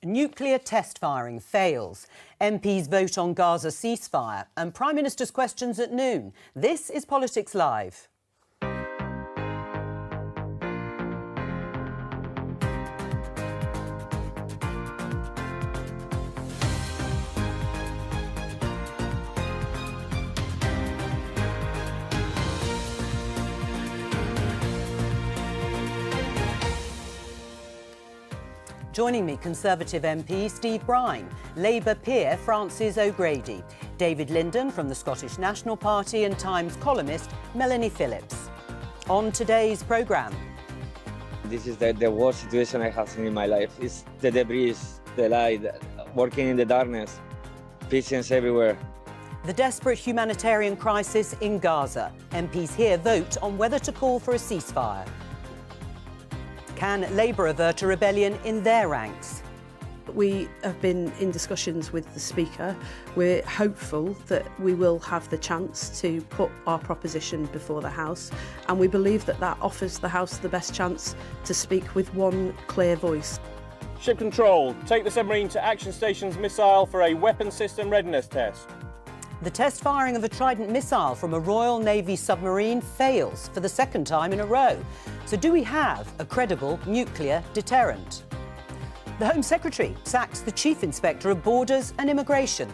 Nuclear test firing fails. MPs vote on Gaza ceasefire and Prime Minister's questions at noon. This is Politics Live. Joining me, Conservative MP Steve Brine, Labour peer Francis O'Grady, David Linden from the Scottish National Party and Times columnist Melanie Phillips. On today's programme. This is the worst situation I have seen in my life. It's the debris, the light, working in the darkness, patients everywhere. The desperate humanitarian crisis in Gaza. MPs here vote on whether to call for a ceasefire. Can Labour avert a rebellion in their ranks? We have been in discussions with the Speaker. We're hopeful that we will have the chance to put our proposition before the House, and we believe that that offers the House the best chance to speak with one clear voice. Ship Control, take the submarine to Action Stations missile for a weapon system readiness test. The test firing of a Trident missile from a Royal Navy submarine fails for the second time in a row. So do we have a credible nuclear deterrent? The Home Secretary sacks the Chief Inspector of Borders and Immigration.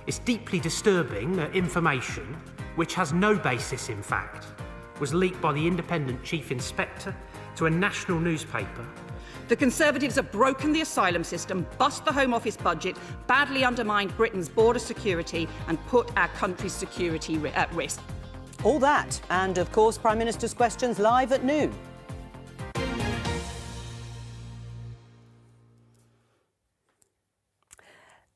It's deeply disturbing that information, which has no basis in fact, was leaked by the independent Chief Inspector to a national newspaper. The Conservatives have broken the asylum system, bust the Home Office budget, badly undermined Britain's border security and put our country's security at risk. All that and, of course, Prime Minister's questions live at noon.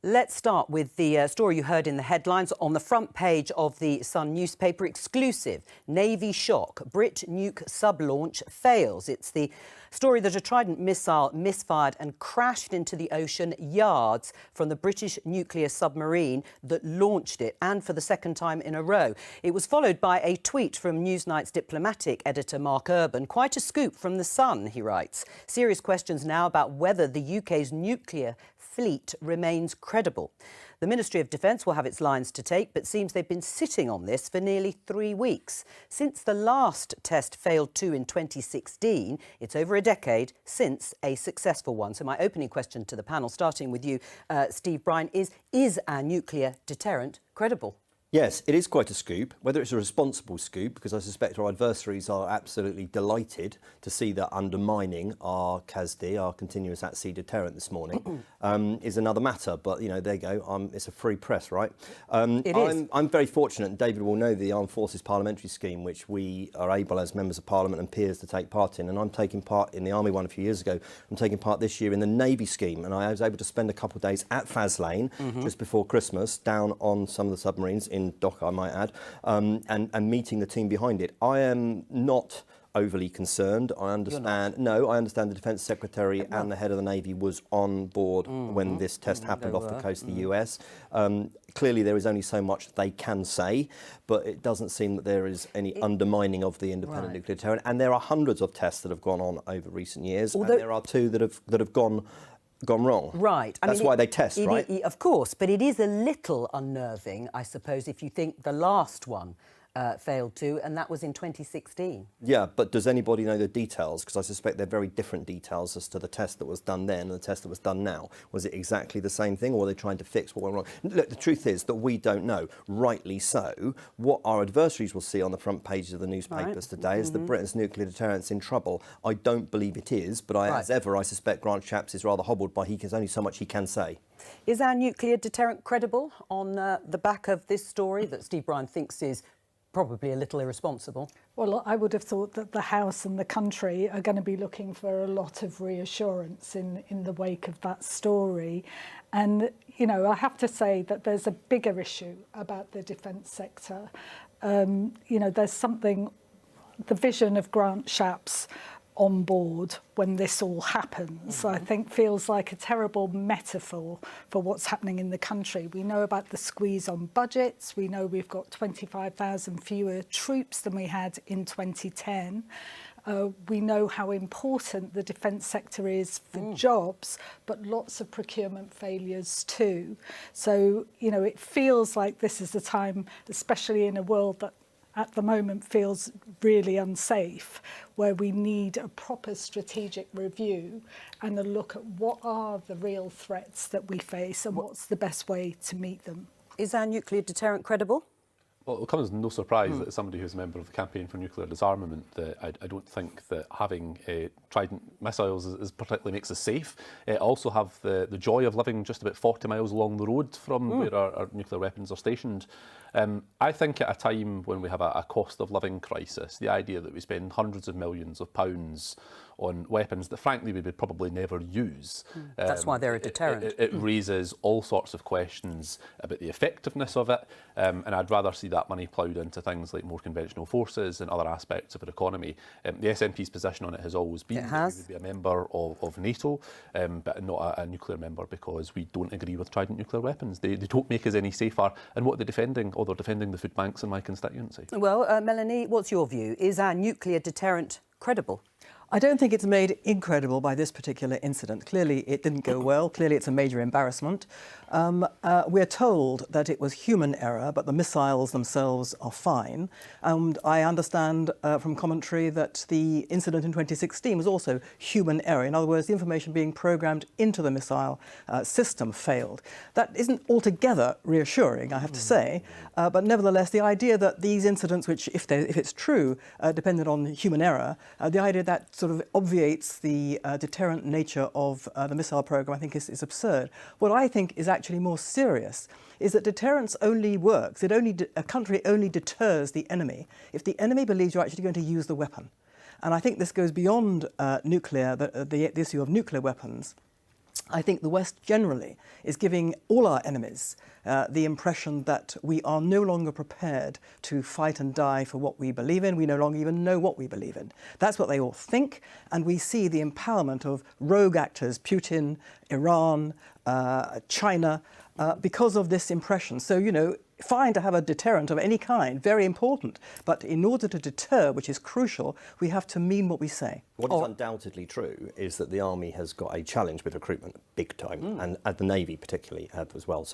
Let's start with the story you heard in the headlines on the front page of the Sun newspaper. Exclusive. Navy shock. Brit nuke sub-launch fails. It's the story that a Trident missile misfired and crashed into the ocean yards from the British nuclear submarine that launched it, and for the second time in a row. It was followed by a tweet from Newsnight's diplomatic editor Mark Urban. Quite a scoop from The Sun, he writes. Serious questions now about whether the UK's nuclear fleet remains credible. The Ministry of Defence will have its lines to take, but seems they've been sitting on this for nearly 3 weeks. Since the last test failed too in 2016, it's over a decade since a successful one. So my opening question to the panel, starting with you, Steve Brine, is our nuclear deterrent credible? Yes, it is quite a scoop, whether it's a responsible scoop, because I suspect our adversaries are absolutely delighted to see that undermining our CASD, our continuous at-sea deterrent this morning, is another matter. But, you know, there you go. It's a free press, right? It is. I'm very fortunate, and David will know the Armed Forces Parliamentary Scheme, which we are able as members of Parliament and peers to take part in. And I'm taking part in the Army one a few years ago. I'm taking part this year in the Navy scheme. And I was able to spend a couple of days at Faslane just before Christmas, down on some of the submarines in dock, I might add, and meeting the team behind it. I am not overly concerned. I understand. No, I understand the Defence Secretary and the head of the Navy was on board when this test happened off the coast of the US. Clearly, there is only so much they can say, but it doesn't seem that there is any undermining of the independent nuclear deterrent. And there are hundreds of tests that have gone on over recent years, and there are two that have gone wrong. Right. That's why they test, right? Of course, but it is a little unnerving, I suppose, if you think the last one failed too, and that was in 2016. Yeah, but does anybody know the details? Because I suspect they're very different details as to the test that was done then and the test that was done now. Was it exactly the same thing, or were they trying to fix what went wrong? Look, the truth is that we don't know, rightly so. What our adversaries will see on the front pages of the newspapers today is that Britain's nuclear deterrent's in trouble. I don't believe it is, but as ever, I suspect Grant Shapps is rather hobbled by there's only so much he can say. Is our nuclear deterrent credible on the back of this story that Steve Brine thinks is probably a little irresponsible? Well, I would have thought that the House and the country are going to be looking for a lot of reassurance in the wake of that story. And, you know, I have to say that there's a bigger issue about the defence sector. You know, there's something, the vision of Grant Shapps on board when this all happens, I think feels like a terrible metaphor for what's happening in the country. We know about the squeeze on budgets. We know we've got 25,000 fewer troops than we had in 2010. We know how important the defence sector is for jobs, but lots of procurement failures too. So, you know, it feels like this is a time, especially in a world that at the moment feels really unsafe, where we need a proper strategic review and a look at what are the real threats that we face and what's the best way to meet them. Is our nuclear deterrent credible? Well, it will come as no surprise that as somebody who's a member of the Campaign for Nuclear Disarmament, I don't think that having Trident missiles is particularly makes us safe. Also have the joy of living just about 40 miles along the road from where our nuclear weapons are stationed. I think at a time when we have a cost of living crisis, the idea that we spend hundreds of millions of pounds on weapons that frankly we would probably never use. That's why they're a deterrent. It raises all sorts of questions about the effectiveness of it, and I'd rather see that money ploughed into things like more conventional forces and other aspects of our economy. The SNP's position on it has always been that we would be a member of NATO, but not a nuclear member, because we don't agree with Trident nuclear weapons. They don't make us any safer. And what are they defending? Oh, they're defending the food banks in my constituency. Well, Melanie, what's your view? Is our nuclear deterrent credible? I don't think it's made incredible by this particular incident. Clearly, it didn't go well. Clearly, it's a major embarrassment. We're told that it was human error, but the missiles themselves are fine. And I understand from commentary that the incident in 2016 was also human error. In other words, the information being programmed into the missile system failed. That isn't altogether reassuring, I have to say. But nevertheless, the idea that these incidents, which, if it's true, depended on human error, the idea that sort of obviates the deterrent nature of the missile program, I think is absurd. What I think is actually more serious is that deterrence only works. A country only deters the enemy if the enemy believes you're actually going to use the weapon. And I think this goes beyond nuclear, the issue of nuclear weapons. I think the West generally is giving all our enemies the impression that we are no longer prepared to fight and die for what we believe in. We no longer even know what we believe in. That's what they all think, and we see the empowerment of rogue actors, Putin, Iran, China, because of this impression. So, you know, fine to have a deterrent of any kind, very important, but in order to deter, which is crucial, we have to mean what we say. What is undoubtedly true is that the Army has got a challenge with recruitment, big time, and the Navy particularly as well,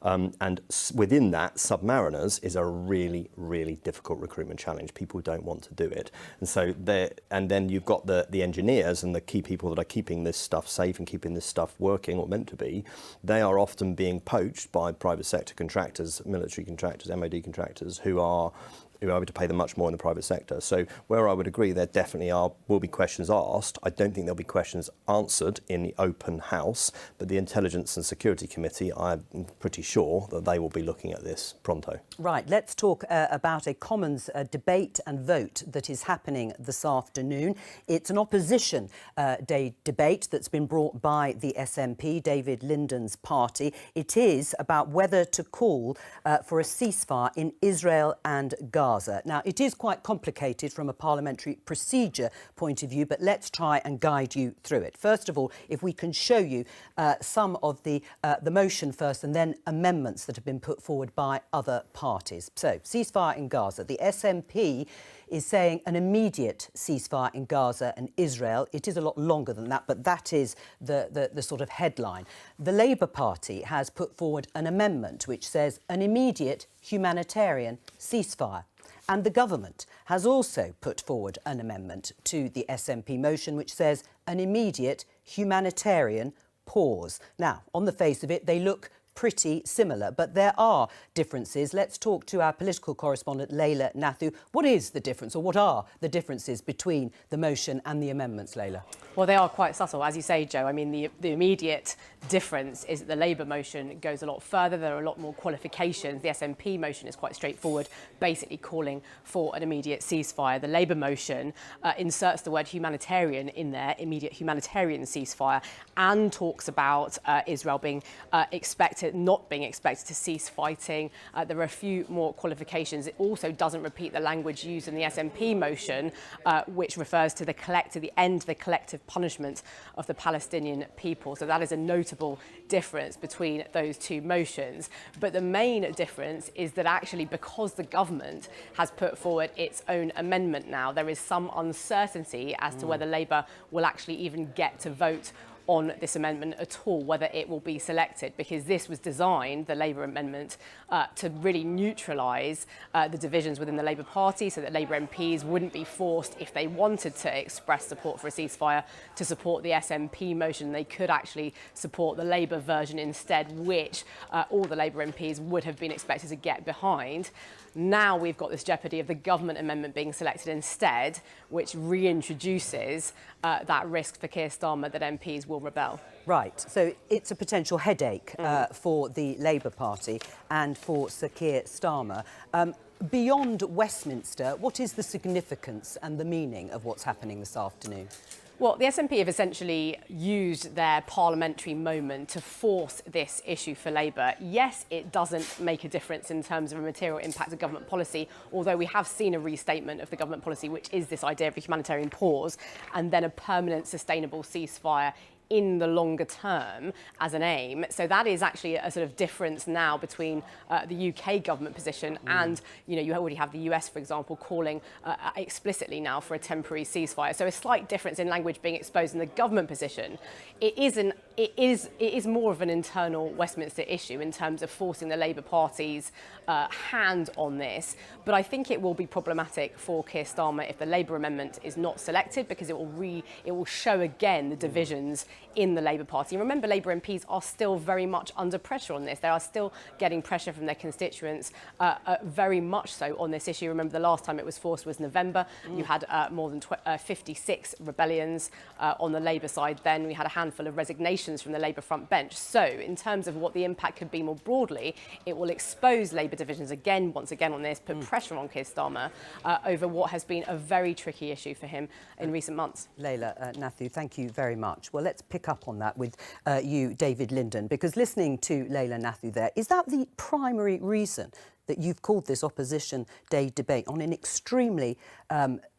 and within that, submariners is a really, really difficult recruitment challenge. People don't want to do it. And so then you've got the engineers and the key people that are keeping this stuff safe and keeping this stuff working, or meant to be. They are often being poached by private sector contractors, military contractors, MOD contractors, who are able to pay them much more in the private sector. So where I would agree there definitely will be questions asked, I don't think there'll be questions answered in the open house, but the Intelligence and Security Committee, I'm pretty sure that they will be looking at this pronto. Right, let's talk about a Commons debate and vote that is happening this afternoon. It's an opposition day debate that's been brought by the SNP, David Linden's party. It is about whether to call for a ceasefire in Israel and Gaza. Now, it is quite complicated from a parliamentary procedure point of view, but let's try and guide you through it. First of all, if we can show you some of the motion first and then amendments that have been put forward by other parties. So, ceasefire in Gaza. The SNP is saying an immediate ceasefire in Gaza and Israel. It is a lot longer than that, but that is the sort of headline. The Labour Party has put forward an amendment which says an immediate humanitarian ceasefire. And the government has also put forward an amendment to the SNP motion which says an immediate humanitarian pause. Now, on the face of it, they look pretty similar, but there are differences. Let's talk to our political correspondent, Layla Nathu. What is the difference, or what are the differences between the motion and the amendments, Layla? Well, they are quite subtle, as you say, Joe. I mean, the immediate difference is that the Labour motion goes a lot further. There are a lot more qualifications. The SNP motion is quite straightforward, basically calling for an immediate ceasefire. The Labour motion inserts the word humanitarian in there, immediate humanitarian ceasefire, and talks about Israel being expected not being expected to cease fighting. There are a few more qualifications. It also doesn't repeat the language used in the SNP motion, which refers to the end of the collective punishment of the Palestinian people. So that is a notable difference between those two motions. But the main difference is that actually, because the government has put forward its own amendment now, there is some uncertainty as to whether Labour will actually even get to vote on this amendment at all, whether it will be selected, because this was designed, the Labour amendment, to really neutralise the divisions within the Labour Party, so that Labour MPs wouldn't be forced, if they wanted to express support for a ceasefire, to support the SNP motion. They could actually support the Labour version instead, which all the Labour MPs would have been expected to get behind. Now we've got this jeopardy of the government amendment being selected instead, which reintroduces that risk for Keir Starmer that MPs will rebel. Right, so it's a potential headache for the Labour Party and for Sir Keir Starmer. Beyond Westminster, what is the significance and the meaning of what's happening this afternoon? Well, the SNP have essentially used their parliamentary moment to force this issue for Labour. Yes, it doesn't make a difference in terms of a material impact of government policy, although we have seen a restatement of the government policy, which is this idea of a humanitarian pause and then a permanent sustainable ceasefire in the longer term as an aim. So that is actually a sort of difference now between the UK government position and, you know, you already have the US, for example, calling explicitly now for a temporary ceasefire. So a slight difference in language being exposed in the government position. It is more of an internal Westminster issue in terms of forcing the Labour Party's hand on this. But I think it will be problematic for Keir Starmer if the Labour amendment is not selected, because it will show again the divisions in the Labour Party. And remember, Labour MPs are still very much under pressure on this. They are still getting pressure from their constituents, very much so on this issue. Remember, the last time it was forced was November. You had more than 56 rebellions on the Labour side. Then we had a handful of resignations from the Labour front bench. So in terms of what the impact could be more broadly, it will expose Labour divisions again, once again on this, put pressure on Keir Starmer over what has been a very tricky issue for him in recent months. Leila Nathu, thank you very much. Well, let's pick up on that with you, David Linden, because listening to Leila Nathu there, is that the primary reason that you've called this Opposition Day debate on an extremely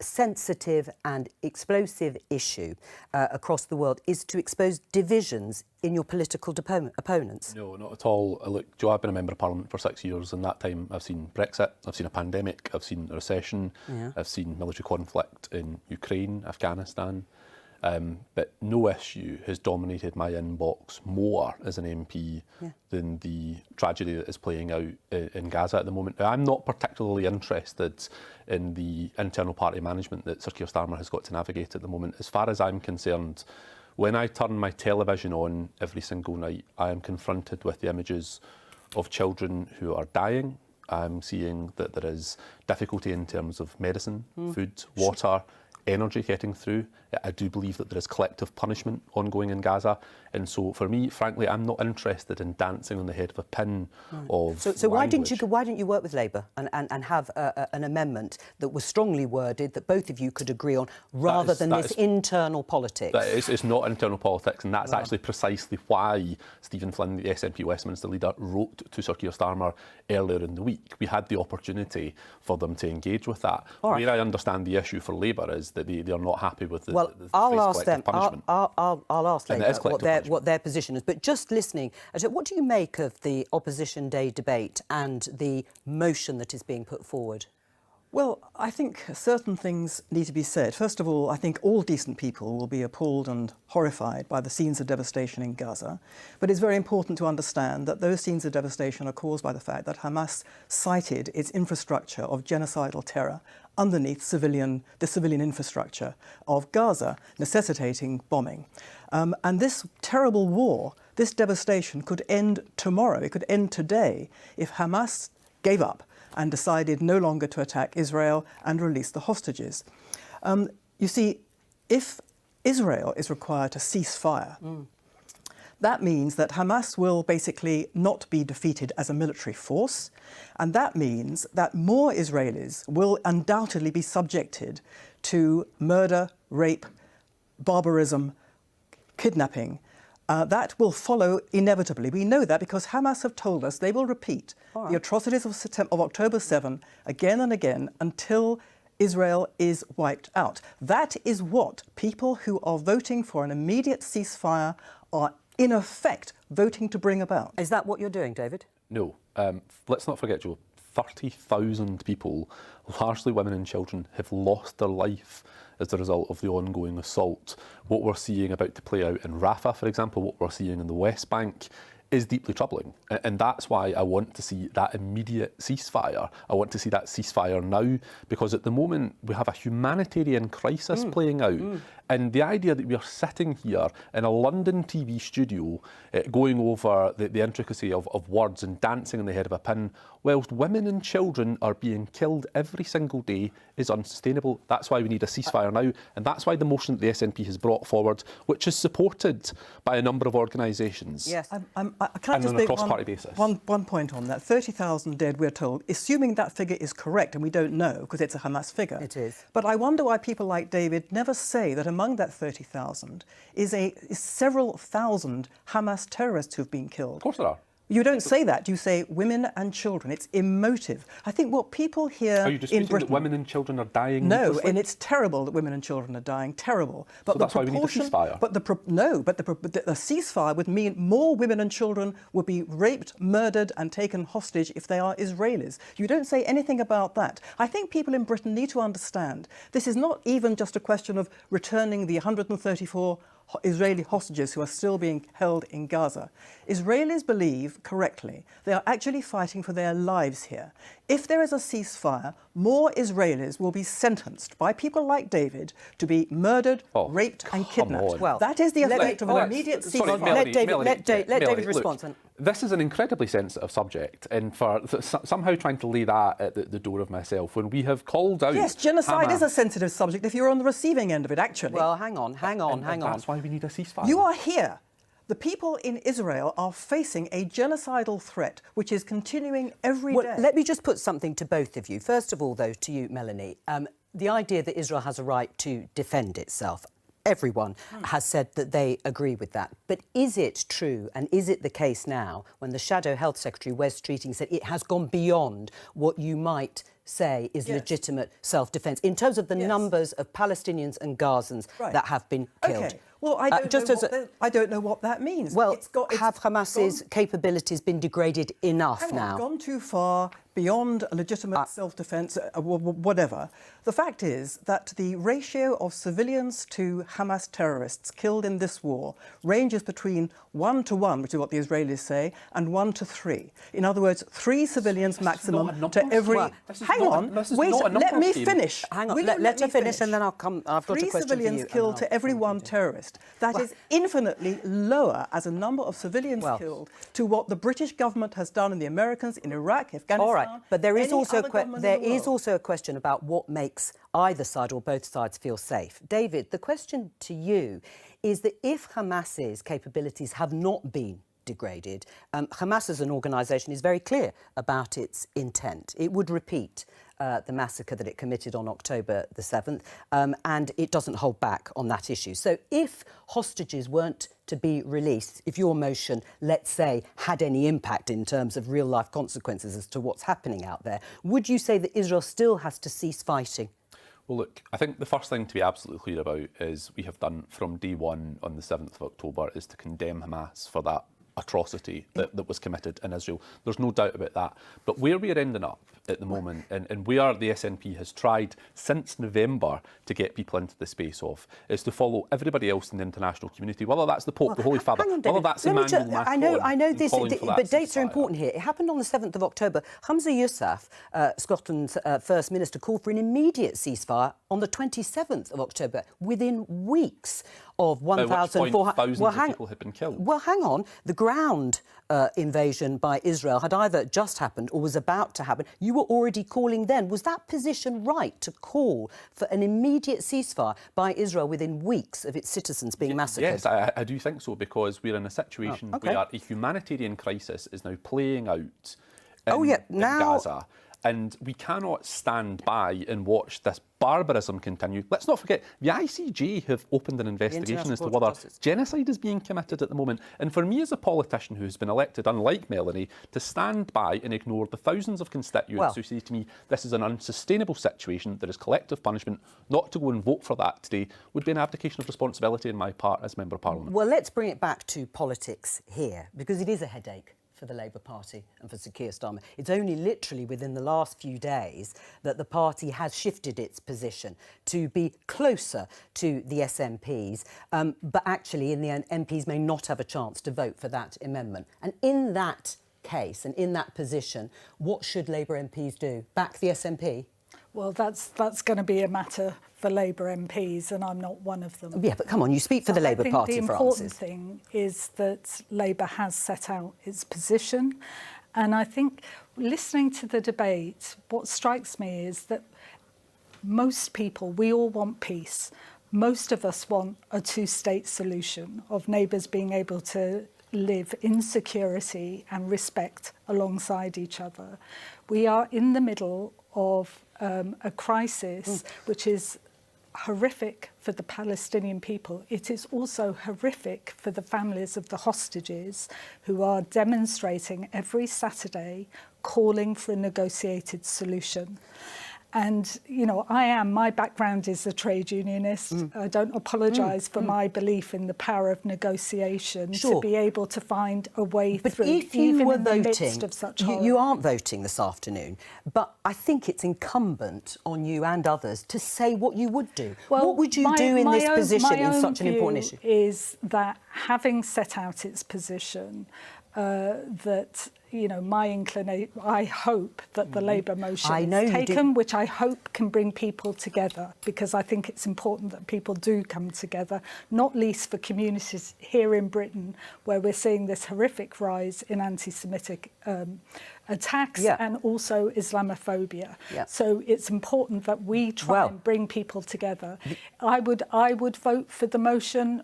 sensitive and explosive issue across the world, is to expose divisions in your political opponents? No, not at all. Look, Joe, I've been a Member of Parliament for 6 years. In that time, I've seen Brexit, I've seen a pandemic, I've seen a recession, I've seen military conflict in Ukraine, Afghanistan. But no issue has dominated my inbox more as an MP than the tragedy that is playing out in Gaza at the moment. Now, I'm not particularly interested in the internal party management that Sir Keir Starmer has got to navigate at the moment. As far as I'm concerned, when I turn my television on every single night, I am confronted with the images of children who are dying. I'm seeing that there is difficulty in terms of medicine, food, water, energy getting through. I do believe that there is collective punishment ongoing in Gaza. And so for me, frankly, I'm not interested in dancing on the head of a pin of So why didn't you work with Labour and have an amendment that was strongly worded that both of you could agree on, rather than this internal politics? It's not internal politics, and that's actually precisely why Stephen Flynn, the SNP Westminster leader, wrote to Sir Keir Starmer earlier in the week. We had the opportunity for them to engage with that. Where I understand the issue for Labour is that they are not happy with the I'll ask them. Punishment. I'll ask Labour what their position is. But just listening, what do you make of the Opposition Day debate and the motion that is being put forward? Well, I think certain things need to be said. First of all, I think all decent people will be appalled and horrified by the scenes of devastation in Gaza. But it's very important to understand that those scenes of devastation are caused by the fact that Hamas sited its infrastructure of genocidal terror underneath the civilian infrastructure of Gaza, necessitating bombing. And this terrible war, this devastation could end tomorrow. It could end today if Hamas gave up and decided no longer to attack Israel and release the hostages. You see, if Israel is required to cease fire, that means that Hamas will basically not be defeated as a military force, and that means that more Israelis will undoubtedly be subjected to murder, rape, barbarism, kidnapping, That will follow inevitably. We know that because Hamas have told us they will repeat the atrocities of October 7 again and again until Israel is wiped out. That is what people who are voting for an immediate ceasefire are, in effect, voting to bring about. Is that what you're doing, David? No. Let's not forget, Joe, 30,000 people, largely women and children, have lost their life as a result of the ongoing assault. What we're seeing about to play out in Rafah, for example, what we're seeing in the West Bank, is deeply troubling. And that's why I want to see that immediate ceasefire. I want to see that ceasefire now, because at the moment we have a humanitarian crisis playing out. And the idea that we are sitting here in a London TV studio going over the intricacy of words and dancing on the head of a pin, whilst women and children are being killed every single day, is unsustainable. That's why we need a ceasefire now. And that's why the motion that the SNP has brought forward, which is supported by a number of organisations. Yes. Can I just make one point on that? 30,000 dead, we're told, assuming that figure is correct, and we don't know because it's a Hamas figure. It is. But I wonder why people like David never say that among that 30,000 is several thousand Hamas terrorists who've been killed. Of course there are. You don't say that. You say women and children. It's emotive. I think what people hear Are you disputing in Britain... that women and children are dying? No, needlessly? and it's terrible that women and children are dying. Terrible. But so that's why we need a ceasefire. But the ceasefire would mean more women and children would be raped, murdered and taken hostage if they are Israelis. You don't say anything about that. I think people in Britain need to understand this is not even just a question of returning the 134 Israeli hostages who are still being held in Gaza. Israelis believe correctly they are actually fighting for their lives here. If there is a ceasefire, more Israelis will be sentenced by people like David to be murdered, raped and kidnapped. Well, that is the effect of an immediate ceasefire. Let David respond. This is an incredibly sensitive subject, and for somehow trying to lay that at the door of myself when we have called out... Yes, genocide is a sensitive subject if you're on the receiving end of it, actually. Well, hang on. That's why we need a ceasefire. You are here. The people in Israel are facing a genocidal threat which is continuing every day. Let me just put something to both of you. First of all, though, to you, Melanie, the idea that Israel has a right to defend itself. Everyone has said that they agree with that. But is it true, and is it the case now, when the Shadow Health Secretary, Wes Streeting, said it has gone beyond what you might say is legitimate self-defence, in terms of the numbers of Palestinians and Gazans that have been killed? Okay. Well, I don't know what that means. Well, have Hamas's capabilities been degraded enough now? Gone too far, beyond legitimate self-defence, whatever. The fact is that the ratio of civilians to Hamas terrorists killed in this war ranges between 1 to 1, which is what the Israelis say, and 1 to 3. In other words, 3 civilians maximum to every... Hang on, wait, let me finish. Hang on, let her finish and then I'll come. I've got a question for you. 3 civilians killed to every 1 terrorist. That is infinitely lower as a number of civilians killed to what the British government has done and the Americans in Iraq, Afghanistan. All right, but there is also a question about what makes either side or both sides feel safe. David, the question to you is that if Hamas's capabilities have not been degraded, Hamas as an organisation is very clear about its intent. It would repeat the massacre that it committed on October the 7th, and it doesn't hold back on that issue. So if hostages weren't to be released, if your motion, let's say, had any impact in terms of real-life consequences as to what's happening out there, would you say that Israel still has to cease fighting? Well, look, I think the first thing to be absolutely clear about is we have done from day one on the 7th of October is to condemn Hamas for that atrocity that was committed in Israel. There's no doubt about that. But where we are ending up at the moment, and where the SNP has tried since November to get people into the space of, is to follow everybody else in the international community, whether that's the Pope, the Holy Father, whether that's Emmanuel Macron. I know this, but dates ceasefire. are important here. It happened on the 7th of October. Hamza Yousaf, Scotland's First Minister, called for an immediate ceasefire on the 27th of October, within weeks of 1,400... Thousands of people had been killed. Well, hang on. The ground invasion by Israel had either just happened or was about to happen. You were already calling then. Was that position right, to call for an immediate ceasefire by Israel within weeks of its citizens being massacred? Yes, I do think so, because we're in a situation where a humanitarian crisis is now playing out in Gaza. And we cannot stand by and watch this barbarism continue. Let's not forget, the ICJ have opened an investigation as to whether genocide is being committed at the moment. And for me as a politician who's been elected, unlike Melanie, to stand by and ignore the thousands of constituents who say to me, this is an unsustainable situation, there is collective punishment, not to go and vote for that today would be an abdication of responsibility on my part as Member of Parliament. Well, let's bring it back to politics here, because it is a headache for the Labour Party and for Sir Keir Starmer. It's only literally within the last few days that the party has shifted its position to be closer to the SNPs, but actually in the end, MPs may not have a chance to vote for that amendment. And in that case and in that position, what should Labour MPs do? Back the SNP? Well, that's going to be a matter for Labour MPs, and I'm not one of them. Yeah, but come on, you speak for the Labour Party, Francis. The important thing is that Labour has set out its position, and I think listening to the debate, what strikes me is that most people, we all want peace. Most of us want a two-state solution of neighbours being able to live in security and respect alongside each other. We are in the middle of a crisis which is horrific for the Palestinian people. It is also horrific for the families of the hostages who are demonstrating every Saturday calling for a negotiated solution. And, you know, my background is a trade unionist. I don't apologise for my belief in the power of negotiation to be able to find a way through. But if you were voting, of such you aren't voting this afternoon, but I think it's incumbent on you and others to say what you would do. Well, what would you do in this position in such an important issue? Is that having set out its position, that, you know, my inclination, I hope that the Labour motion is taken, which I hope can bring people together, because I think it's important that people do come together, not least for communities here in Britain, where we're seeing this horrific rise in anti-Semitic attacks and also Islamophobia. So it's important that we try and bring people together. I would vote for the motion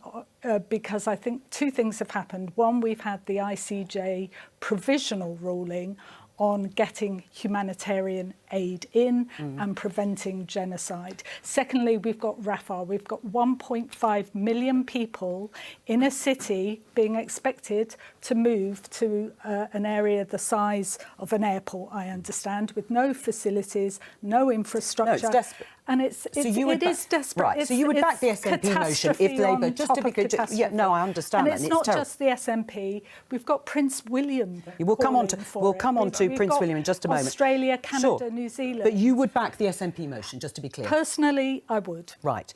because I think two things have happened. One, we've had the ICJ provisional ruling on getting humanitarian aid in and preventing genocide. Secondly, we've got Rafah. We've got 1.5 million people in a city being expected to move to an area the size of an airport, I understand, with no facilities, no infrastructure. No, it's desperate. And it is desperate. Right, so you would back the SNP motion if Labour, just to be clear, I understand and that. It's not just the SNP. We've got Prince William. We'll come on to Prince William in just a moment. Australia, Canada, New Zealand. But you would back the SNP motion, just to be clear. Personally, I would. Right,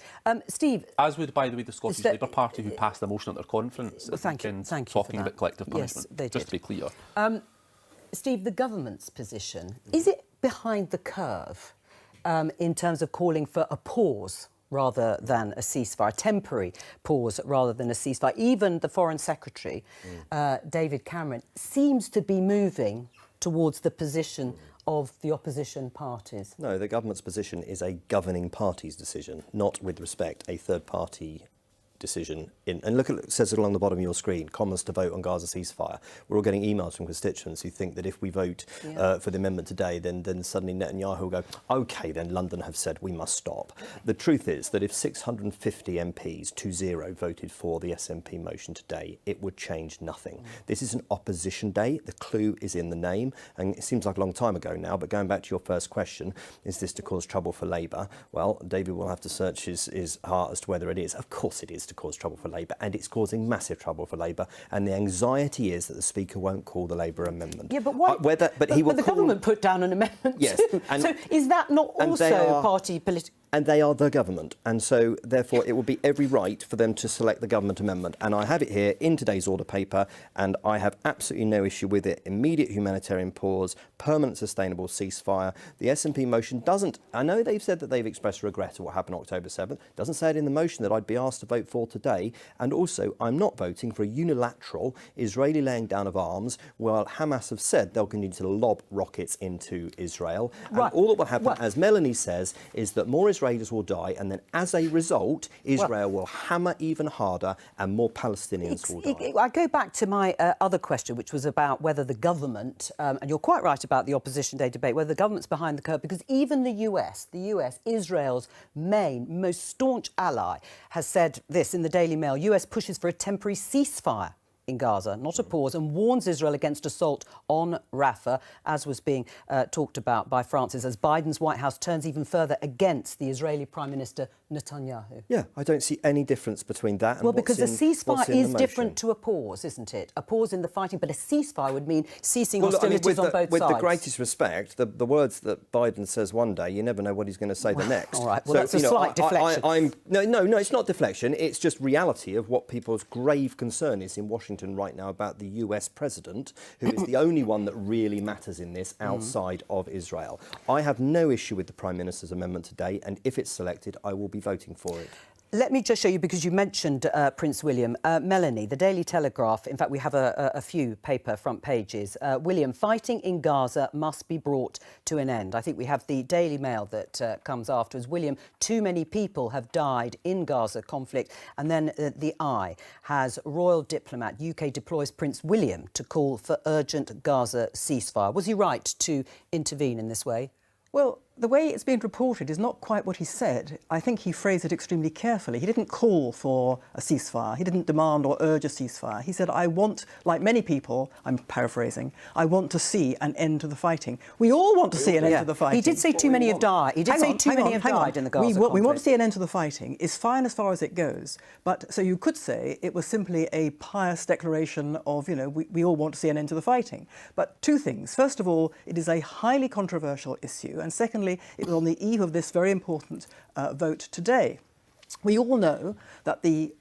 Steve. As would, by the way, the Scottish Labour Party, who passed the motion at their conference. Thank you talking about collective punishment. Yes, they did. Just to be clear. Steve, the government's position, is it behind the curve in terms of calling for a pause rather than a ceasefire, a temporary pause rather than a ceasefire? Even the Foreign Secretary, David Cameron, seems to be moving towards the position of the opposition parties. No, the government's position is a governing party's decision, not, with respect, a third-party decision. And look at it says it along the bottom of your screen, Commons to vote on Gaza ceasefire. We're all getting emails from constituents who think that if we vote for the amendment today, then suddenly Netanyahu will go, OK, then London have said we must stop. The truth is that if 650 MPs, 2-0, voted for the SNP motion today, it would change nothing. This is an opposition day. The clue is in the name. And it seems like a long time ago now, but going back to your first question, is this to cause trouble for Labour? Well, David will have to search his heart as to whether it is. Of course it is to cause trouble for Labour, and it's causing massive trouble for Labour. And the anxiety is that the Speaker won't call the Labour amendment. Yeah, but why? But the government put down an amendment yes, too. So is that not also party political? And they are the government. And so, therefore, it would be every right for them to select the government amendment. And I have it here in today's order paper, and I have absolutely no issue with it. Immediate humanitarian pause, permanent sustainable ceasefire. The SNP motion doesn't... I know they've said that they've expressed regret at what happened October 7th. Doesn't say it in the motion that I'd be asked to vote for today. And also, I'm not voting for a unilateral Israeli laying down of arms while Hamas have said they'll continue to lob rockets into Israel. And all that will happen, as Melanie says, is that more Israelis will die, and then as a result, Israel will hammer even harder and more Palestinians will die. I go back to my other question, which was about whether the government, and you're quite right about the Opposition Day debate, whether the government's behind the curve, because even the US, Israel's main, most staunch ally, has said this in the Daily Mail: US pushes for a temporary ceasefire in Gaza, not a pause, and warns Israel against assault on Rafah, as was being talked about by Francis, as Biden's White House turns even further against the Israeli Prime Minister Netanyahu. Yeah, I don't see any difference between that and well, because a ceasefire is the different to a pause, isn't it? A pause in the fighting, but a ceasefire would mean ceasing hostilities on both with sides. the greatest respect, the words that Biden says one day, you never know what he's going to say the next. All right, well, that's a slight deflection. No, it's not deflection. It's just reality of what people's grave concern is in Washington right now about the US president, who is the only one that really matters in this outside of Israel. I have no issue with the Prime Minister's amendment today, and if it's selected, I will be voting for it. Let me just show you, because you mentioned Prince William. Melanie, the Daily Telegraph, in fact, we have a few paper front pages. William, fighting in Gaza must be brought to an end. I think we have the Daily Mail that comes afterwards. William, too many people have died in Gaza conflict. And then the Eye has royal diplomat, UK deploys Prince William to call for urgent Gaza ceasefire. Was he right to intervene in this way? Well, the way it's being reported is not quite what he said. I think he phrased it extremely carefully. He didn't call for a ceasefire. He didn't demand or urge a ceasefire. He said, I want, like many people, I'm paraphrasing, I want to see an end to the fighting. We all want to see an end to the fighting. He did say too many have died. He did say too many have died in the Gaza conflict. We want to see an end to the fighting. It's fine as far as it goes. But so you could say it was simply a pious declaration of, we all want to see an end to the fighting. But two things. First of all, it is a highly controversial issue. And secondly, it was on the eve of this very important vote today. We all know that the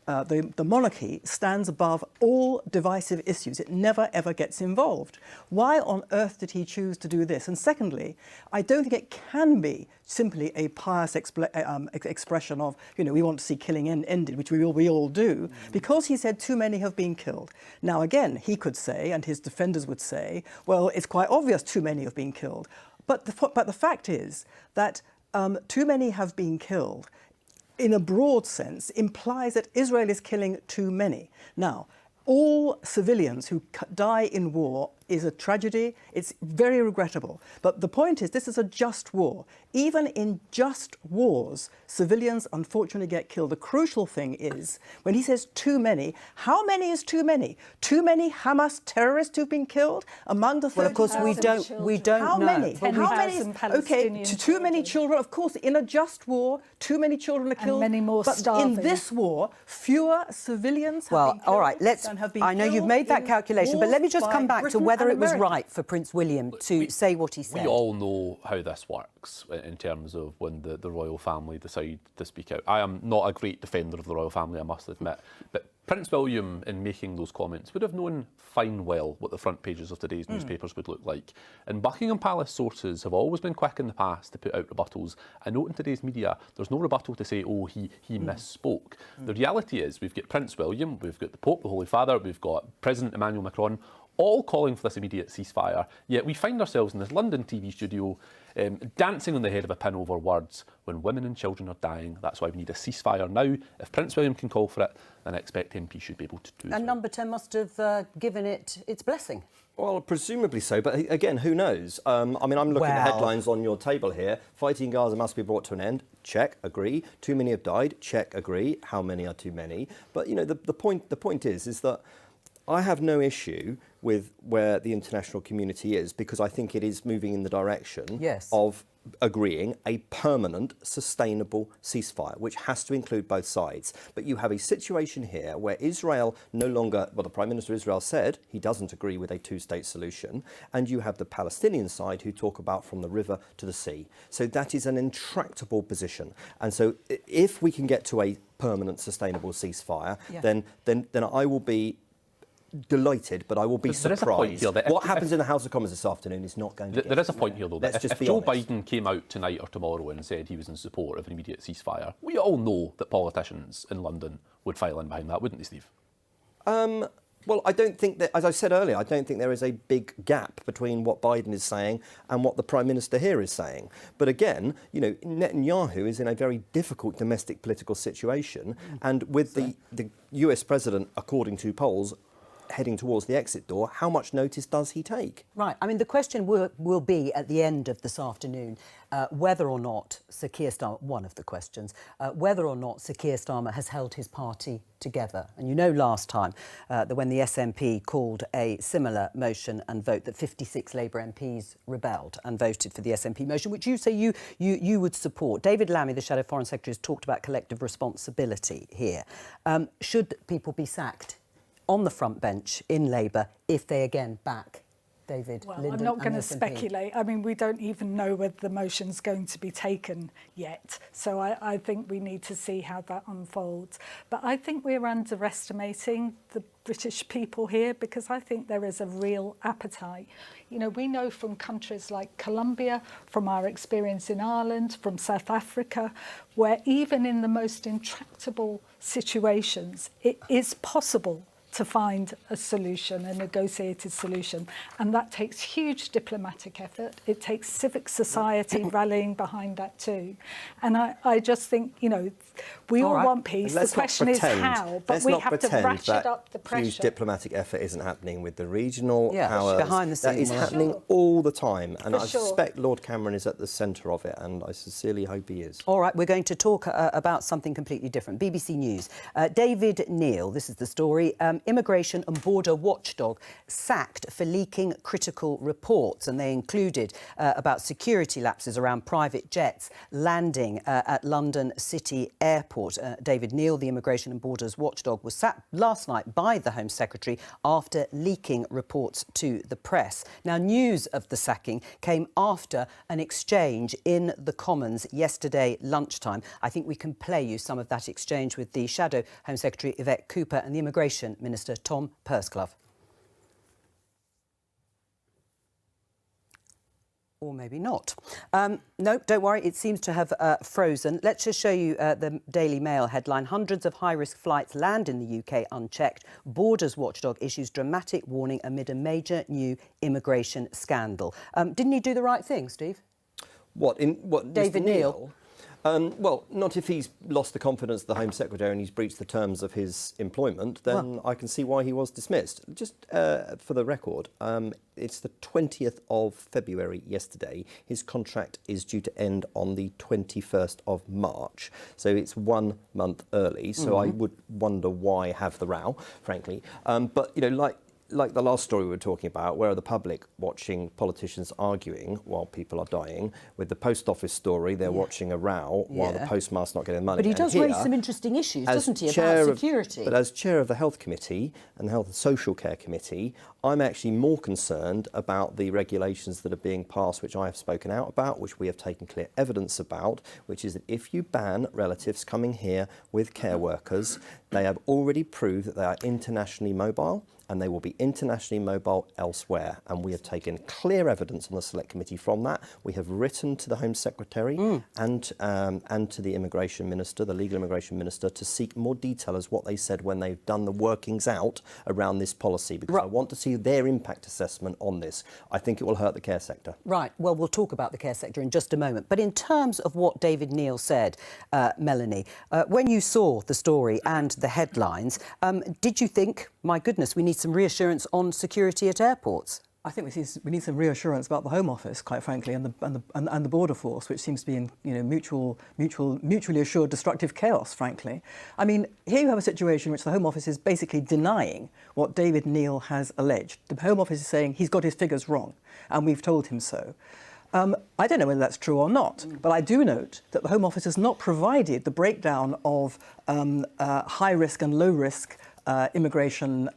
monarchy stands above all divisive issues. It never, ever gets involved. Why on earth did he choose to do this? And secondly, I don't think it can be simply a pious expression of, we want to see killing ended, which we all do, because he said too many have been killed. Now, again, he could say, and his defenders would say, well, it's quite obvious too many have been killed. But the fact is that too many have been killed, in a broad sense, implies that Israel is killing too many. Now, all civilians who die in war is a tragedy. It's very regrettable. But the point is, this is a just war. Even in just wars, civilians unfortunately get killed. The crucial thing is, when he says too many, how many is too many? Too many Hamas terrorists who've been killed among the 30,000? Well, of course, we don't how know. Many? How many? Okay, too many children. Of course, in a just war, too many children are killed. And many more but starving. in this war, fewer civilians have been killed. All right, I know you've made that calculation, but let me just come back to whether it was right for Prince William to say what he said. We all know how this works in terms of when the royal family decide to speak out. I am not a great defender of the royal family, I must admit, but Prince William, in making those comments, would have known fine well what the front pages of today's newspapers would look like. And Buckingham Palace sources have always been quick in the past to put out rebuttals. I note in today's media, there's no rebuttal to say, oh, he misspoke. The reality is, we've got Prince William, we've got the Pope, the Holy Father, we've got President Emmanuel Macron, all calling for this immediate ceasefire, yet we find ourselves in this London TV studio dancing on the head of a pin over words when women and children are dying. That's why we need a ceasefire now. If Prince William can call for it, then I expect MP should be able to do so. And Number 10 must have given it its blessing. Well, presumably so, but again, who knows? I'm looking at the headlines on your table here. Fighting in Gaza must be brought to an end. Check, agree. Too many have died. Check, agree. How many are too many? But, the point is that I have no issue with where the international community is, because I think it is moving in the direction of agreeing a permanent, sustainable ceasefire, which has to include both sides. But you have a situation here where Israel no longer, well, the Prime Minister of Israel said he doesn't agree with a two-state solution, and you have the Palestinian side who talk about from the river to the sea. So that is an intractable position. And so if we can get to a permanent, sustainable ceasefire, then I will be delighted, but I will be surprised. What happens in the House of Commons this afternoon is not going to There is a point here, though, that if Joe honest. Biden came out tonight or tomorrow and said he was in support of an immediate ceasefire, we all know that politicians in London would file in behind that, wouldn't they, Steve? Well, I don't think that, as I said earlier, I don't think there is a big gap between what Biden is saying and what the Prime Minister here is saying. But again, you know, Netanyahu is in a very difficult domestic political situation. And with the US President, according to polls, heading towards the exit door, how much notice does he take? Right. I mean, the question will be at the end of this afternoon whether or not Sir Keir Starmer, one of the questions, whether or not Sir Keir Starmer has held his party together. And you know last time that when the SNP called a similar motion and vote, that 56 Labour MPs rebelled and voted for the SNP motion, which you say you would support. David Lammy, the Shadow Foreign Secretary, has talked about collective responsibility here. Should people be sacked on the front bench in Labour if they again back David Linden? I'm not going to speculate. I mean, we don't even know whether the motion's going to be taken yet. So I think we need to see how that unfolds. But I think we're underestimating the British people here, because I think there is a real appetite. You know, we know from countries like Colombia, from our experience in Ireland, from South Africa, where even in the most intractable situations, it is possible to find a solution, a negotiated solution. And that takes huge diplomatic effort. It takes civic society rallying behind that too. And I just think, you know, we all want peace. The question is how, but we have to ratchet up the pressure. Huge diplomatic effort isn't happening with the regional powers. Behind the scenes. That is happening all the time. And I suspect Lord Cameron is at the centre of it, and I sincerely hope he is. All right, we're going to talk about something completely different. BBC News. David Neil, this is the story. Immigration and Border Watchdog sacked for leaking critical reports, and they included about security lapses around private jets landing at London City Airport. David Neil, the Immigration and Borders Watchdog, was sacked last night by the Home Secretary after leaking reports to the press. Now, news of the sacking came after an exchange in the Commons yesterday lunchtime. I think we can play you some of that exchange with the Shadow Home Secretary Yvette Cooper and the Immigration Minister Tom Pursglove. Or maybe not. No, don't worry, it seems to have frozen. Let's just show you the Daily Mail headline. Hundreds of high-risk flights land in the UK unchecked. Borders Watchdog issues dramatic warning amid a major new immigration scandal. Didn't he do the right thing, Steve? What, David Mr. Neil? Well, not if he's lost the confidence of the Home Secretary and he's breached the terms of his employment, then I can see why he was dismissed. Just for the record, it's the 20th of February yesterday. His contract is due to end on the 21st of March. So it's 1 month early. So I would wonder why have the row, frankly. But, you know, like the last story we were talking about, where are the public watching politicians arguing while people are dying? With the post office story, they're watching a row while the postmaster's not getting money. But he does raise some interesting issues, doesn't he, about security? But as chair of the Health Committee and the Health and Social Care Committee, I'm actually more concerned about the regulations that are being passed, which I have spoken out about, which we have taken clear evidence about, which is that if you ban relatives coming here with care workers, they have already proved that they are internationally mobile, and they will be internationally mobile elsewhere. And we have taken clear evidence on the Select Committee from that. We have written to the Home Secretary and to the Immigration Minister, the Legal Immigration Minister, to seek more detail as what they said when they've done the workings out around this policy, because I want to see their impact assessment on this. I think it will hurt the care sector. Right. Well, we'll talk about the care sector in just a moment. But in terms of what David Neil said, Melanie, when you saw the story and the headlines, did you think, my goodness, we need some reassurance on security at airports? I think we need some reassurance about the Home Office, quite frankly, and the Border Force, which seems to be in mutually assured destructive chaos, frankly. I mean, here you have a situation in which the Home Office is basically denying what David Neil has alleged. The Home Office is saying he's got his figures wrong, and we've told him so. I don't know whether that's true or not, but I do note that the Home Office has not provided the breakdown of high risk and low risk immigration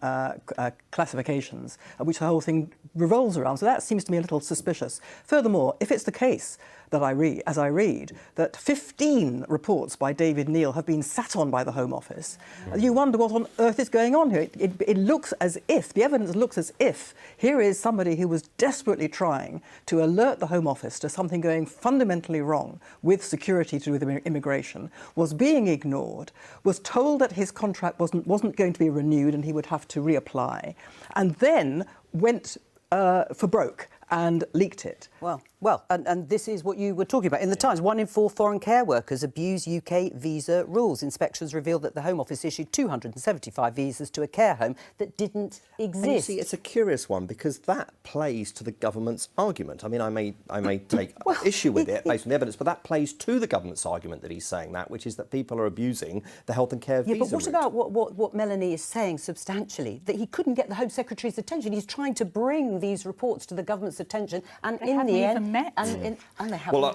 classifications, which the whole thing revolves around. So that seems to me a little suspicious. Furthermore, if it's the case that I read, that 15 reports by David Neil have been sat on by the Home Office. You wonder what on earth is going on here. It looks as if, the evidence looks as if, here is somebody who was desperately trying to alert the Home Office to something going fundamentally wrong with security to do with immigration, was being ignored, was told that his contract wasn't going to be renewed and he would have to reapply, and then went for broke and leaked it. Well, and this is what you were talking about. In the Times, 1 in 4 foreign care workers abuse UK visa rules. Inspections revealed that the Home Office issued 275 visas to a care home that didn't exist. And you see, it's a curious one because that plays to the government's argument. I mean, I may take issue with it based on the evidence, but that plays to the government's argument that he's saying that, which is that people are abusing the health and care visa but what route. about what Melanie is saying substantially? That he couldn't get the Home Secretary's attention. He's trying to bring these reports to the government's attention, and in the end, met. And they haven't. Well,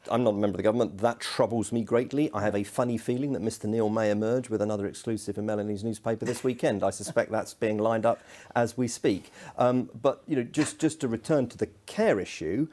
I'm not a member of the government. That troubles me greatly. I have a funny feeling that Mr Neil may emerge with another exclusive in Melanie's newspaper this weekend. I suspect that's being lined up as we speak. But, you know, just to return to the care issue,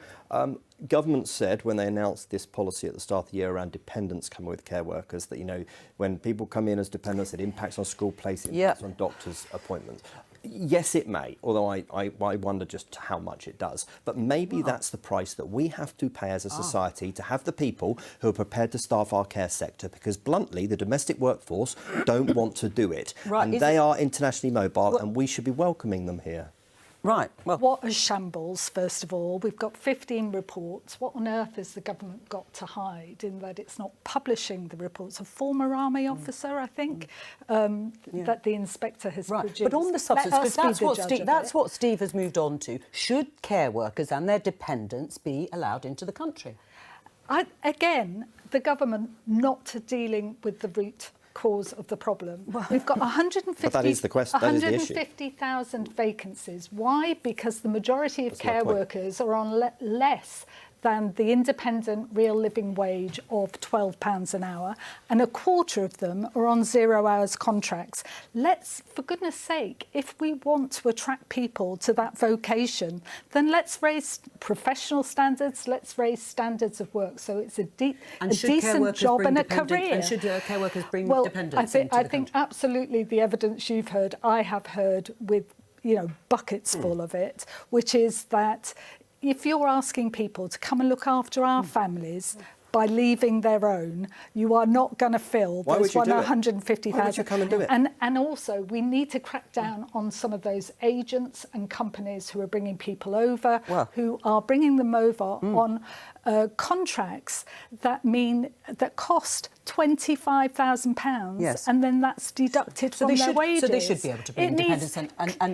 government said when they announced this policy at the start of the year around dependents coming with care workers that, you know, when people come in as dependents, it impacts on school place, it impacts on doctors' appointments. Yes, it may, although I wonder just how much it does. But maybe that's the price that we have to pay as a society to have the people who are prepared to staff our care sector, because bluntly, the domestic workforce don't want to do it. And they are internationally mobile, and we should be welcoming them here. Right. Well, what a shambles, first of all. We've got 15 reports. What on earth has the government got to hide in that it's not publishing the reports? A former army officer, I think, that the inspector has produced. But on the substance, because that's what Steve has moved on to. Should care workers and their dependents be allowed into the country? Again, the government not dealing with the root cause of the problem. We've got 150,000 vacancies. Why? Because the majority of care workers are on less than the independent real living wage of £12 an hour, and a quarter of them are on 0 hours contracts. Let's, for goodness sake, if we want to attract people to that vocation, then let's raise professional standards, let's raise standards of work, so it's a decent job and a career. And should care workers bring dependents into the country? I think absolutely the evidence you've heard, I have heard with, you know, buckets full of it, which is that if you're asking people to come and look after our families by leaving their own, you are not going to fill those 150,000. Why would you come and do it? And also, we need to crack down on some of those agents and companies who are bringing people over, who are bringing them over on contracts that cost £25,000, and then that's deducted from their wages. So they should be able to bring independence,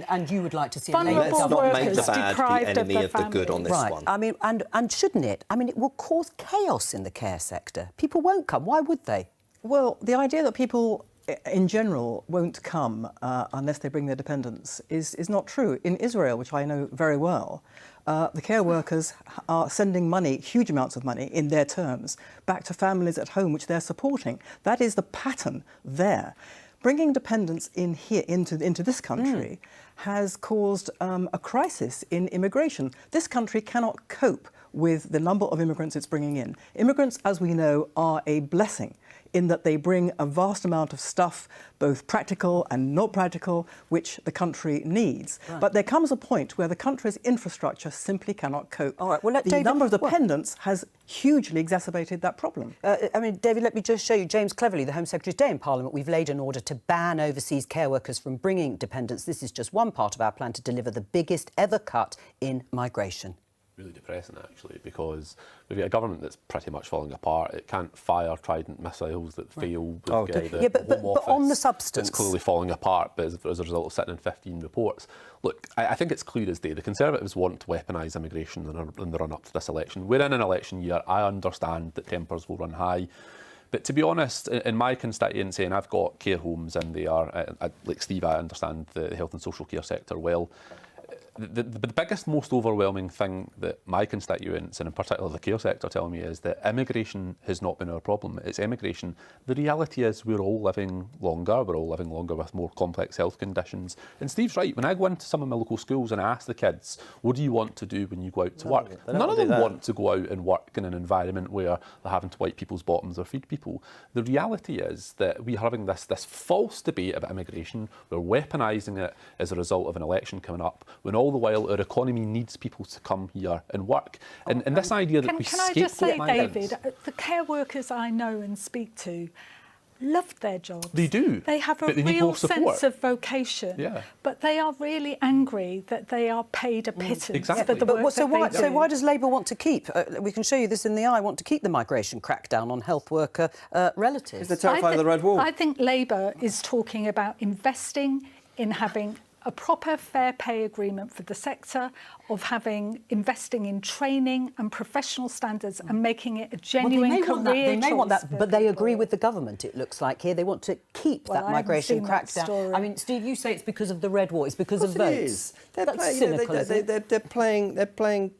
and you would like to see a Labour Let's not make the bad the enemy of the good on this one. I mean, and shouldn't it? I mean, it will cause chaos in the care sector. People won't come. Why would they? Well, the idea that people in general won't come unless they bring their dependents is not true. In Israel, which I know very well, the care workers are sending money, huge amounts of money in their terms, back to families at home which they're supporting. That is the pattern there. Bringing dependents in here into this country has caused a crisis in immigration. This country cannot cope with the number of immigrants it's bringing in. Immigrants, as we know, are a blessing in that they bring a vast amount of stuff, both practical and not practical, which the country needs. But there comes a point where the country's infrastructure simply cannot cope. All right, well, the number of dependents has hugely exacerbated that problem. I mean, David, let me just show you. James Cleverly, the Home Secretary, today in Parliament, we've laid an order to ban overseas care workers from bringing dependents. This is just one part of our plan to deliver the biggest ever cut in migration. Really depressing, actually, because we've got a government that's pretty much falling apart. It can't fire Trident missiles that fail. But on the substance, it's clearly falling apart, but as a result of sitting in 15 reports. Look, I think it's clear as day. The Conservatives want to weaponise immigration in the run-up to this election. We're in an election year. I understand that tempers will run high. But to be honest, in my constituency, and I've got care homes in there, like Steve, I understand the health and social care sector well, The biggest, most overwhelming thing that my constituents, and in particular the care sector, tell me is that immigration has not been our problem. It's immigration. The reality is we're all living longer. We're all living longer with more complex health conditions. And Steve's right. When I go into some of my local schools and I ask the kids, what do you want to do when you go out to work? None of them want to go out and work in an environment where they're having to wipe people's bottoms or feed people. The reality is that we are having this false debate about immigration. We're weaponising it as a result of an election coming up, when all the while our economy needs people to come here and work. And this idea that we Can I just say, migrants, David, the care workers I know and speak to love their jobs. They do. They have a but they need real more support. sense of vocation. Yeah. But they are really angry that they are paid a pittance exactly. for the work So that why does Labour want to keep, we can show you this in the eye, want to keep the migration crackdown on health worker relatives? Is they're terrified of the red wall? I think Labour is talking about investing in having a proper fair pay agreement for the sector, of investing in training and professional standards and making it a genuine career They may want choice that, for but they agree people. with the government, it looks like here. They want to keep Well, that I haven't migration seen that crackdown. story. I mean, Steve, you say it's because of the red wall, it's because of votes. It is. That's cynical, isn't it? They're playing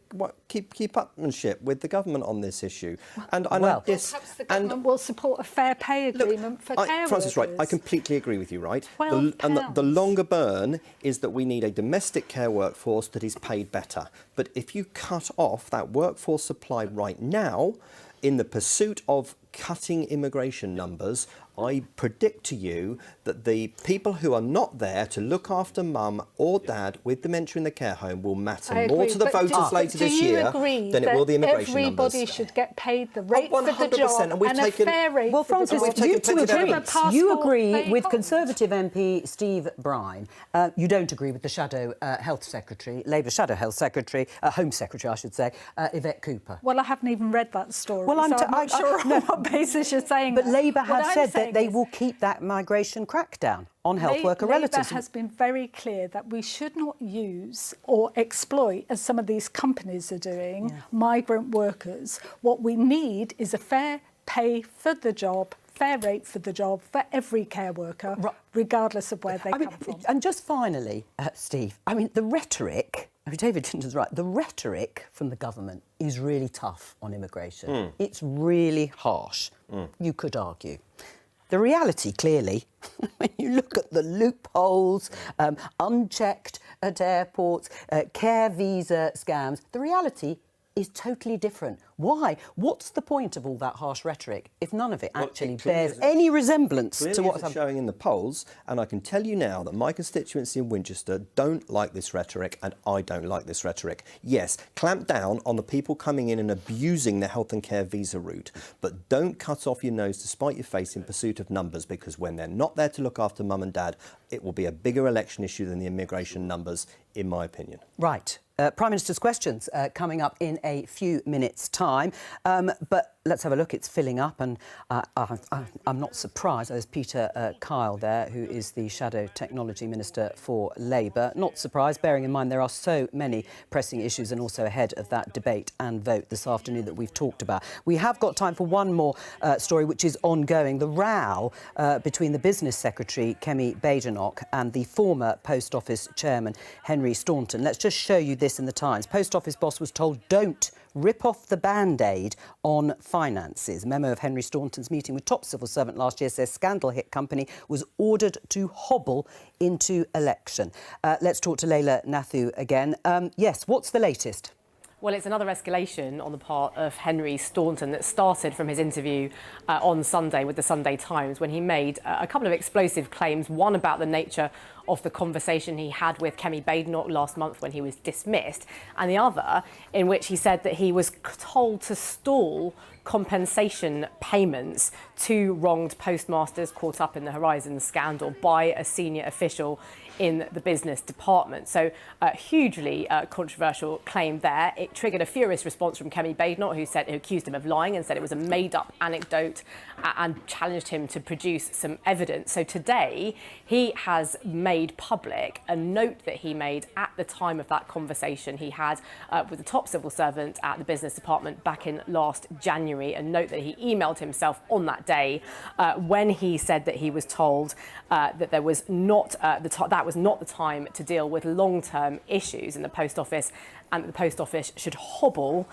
keep upmanship with the government on this issue. And I know Well, this. Perhaps the government will support a fair pay agreement for care Francis, workers. right, I completely agree with you, right? £12. The longer burn is that we need a domestic care workforce that is paid better. But if you cut off that workforce supply right now, in the pursuit of cutting immigration numbers, I predict to you that the people who are not there to look after mum or dad with dementia in the care home will matter I more agree, to the but voters later this year than it will the immigration everybody numbers. should get paid the rate for the 100%, job and we've taken- a fair rate Well, for the Francis, job. taken you two plenty of agree. evidence. You Passport agree they with hold. Conservative MP Steve Brine. You don't agree with the Shadow Health Secretary, Labour Shadow Health Secretary, Home Secretary, I should say, Yvette Cooper. Well, I haven't even read that story, Well, I'm so I'm not sure on what basis you're saying But that. Labour What have I'm said that saying they is will keep that migration crackdown on health worker Labour relatives. has been very clear that we should not use or exploit, as some of these companies are doing, migrant workers. What we need is a fair pay for the job, fair rate for the job for every care worker, regardless of where they come from. And just finally, Steve, I mean, the rhetoric, I mean, David Tinton's right, the rhetoric from the government is really tough on immigration. It's really harsh, you could argue. The reality, clearly, when you look at the loopholes, unchecked at airports, care visa scams, the reality is totally different. Why? What's the point of all that harsh rhetoric if none of it actually bears any resemblance to what's showing in the polls? And I can tell you now that my constituency in Winchester don't like this rhetoric, and I don't like this rhetoric. Yes, clamp down on the people coming in and abusing the health and care visa route, but don't cut off your nose to spite your face in pursuit of numbers, because when they're not there to look after mum and dad, it will be a bigger election issue than the immigration numbers, in my opinion. Right. Prime Minister's questions coming up in a few minutes' time. But let's have a look. It's filling up, and I'm not surprised. There's Peter Kyle there, who is the Shadow Technology Minister for Labour. Not surprised, bearing in mind there are so many pressing issues and also ahead of that debate and vote this afternoon that we've talked about. We have got time for one more story, which is ongoing. The row between the Business Secretary, Kemi Badenoch, and the former Post Office Chairman, Henry Staunton. Let's just show you this in the Times. Post Office boss was told, don't rip off the Band-Aid on finances. A memo of Henry Staunton's meeting with top civil servant last year says scandal-hit company was ordered to hobble into election. Let's talk to Leila Nathu again. Yes, what's the latest? Well, it's another escalation on the part of Henry Staunton that started from his interview on Sunday with the Sunday Times, when he made a couple of explosive claims, one about the nature of the conversation he had with Kemi Badenoch last month when he was dismissed, and the other in which he said that he was told to stall compensation payments to wronged postmasters caught up in the Horizon scandal by a senior official in the business department. So a hugely controversial claim there. It triggered a furious response from Kemi Badenoch, who accused him of lying and said it was a made-up anecdote and challenged him to produce some evidence. So today he has made public a note that he made at the time of that conversation he had with the top civil servant at the business department back in last January, a note that he emailed himself on that day when he said that he was told that there was not that was was not the time to deal with long-term issues in the Post Office, and the Post Office should hobble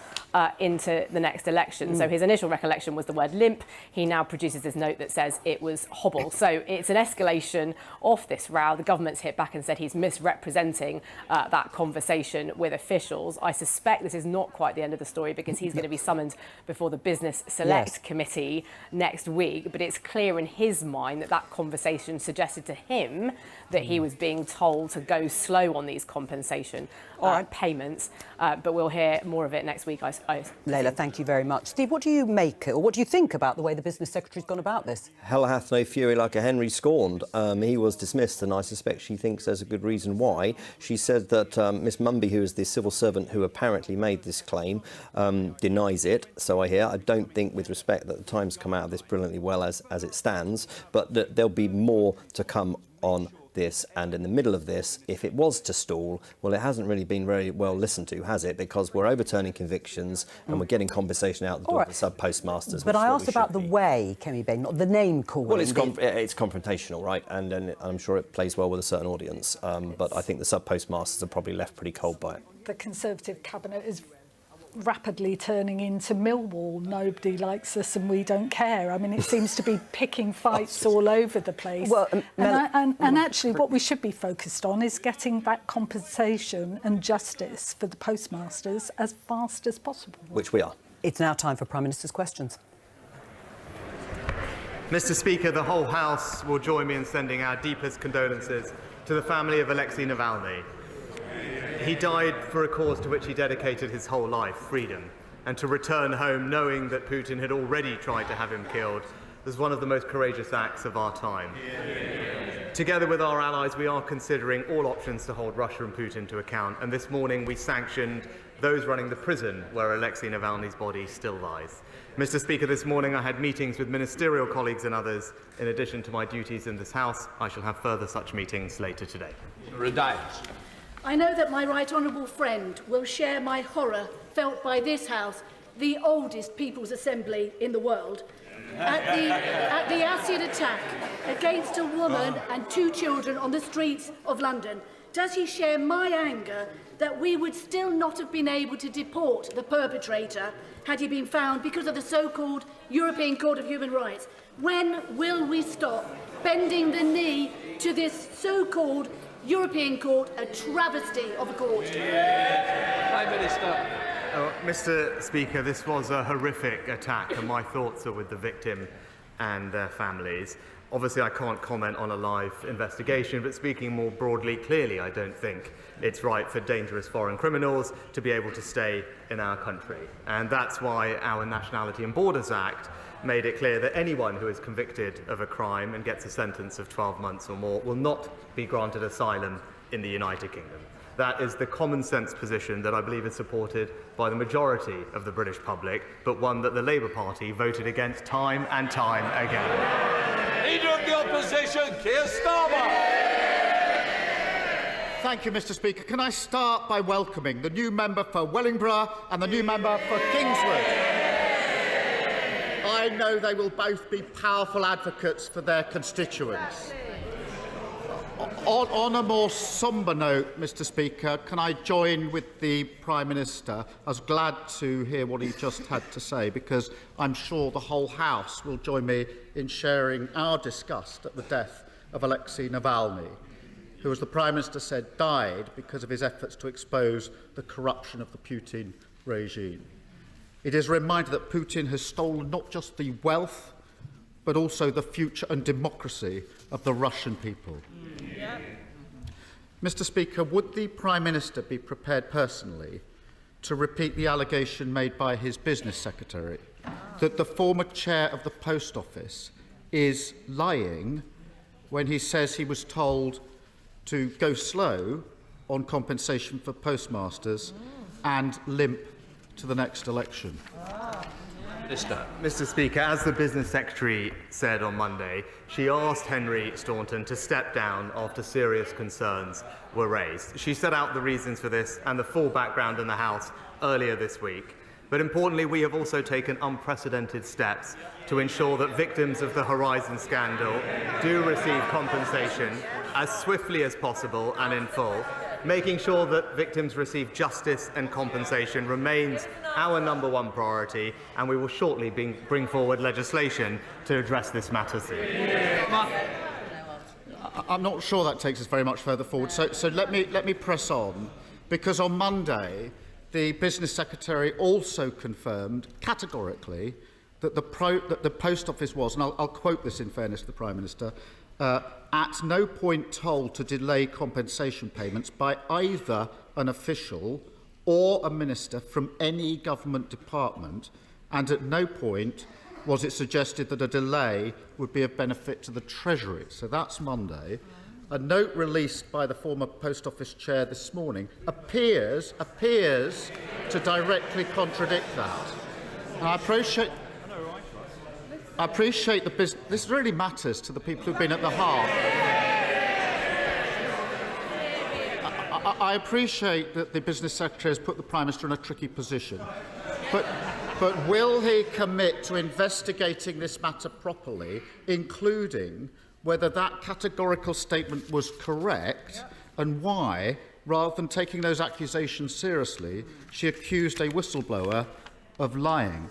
into the next election. So his initial recollection was the word limp. He now produces this note that says it was hobble. So it's an escalation of this row. The government's hit back and said he's misrepresenting that conversation with officials. I suspect this is not quite the end of the story, because he's going to be summoned before the Business Select Committee next week. But it's clear in his mind that that conversation suggested to him that he was being told to go slow on these compensation payments. But we'll hear more of it next week. Layla, thank you very much. Steve, what do you make, or what do you think about the way the Business Secretary's gone about this? Hell hath no fury like a Henry scorned. He was dismissed, and I suspect she thinks there's a good reason why. She said that Miss Mumby, who is the civil servant who apparently made this claim, denies it. So I hear. I don't think, with respect, that the Times come out of this brilliantly well as it stands, but that there'll be more to come on this. And in the middle of this, if it was to stall, well, it hasn't really been very well listened to, has it? Because we're overturning convictions and we're getting compensation out the door of the sub-postmasters. But I asked about the way, Kemi Bain, not the name calling. Well, it's confrontational, right? And I'm sure it plays well with a certain audience. But I think the sub-postmasters are probably left pretty cold by it. The Conservative cabinet is rapidly turning into Millwall. Nobody likes us and we don't care. I mean, it seems to be picking fights all over the place. Well, and actually what we should be focused on is getting that compensation and justice for the postmasters as fast as possible. Which we are. It's now time for Prime Minister's questions. Mr. Speaker, the whole House will join me in sending our deepest condolences to the family of Alexei Navalny. He died for a cause to which he dedicated his whole life, freedom, and to return home knowing that Putin had already tried to have him killed was one of the most courageous acts of our time. Together with our allies, we are considering all options to hold Russia and Putin to account, and this morning we sanctioned those running the prison where Alexei Navalny's body still lies. Mr. Speaker, this morning I had meetings with ministerial colleagues and others. In addition to my duties in this House, I shall have further such meetings later today. I know that my right honourable friend will share my horror felt by this House, the oldest People's Assembly in the world, at the acid attack against a woman and 2 children on the streets of London. Does he share my anger that we would still not have been able to deport the perpetrator had he been found because of the so-called European Court of Human Rights? When will we stop bending the knee to this so-called European Court, a travesty of a court? Prime Minister. Mr. Speaker, this was a horrific attack, and my thoughts are with the victim and their families. Obviously, I can't comment on a live investigation, but speaking more broadly, clearly, I don't think it's right for dangerous foreign criminals to be able to stay in our country. And that's why our Nationality and Borders Act made it clear that anyone who is convicted of a crime and gets a sentence of 12 months or more will not be granted asylum in the United Kingdom. That is the common sense position that I believe is supported by the majority of the British public, but one that the Labour Party voted against time and time again. Leader of the Opposition, Keir Starmer. Thank you, Mr. Speaker. Can I start by welcoming the new member for Wellingborough and the new member for Kingswood? I know they will both be powerful advocates for their constituents. On a more sombre note, Mr. Speaker, can I join with the Prime Minister? I was glad to hear what he just had to say, because I'm sure the whole House will join me in sharing our disgust at the death of Alexei Navalny, who, as the Prime Minister said, died because of his efforts to expose the corruption of the Putin regime. It is a reminder that Putin has stolen not just the wealth, but also the future and democracy of the Russian people. Mr. Speaker, would the Prime Minister be prepared personally to repeat the allegation made by his business secretary that the former chair of the Post Office is lying when he says he was told to go slow on compensation for postmasters and limp to the next election? Mr. Speaker, as the Business Secretary said on Monday, she asked Henry Staunton to step down after serious concerns were raised. She set out the reasons for this and the full background in the House earlier this week. But importantly, we have also taken unprecedented steps to ensure that victims of the Horizon scandal do receive compensation as swiftly as possible and in full. Making sure that victims receive justice and compensation remains our #1 priority, and we will shortly bring forward legislation to address this matter soon. I'm not sure that takes us very much further forward, so let me press on, because on Monday the Business Secretary also confirmed categorically that the Post Office was, and I'll quote this in fairness to the Prime Minister, at no point told to delay compensation payments by either an official or a minister from any government department, and at no point was it suggested that a delay would be of benefit to the Treasury. So that's Monday. A note released by the former Post Office chair this morning appears to directly contradict that. And I appreciate the business. This really matters to the people who've been at the heart. I appreciate that the Business Secretary has put the Prime Minister in a tricky position. But will he commit to investigating this matter properly, including whether that categorical statement was correct and why, rather than taking those accusations seriously, she accused a whistleblower of lying?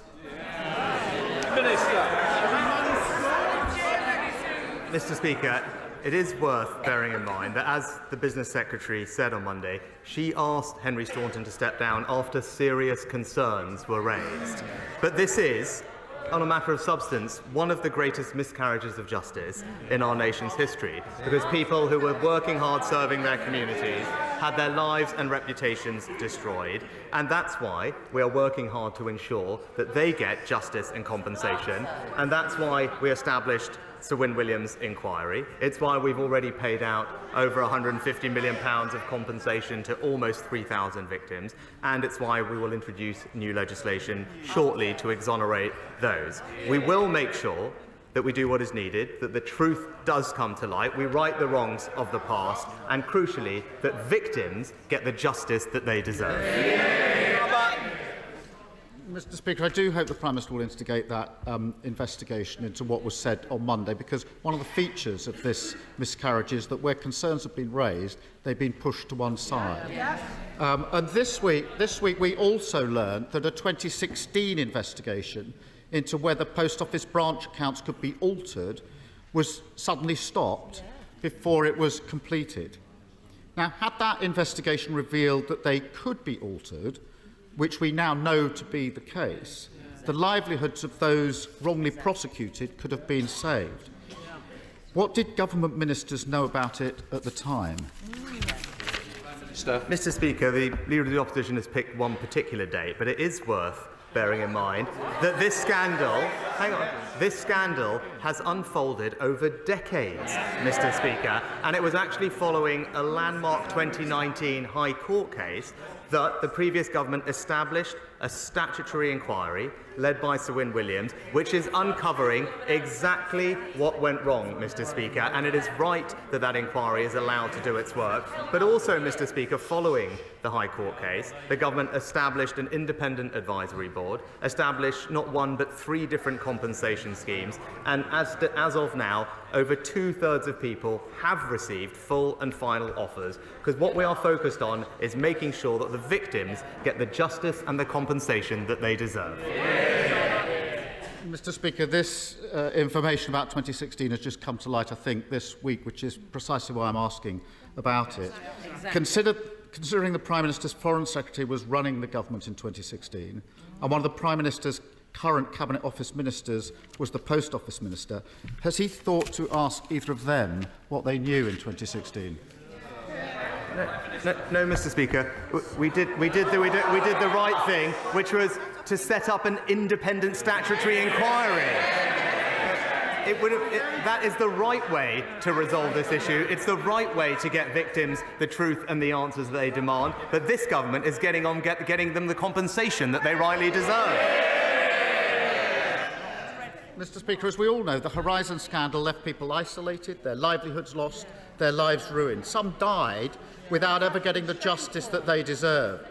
Mr. Speaker, it is worth bearing in mind that, as the Business Secretary said on Monday, she asked Henry Staunton to step down after serious concerns were raised. But this is, on a matter of substance, one of the greatest miscarriages of justice in our nation's history, because people who were working hard serving their communities had their lives and reputations destroyed, and that's why we are working hard to ensure that they get justice and compensation, and that's why we established Sir Win Williams' inquiry. It's why we've already paid out over £150 million of compensation to almost 3,000 victims, and it's why we will introduce new legislation shortly to exonerate those. We will make sure that we do what is needed, that the truth does come to light, we right the wrongs of the past, and crucially, that victims get the justice that they deserve. Mr. Speaker, I do hope the Prime Minister will instigate that investigation into what was said on Monday, because one of the features of this miscarriage is that where concerns have been raised, they've been pushed to one side. And this week we also learned that a 2016 investigation into whether Post Office branch accounts could be altered was suddenly stopped before it was completed. Now, had that investigation revealed that they could be altered, which we now know to be the case, the livelihoods of those wrongly prosecuted could have been saved. What did government ministers know about it at the time? Mr. Speaker, the Leader of the Opposition has picked one particular date, but it is worth bearing in mind that this scandal has unfolded over decades, Mr. Speaker, and it was actually following a landmark 2019 High Court case that the previous government established a statutory inquiry led by Sir Win Williams, which is uncovering exactly what went wrong, Mr. Speaker, and it is right that that inquiry is allowed to do its work. But also, Mr. Speaker, following the High Court case, the government established an independent advisory board, established not one but 3 different compensation schemes, and as of now, over 2/3 of people have received full and final offers, because what we are focused on is making sure that the victims get the justice and the compensation that they deserve. Mr. Speaker, this information about 2016 has just come to light, I think, this week, which is precisely why I'm asking about it. Exactly. Considering the Prime Minister's Foreign Secretary was running the government in 2016, and one of the Prime Minister's current Cabinet Office ministers was the Post Office Minister, has he thought to ask either of them what they knew in 2016? No, Mr. Speaker. We did the right thing, which was to set up an independent statutory inquiry. That is the right way to resolve this issue. It's the right way to get victims the truth and the answers that they demand. But this government is getting them the compensation that they rightly deserve. Mr. Speaker, as we all know, the Horizon scandal left people isolated, their livelihoods lost, their lives ruined. Some died without ever getting the justice that they deserved.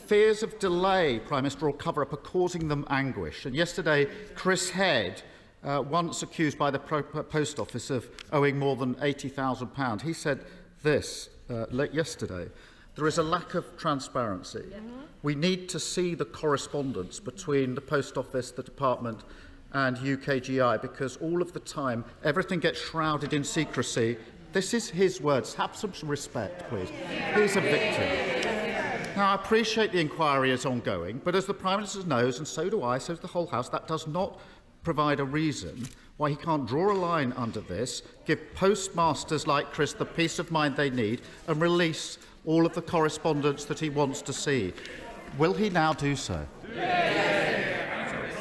Fears of delay, Prime Minister, or cover-up are causing them anguish. And yesterday, Chris Head, once accused by the Post Office of owing more than £80,000. He said this yesterday: "There is a lack of transparency. We need to see the correspondence between the Post Office, the Department and UKGI, because all of the time everything gets shrouded in secrecy." This is his words. Have some respect, please. He's a victim. Now, I appreciate the inquiry is ongoing, but as the Prime Minister knows, and so do I, so does the whole House, that does not provide a reason why he can't draw a line under this, give postmasters like Chris the peace of mind they need, and release all of the correspondence that he wants to see. Will he now do so?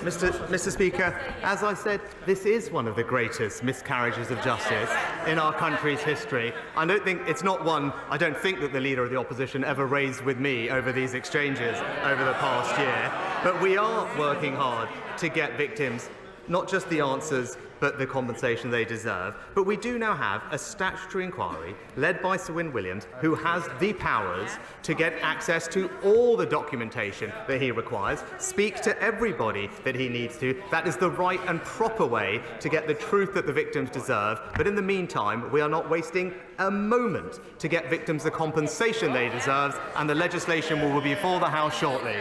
Mr. Speaker, as I said, this is one of the greatest miscarriages of justice in our country's history. I don't think that the Leader of the Opposition ever raised with me over these exchanges over the past year. But we are working hard to get victims not just the answers, but the compensation they deserve. But we do now have a statutory inquiry led by Sir Win Williams, who has the powers to get access to all the documentation that he requires, speak to everybody that he needs to. That is the right and proper way to get the truth that the victims deserve. But in the meantime, we are not wasting a moment to get victims the compensation they deserve, and the legislation will be before the House shortly.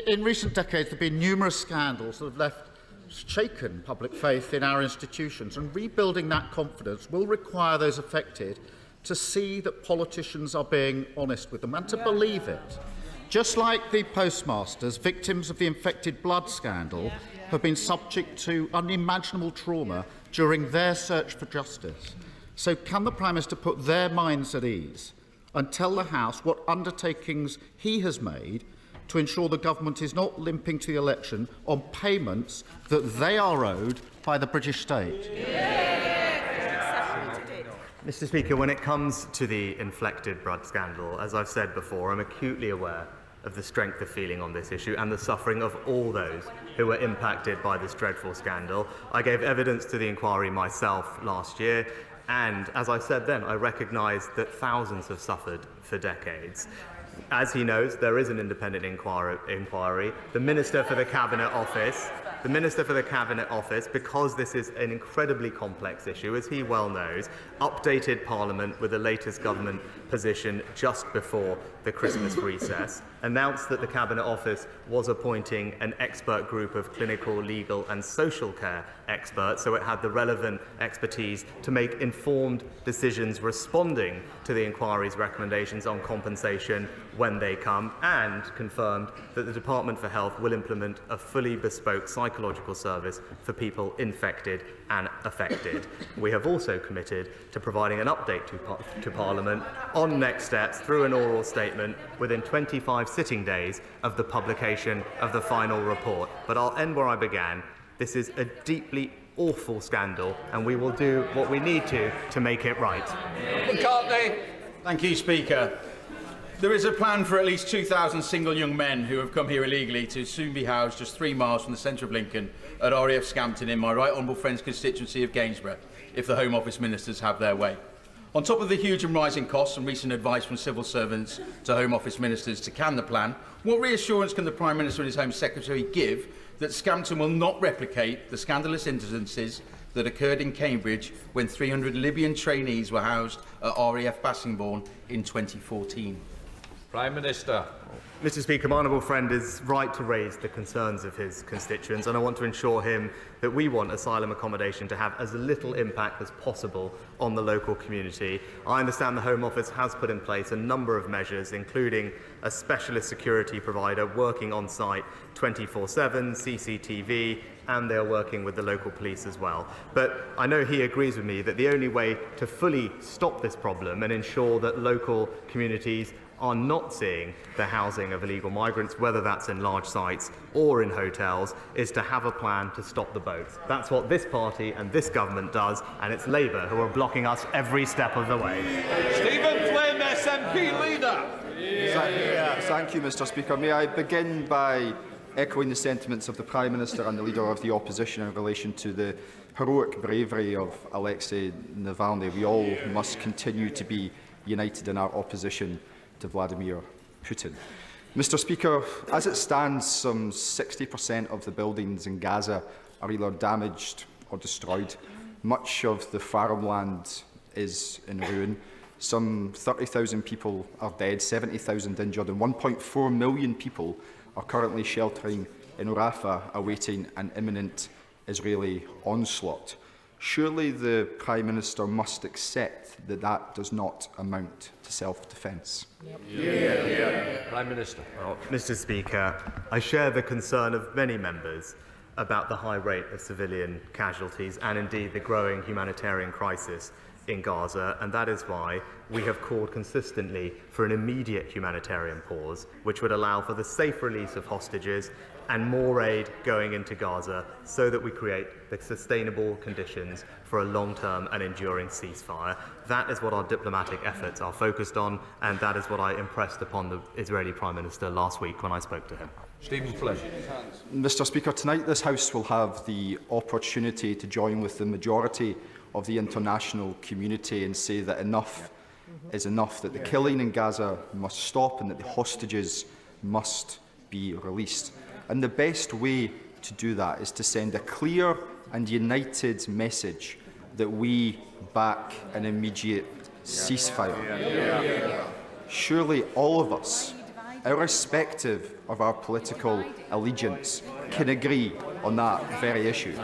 In recent decades, there have been numerous scandals that have left shaken public faith in our institutions, and rebuilding that confidence will require those affected to see that politicians are being honest with them and to believe it. Just like the postmasters, victims of the infected blood scandal have been subject to unimaginable trauma during their search for justice. So can the Prime Minister put their minds at ease and tell the House what undertakings he has made to ensure the government is not limping to the election on payments that they are owed by the British state? Mr. Speaker, when it comes to the inflected blood scandal, as I've said before, I'm acutely aware of the strength of feeling on this issue and the suffering of all those who were impacted by this dreadful scandal. I gave evidence to the inquiry myself last year, and as I said then, I recognise that thousands have suffered for decades. As he knows, there is an independent inquiry. The Minister for the Cabinet Office, because this is an incredibly complex issue, as he well knows, updated Parliament with the latest government position just before the Christmas recess, announced that the Cabinet Office was appointing an expert group of clinical, legal and social care experts, so it had the relevant expertise to make informed decisions responding to the inquiry's recommendations on compensation when they come, and confirmed that the Department for Health will implement a fully bespoke psychological service for people infected and affected. We have also committed to providing an update to Parliament on next steps through an oral statement within 25 sitting days of the publication of the final report. But I'll end where I began. This is a deeply awful scandal, and we will do what we need to make it right. McCartney. Thank you, Speaker. There is a plan for at least 2,000 single young men who have come here illegally to soon be housed just 3 miles from the centre of Lincoln at RAF Scampton in my right honourable friend's constituency of Gainsborough, if the Home Office ministers have their way. On top of the huge and rising costs and recent advice from civil servants to Home Office ministers to can the plan, what reassurance can the Prime Minister and his Home Secretary give that Scampton will not replicate the scandalous incidences that occurred in Cambridge when 300 Libyan trainees were housed at RAF Bassingbourn in 2014? Prime Minister. Mr. Speaker, my honourable friend is right to raise the concerns of his constituents, and I want to assure him that we want asylum accommodation to have as little impact as possible on the local community. I understand the Home Office has put in place a number of measures, including a specialist security provider working on site 24/7, CCTV, and they are working with the local police as well. But I know he agrees with me that the only way to fully stop this problem and ensure that local communities are not seeing the housing of illegal migrants, whether that's in large sites or in hotels, is to have a plan to stop the boats. That's what this party and this government does, and it's Labour who are blocking us every step of the way. Stephen Flynn, SNP Leader. Thank you, Mr. Speaker. May I begin by echoing the sentiments of the Prime Minister and the Leader of the Opposition in relation to the heroic bravery of Alexei Navalny. We all must continue to be united in our opposition to Vladimir Putin. Mr Speaker, as it stands, some 60% of the buildings in Gaza are either damaged or destroyed. Much of the farmland is in ruin. Some 30,000 people are dead, 70,000 injured, and 1.4 million people are currently sheltering in Rafah, awaiting an imminent Israeli onslaught. Surely the Prime Minister must accept that that does not amount to self-defence. Prime Minister. Well, Mr Speaker, I share the concern of many members about the high rate of civilian casualties and indeed the growing humanitarian crisis in Gaza, and that is why we have called consistently for an immediate humanitarian pause, which would allow for the safe release of hostages and more aid going into Gaza so that we create the sustainable conditions for a long-term and enduring ceasefire. That is what our diplomatic efforts are focused on, and that is what I impressed upon the Israeli Prime Minister last week when I spoke to him. Stephen Flynn. Mr Speaker, tonight this House will have the opportunity to join with the majority of the international community and say that enough is enough, that the killing in Gaza must stop and that the hostages must be released. And the best way to do that is to send a clear and united message that we back an immediate ceasefire. Surely all of us, irrespective of our political allegiance, can agree on that very issue.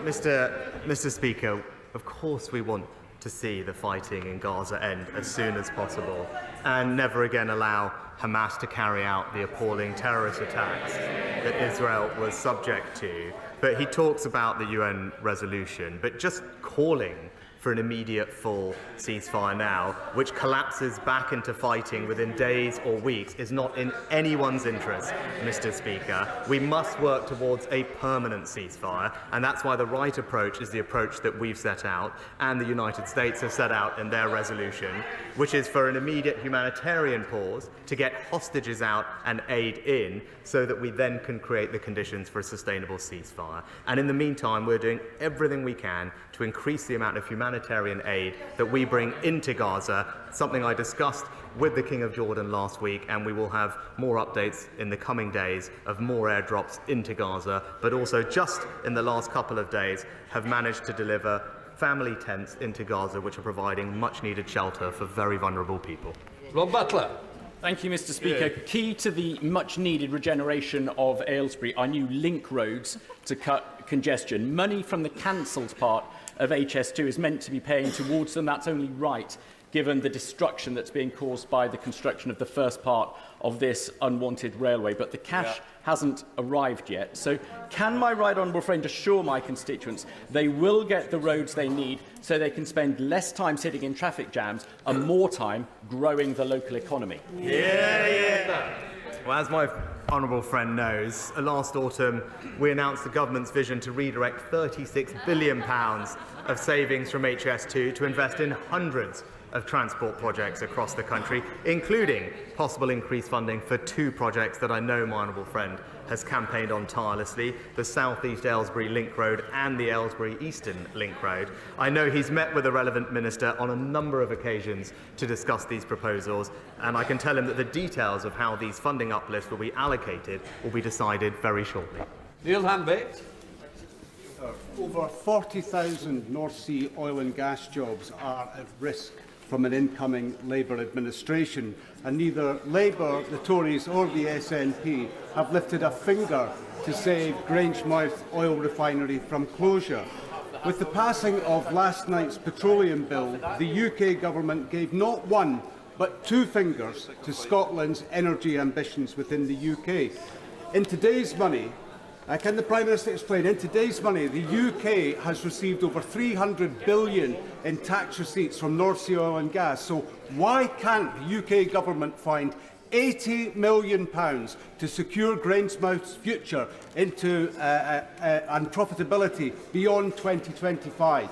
Mr Speaker, of course we want to see the fighting in Gaza end as soon as possible and never again allow Hamas to carry out the appalling terrorist attacks that Israel was subject to. But he talks about the UN resolution, but just calling for an immediate full ceasefire now, which collapses back into fighting within days or weeks, is not in anyone's interest, Mr Speaker. We must work towards a permanent ceasefire, and that's why the right approach is the approach that we've set out and the United States have set out in their resolution, which is for an immediate humanitarian pause to get hostages out and aid in so that we then can create the conditions for a sustainable ceasefire. And in the meantime, we're doing everything we can to increase the amount of humanitarian aid that we bring into Gaza, something I discussed with the King of Jordan last week, and we will have more updates in the coming days of more airdrops into Gaza, but also just in the last couple of days have managed to deliver family tents into Gaza, which are providing much-needed shelter for very vulnerable people. Rob Butler. Thank you, Mr Speaker. Key to the much-needed regeneration of Aylesbury are new link roads to cut congestion. Money from the cancelled part of HS2 is meant to be paying towards them. That's only right, given the destruction that's being caused by the construction of the first part of this unwanted railway. But the cash hasn't arrived yet. So can my right honourable friend assure my constituents they will get the roads they need so they can spend less time sitting in traffic jams and more time growing the local economy? Well, as my honourable friend knows, last autumn we announced the government's vision to redirect £36 billion of savings from HS2 to invest in hundreds of transport projects across the country, including possible increased funding for two projects that I know my honourable friend has campaigned on tirelessly, the South East Aylesbury Link Road and the Aylesbury Eastern Link Road. I know he's met with the relevant minister on a number of occasions to discuss these proposals, and I can tell him that the details of how these funding uplifts will be allocated will be decided very shortly. Neil Hanbait. Over 40,000 North Sea oil and gas jobs are at risk from an incoming Labour administration, and neither Labour, the Tories or the SNP have lifted a finger to save Grangemouth oil refinery from closure. With the passing of last night's petroleum bill, the UK government gave not one but two fingers to Scotland's energy ambitions within the UK. In today's money, can the Prime Minister explain? In today's money, the UK has received over £300 billion in tax receipts from North Sea oil and gas. So why can't the UK government find £80 million to secure Grangemouth's future into and profitability beyond 2025?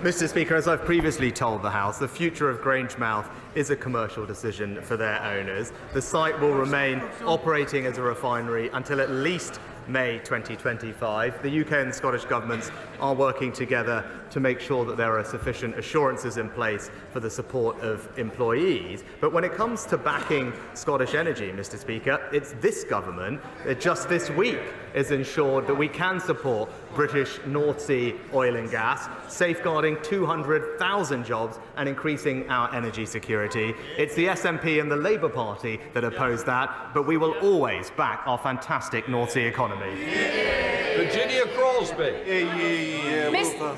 Mr Speaker, as I've previously told the House, the future of Grangemouth is a commercial decision for their owners. The site will remain operating as a refinery until at least May 2025. The UK and the Scottish governments are working together to make sure that there are sufficient assurances in place for the support of employees. But when it comes to backing Scottish Energy, Mr. Speaker, it's this government that just this week has ensured that we can support British North Sea oil and gas, safeguarding 200,000 jobs and increasing our energy security. It's the SNP and the Labour Party that oppose that, but we will always back our fantastic North Sea economy. Virginia Crosby.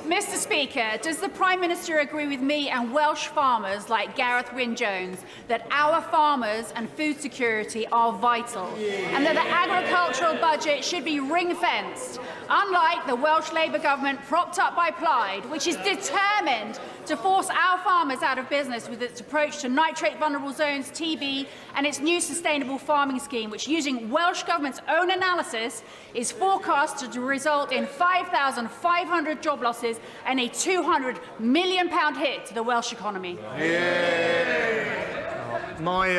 Mr. Speaker, does the Prime Minister agree with me and Welsh farmers like Gareth Wyn-Jones that our farmers and food security are vital and that the agricultural budget should be ring-fenced, unlike the Welsh Labour government propped up by Plaid, which is determined to force our farmers out of business with its approach to nitrate vulnerable zones, TB, and its new sustainable farming scheme, which, using Welsh Government's own analysis, is forecast to result in 5,500 job losses and a £200 million hit to the Welsh economy. My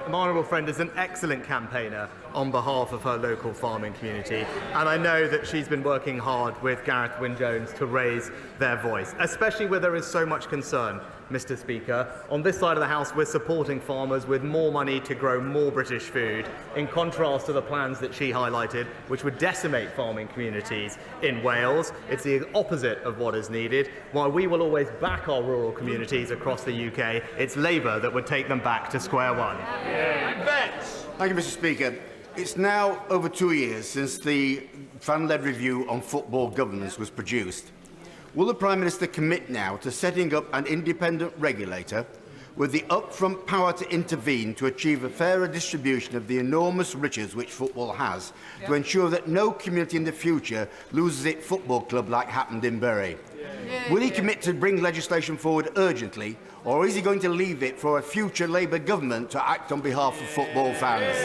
honourable friend is an excellent campaigner on behalf of her local farming community, and I know that she's been working hard with Gareth Wyn-Jones to raise their voice, especially where there is so much concern, Mr. Speaker. On this side of the House, we're supporting farmers with more money to grow more British food, in contrast to the plans that she highlighted, which would decimate farming communities in Wales. It's the opposite of what is needed. While we will always back our rural communities across the UK, it's Labour that would take them back to square one. Thank you, Mr. Speaker. It's now over 2 years since the fan-led review on football governance was produced. Will the Prime Minister commit now to setting up an independent regulator with the upfront power to intervene to achieve a fairer distribution of the enormous riches which football has, to ensure that no community in the future loses its football club like happened in Bury? Will he commit to bring legislation forward urgently, or is he going to leave it for a future Labour government to act on behalf of football fans?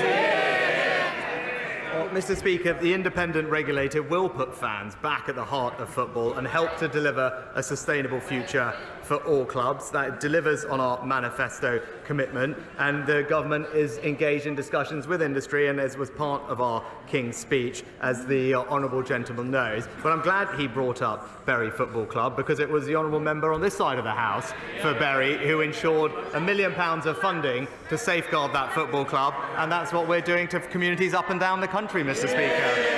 Well, Mr. Speaker, the independent regulator will put fans back at the heart of football and help to deliver a sustainable future for all clubs. That delivers on our manifesto commitment, and the government is engaged in discussions with industry, and as was part of our King's speech, as the honourable gentleman knows. But I'm glad he brought up Bury Football Club, because it was the honourable member on this side of the House for Bury who ensured £1 million of funding to safeguard that football club, and that's what we're doing to communities up and down the country, Mr. Speaker.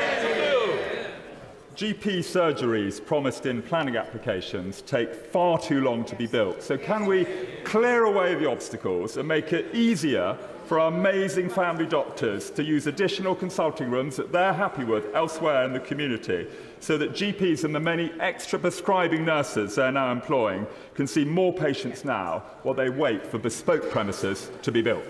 GP surgeries promised in planning applications take far too long to be built. So can we clear away the obstacles and make it easier for our amazing family doctors to use additional consulting rooms that they're happy with elsewhere in the community, so that GPs and the many extra prescribing nurses they're now employing can see more patients now while they wait for bespoke premises to be built?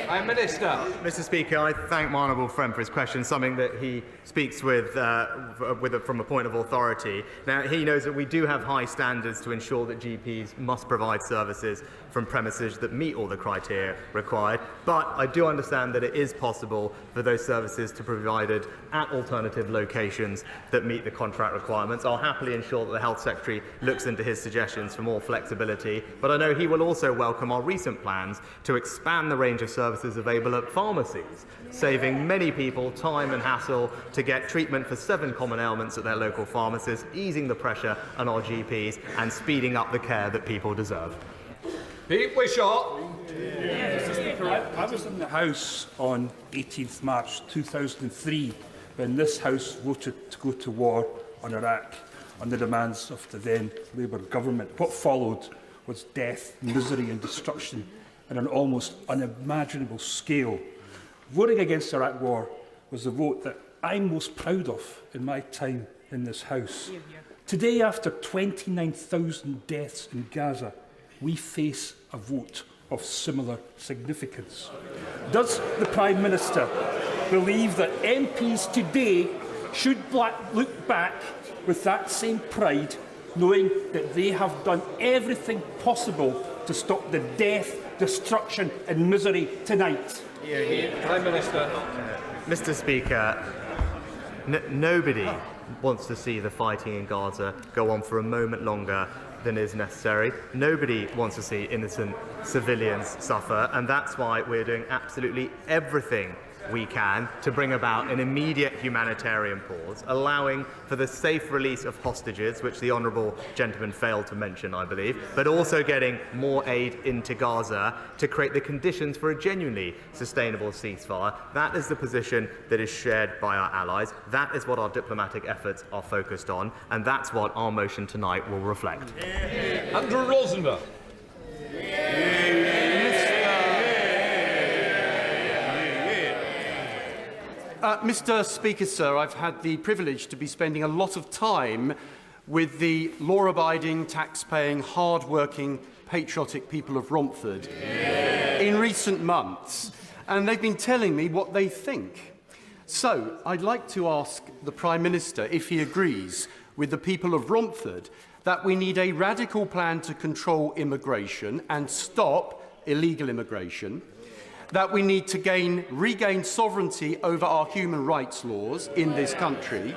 Prime Minister. Mr. Speaker, I thank my honourable friend for his question, something that he speaks with from a point of authority. Now, he knows that we do have high standards to ensure that GPs must provide services from premises that meet all the criteria required, but I do understand that it is possible for those services to be provided at alternative locations that meet the contract requirements. I'll happily ensure that the Health Secretary looks into his suggestions for more flexibility, but I know he will also welcome our recent plans to expand the range of services available at pharmacies, saving many people time and hassle to get treatment for 7 common ailments at their local pharmacies, easing the pressure on our GPs and speeding up the care that people deserve. Pete Wishart. Mr. Speaker, I was in the House on 18th March 2003 when this House voted to go to war on Iraq on the demands of the then Labour government. What followed was death, misery and destruction on an almost unimaginable scale. Voting against the Iraq war was the vote that I'm most proud of in my time in this House. Today, after 29,000 deaths in Gaza, we face a vote of similar significance. Does the Prime Minister believe that MPs today should look back with that same pride, knowing that they have done everything possible to stop the death, destruction and misery tonight? Prime Minister. Mr. Speaker, nobody wants to see the fighting in Gaza go on for a moment longer than is necessary. Nobody wants to see innocent civilians suffer, and that's why we're doing absolutely everything we can to bring about an immediate humanitarian pause, allowing for the safe release of hostages, which the honourable gentleman failed to mention, I believe, but also getting more aid into Gaza to create the conditions for a genuinely sustainable ceasefire. That is the position that is shared by our allies. That is what our diplomatic efforts are focused on, and that's what our motion tonight will reflect. Andrew Rosenberg. Mr. Speaker, sir, I've had the privilege to be spending a lot of time with the law-abiding, tax-paying, hard-working, patriotic people of Romford in recent months, and they've been telling me what they think. So, I'd like to ask the Prime Minister if he agrees with the people of Romford that we need a radical plan to control immigration and stop illegal immigration, that we need to regain sovereignty over our human rights laws in this country,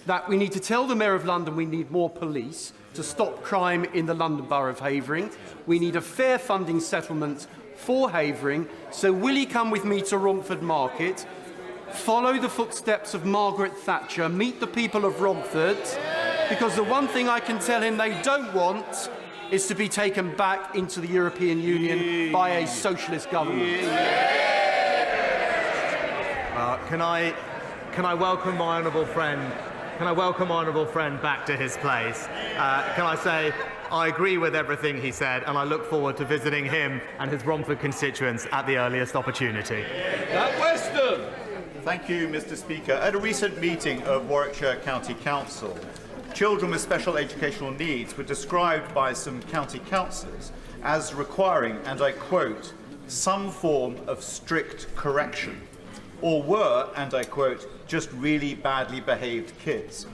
that we need to tell the Mayor of London we need more police to stop crime in the London Borough of Havering, we need a fair funding settlement for Havering, so will he come with me to Romford Market, follow the footsteps of Margaret Thatcher, meet the people of Romford, because the one thing I can tell him they don't want is to be taken back into the European Union by a socialist government. Can I welcome my honourable friend? Can I welcome my honourable friend back to his place? Can I say I agree with everything he said, and I look forward to visiting him and his Romford constituents at the earliest opportunity. Weston. Thank you, Mr. Speaker. At a recent meeting of Warwickshire County Council, children with special educational needs were described by some county councillors as requiring, and I quote, some form of strict correction, or were, and I quote, just really badly behaved kids.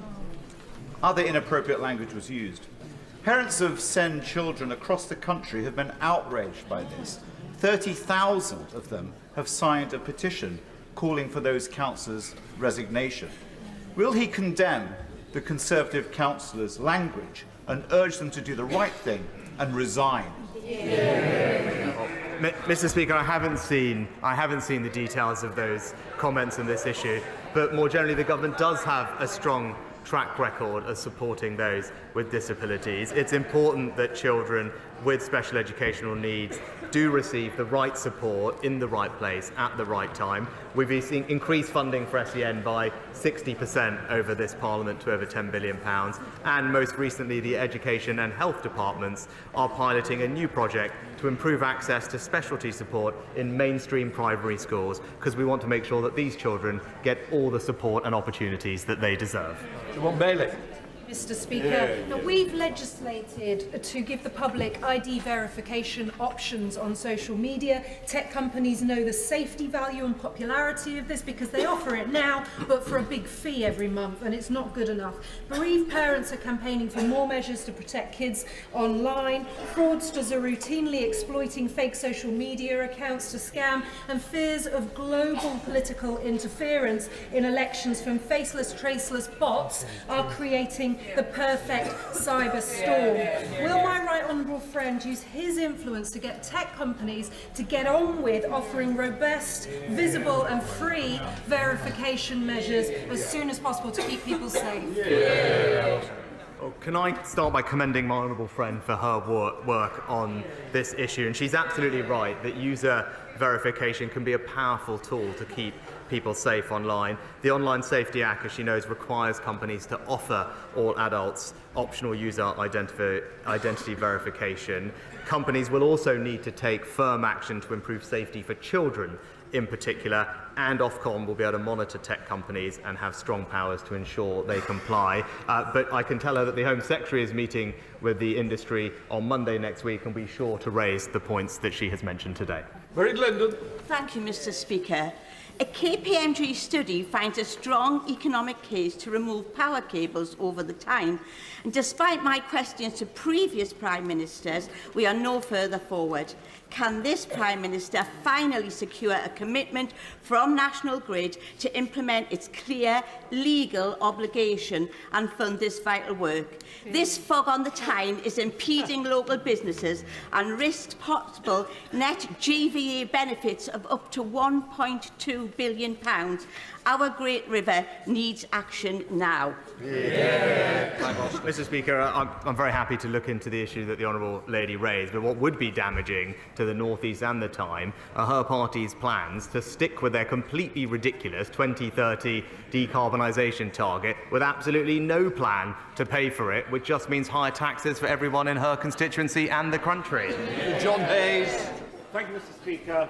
Other inappropriate language was used. Parents of SEND children across the country have been outraged by this. 30,000 of them have signed a petition calling for those councillors' resignation. Will he condemn the Conservative councillors' language and urge them to do the right thing and resign? Mr. Speaker, I haven't seen the details of those comments on this issue, but more generally, the government does have a strong track record of supporting those with disabilities. It's important that children with special educational needs do receive the right support in the right place at the right time. We've seen increased funding for SEN by 60% over this Parliament to over £10 billion, and most recently the Education and Health Departments are piloting a new project to improve access to specialty support in mainstream primary schools, because we want to make sure that these children get all the support and opportunities that they deserve. Siobhan Bailey. Mr. Speaker, now we've legislated to give the public ID verification options on social media. Tech companies know the safety value and popularity of this because they offer it now, but for a big fee every month, and it's not good enough. Bereaved parents are campaigning for more measures to protect kids online. Fraudsters are routinely exploiting fake social media accounts to scam, and fears of global political interference in elections from faceless, traceless bots are creating the perfect cyber storm. Will my right honourable friend use his influence to get tech companies to get on with offering robust, visible and free verification measures as soon as possible to keep people safe? Can I start by commending my honourable friend for her work on this issue? And she's absolutely right that user verification can be a powerful tool to keep people safe online. The Online Safety Act, as she knows, requires companies to offer all adults optional user identity verification. Companies will also need to take firm action to improve safety for children in particular, and Ofcom will be able to monitor tech companies and have strong powers to ensure they comply. But I can tell her that the Home Secretary is meeting with the industry on Monday next week and will be sure to raise the points that she has mentioned today. Very Glendon. Thank you, Mr. Speaker. A KPMG study finds a strong economic case to remove power cables over the time. And despite my questions to previous Prime Ministers, we are no further forward. Can this Prime Minister finally secure a commitment from National Grid to implement its clear legal obligation and fund this vital work? This fog on the Tyne is impeding local businesses and risks possible net GVA benefits of up to £1.2 £2 billion. Our Great River needs action now. Mr. Speaker, I'm very happy to look into the issue that the Honourable Lady raised, but what would be damaging to the North East and the Tyne are her party's plans to stick with their completely ridiculous 2030 decarbonisation target with absolutely no plan to pay for it, which just means higher taxes for everyone in her constituency and the country. John Hayes. Thank you, Mr. Speaker.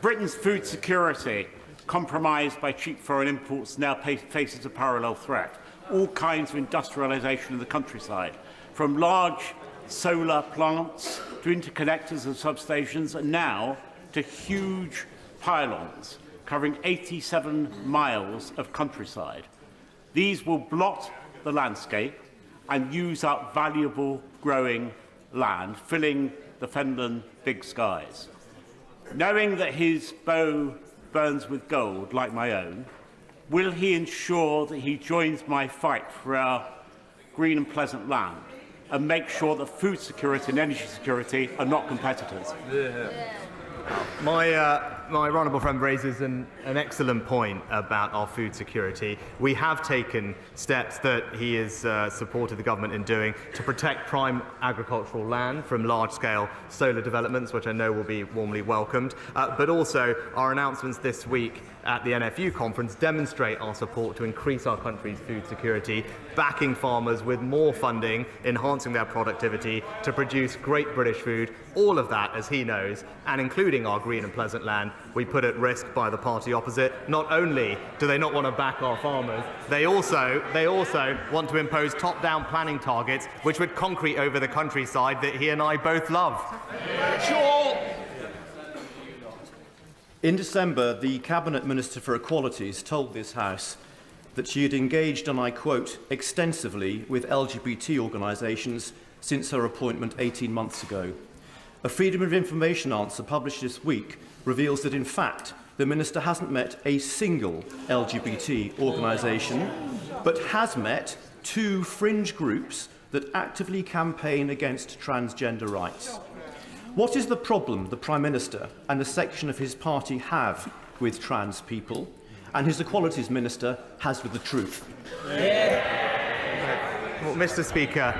Britain's food security, compromised by cheap foreign imports, now faces a parallel threat. All kinds of industrialisation in the countryside, from large solar plants to interconnectors and substations, and now to huge pylons covering 87 miles of countryside. These will blot the landscape and use up valuable growing land, filling the Fenland big skies. Knowing that his bow burns with gold, like my own, will he ensure that he joins my fight for our green and pleasant land and make sure that food security and energy security are not competitors? My honourable friend raises an excellent point about our food security. We have taken steps that he has supported the government in doing to protect prime agricultural land from large-scale solar developments, which I know will be warmly welcomed. But also, our announcements this week at the NFU conference demonstrate our support to increase our country's food security, backing farmers with more funding, enhancing their productivity to produce great British food. All of that, as he knows, and including our green and pleasant land, we put at risk by the party opposite. Not only do they not want to back our farmers, they also want to impose top-down planning targets which would concrete over the countryside that he and I both love. Sure. In December, the Cabinet Minister for Equalities told this House that she had engaged, and I quote, extensively with LGBT organisations since her appointment 18 months ago. A Freedom of Information answer published this week reveals that, in fact, the Minister hasn't met a single LGBT organisation, but has met 2 fringe groups that actively campaign against transgender rights. What is the problem the Prime Minister and a section of his party have with trans people, and his Equalities Minister has with the truth? Well, Mr. Speaker,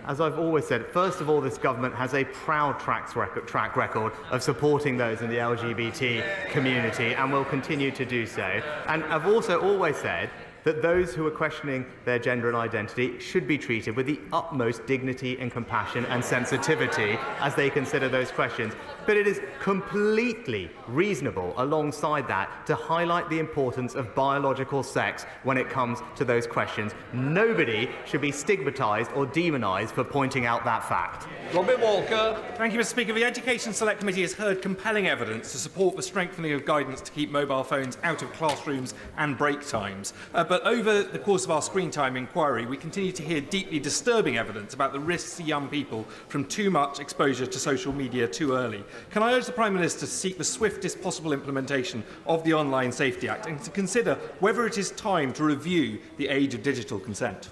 as I've always said, first of all, this government has a proud track record of supporting those in the LGBT community and will continue to do so. And I've also always said that those who are questioning their gender and identity should be treated with the utmost dignity and compassion and sensitivity as they consider those questions. But it is completely reasonable, alongside that, to highlight the importance of biological sex when it comes to those questions. Nobody should be stigmatised or demonised for pointing out that fact. Robin Walker. Thank you, Mr. Speaker. The Education Select Committee has heard compelling evidence to support the strengthening of guidance to keep mobile phones out of classrooms and break times. But over the course of our screen time inquiry, we continue to hear deeply disturbing evidence about the risks to young people from too much exposure to social media too early. Can I urge the Prime Minister to seek the swiftest possible implementation of the Online Safety Act and to consider whether it is time to review the age of digital consent?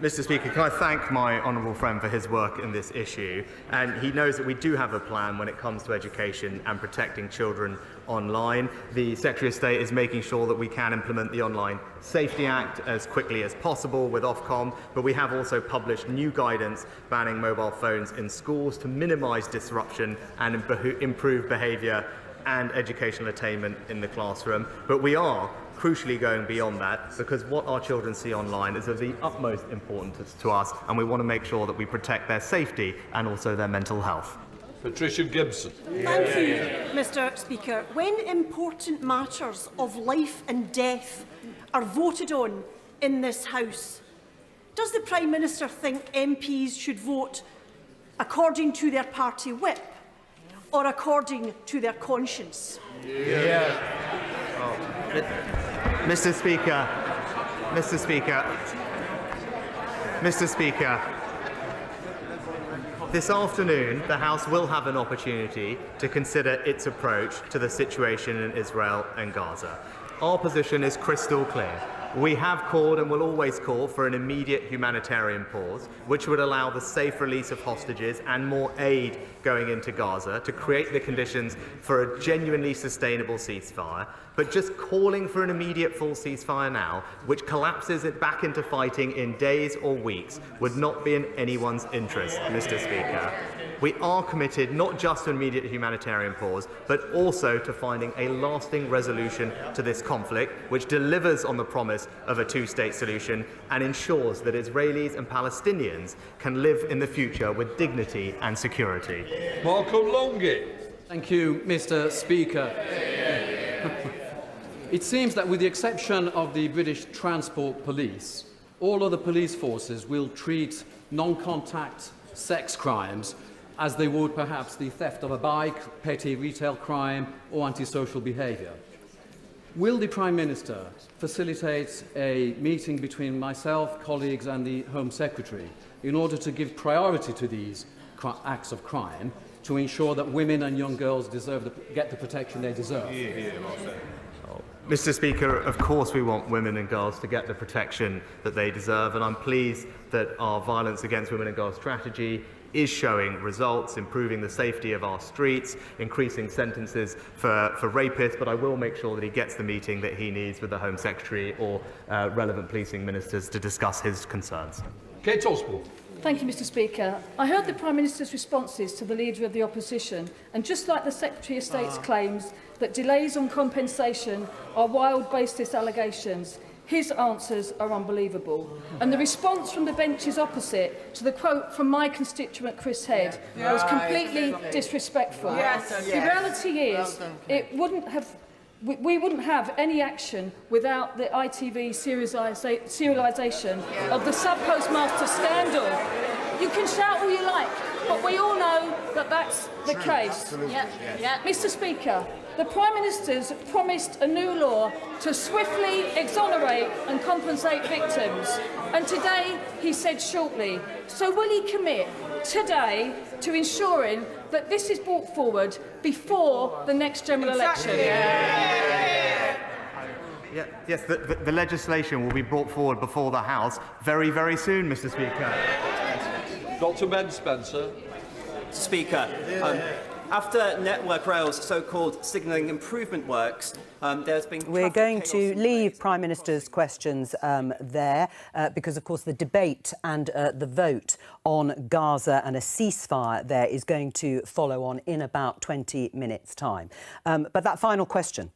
Mr. Speaker, can I thank my honourable friend for his work in this issue? And he knows that we do have a plan when it comes to education and protecting children online. The Secretary of State is making sure that we can implement the Online Safety Act as quickly as possible with Ofcom, but we have also published new guidance banning mobile phones in schools to minimise disruption and improve behaviour and educational attainment in the classroom. But we are crucially going beyond that, because what our children see online is of the utmost importance to us, and we want to make sure that we protect their safety and also their mental health. Patricia Gibson. Thank you, Mr. Speaker. When important matters of life and death are voted on in this House, does the Prime Minister think MPs should vote according to their party whip or according to their conscience? Mr. Speaker, this afternoon the House will have an opportunity to consider its approach to the situation in Israel and Gaza. Our position is crystal clear. We have called and will always call for an immediate humanitarian pause, which would allow the safe release of hostages and more aid going into Gaza to create the conditions for a genuinely sustainable ceasefire. But just calling for an immediate full ceasefire now, which collapses it back into fighting in days or weeks, would not be in anyone's interest, Mr. Speaker. We are committed not just to an immediate humanitarian pause, but also to finding a lasting resolution to this conflict, which delivers on the promise of a two-state solution and ensures that Israelis and Palestinians can live in the future with dignity and security. Malcolm Longy. Thank you, Mr. Speaker. It seems that with the exception of the British Transport Police, all other police forces will treat non-contact sex crimes as they would perhaps the theft of a bike, petty retail crime or antisocial behaviour. Will the Prime Minister facilitate a meeting between myself, colleagues and the Home Secretary in order to give priority to these acts of crime to ensure that women and young girls get the protection they deserve? Mr. Speaker, of course we want women and girls to get the protection that they deserve, and I'm pleased that our violence against women and girls strategy is showing results, improving the safety of our streets, increasing sentences for rapists, but I will make sure that he gets the meeting that he needs with the Home Secretary or relevant policing ministers to discuss his concerns. Kate Osborne. Thank you, Mr. Speaker. I heard the Prime Minister's responses to the Leader of the Opposition, and just like the Secretary of State's claims that delays on compensation are wild, baseless allegations, his answers are unbelievable. And the response from the benches opposite to the quote from my constituent Chris Head was completely disrespectful. The reality is, we wouldn't have any action without the ITV serialisation of the sub-postmaster scandal. You can shout all you like, but we all know that that's the case. Mr. Speaker, the Prime Minister's promised a new law to swiftly exonerate and compensate victims, and today he said shortly. So will he commit today to ensuring that this is brought forward before the next general election? Yes, the legislation will be brought forward before the House very, very soon, Mr. Speaker. Dr. Ben Spencer. Speaker, after Network Rail's so-called signalling improvement works, there's been... We're going to leave Prime Minister's questions there because, of course, the debate and the vote on Gaza and a ceasefire there is going to follow on in about 20 minutes' time. But that final question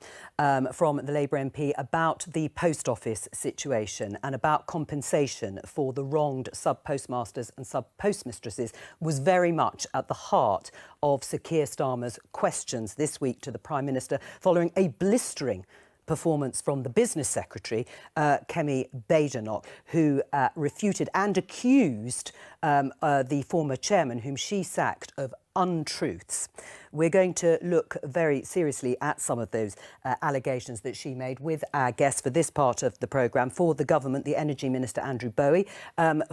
from the Labour MP about the post office situation and about compensation for the wronged sub-postmasters and sub-postmistresses was very much at the heart of Sir Keir Starmer's questions this week to the Prime Minister following a blistering performance from the Business Secretary, Kemi Badenoch, who refuted and accused the former chairman, whom she sacked, of untruths. We're going to look very seriously at some of those allegations that she made with our guests for this part of the programme. For the government, the Energy Minister Andrew Bowie.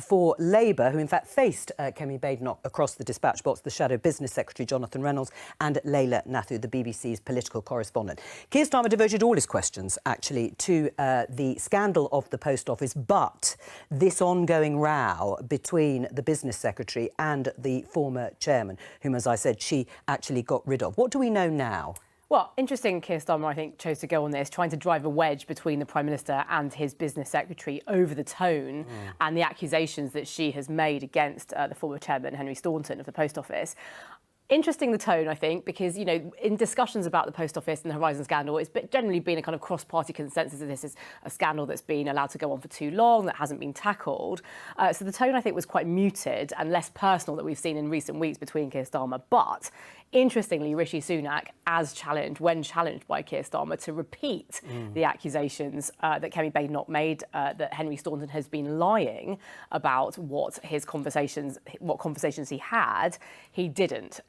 For Labour, who in fact faced Kemi Badenoch across the dispatch box, the Shadow Business Secretary Jonathan Reynolds and Leila Nathu, the BBC's political correspondent. Keir Starmer devoted all his questions, actually, to the scandal of the Post Office, but this ongoing row between the Business Secretary and the former chairman, whom, as I said, she actually got rid of. What do we know now? Well, interesting, Keir Starmer, I think, chose to go on this, trying to drive a wedge between the Prime Minister and his Business Secretary over the tone and the accusations that she has made against the former chairman, Henry Staunton, of the Post Office. Interesting, the tone, I think, because, you know, in discussions about the Post Office and the Horizon scandal, it's generally been a kind of cross-party consensus that this is a scandal that's been allowed to go on for too long, that hasn't been tackled. So the tone, I think, was quite muted and less personal that we've seen in recent weeks between Keir Starmer. But interestingly, Rishi Sunak, when challenged by Keir Starmer, to repeat the accusations that Kemi Badenoch made that Henry Staunton has been lying about what conversations he had, he didn't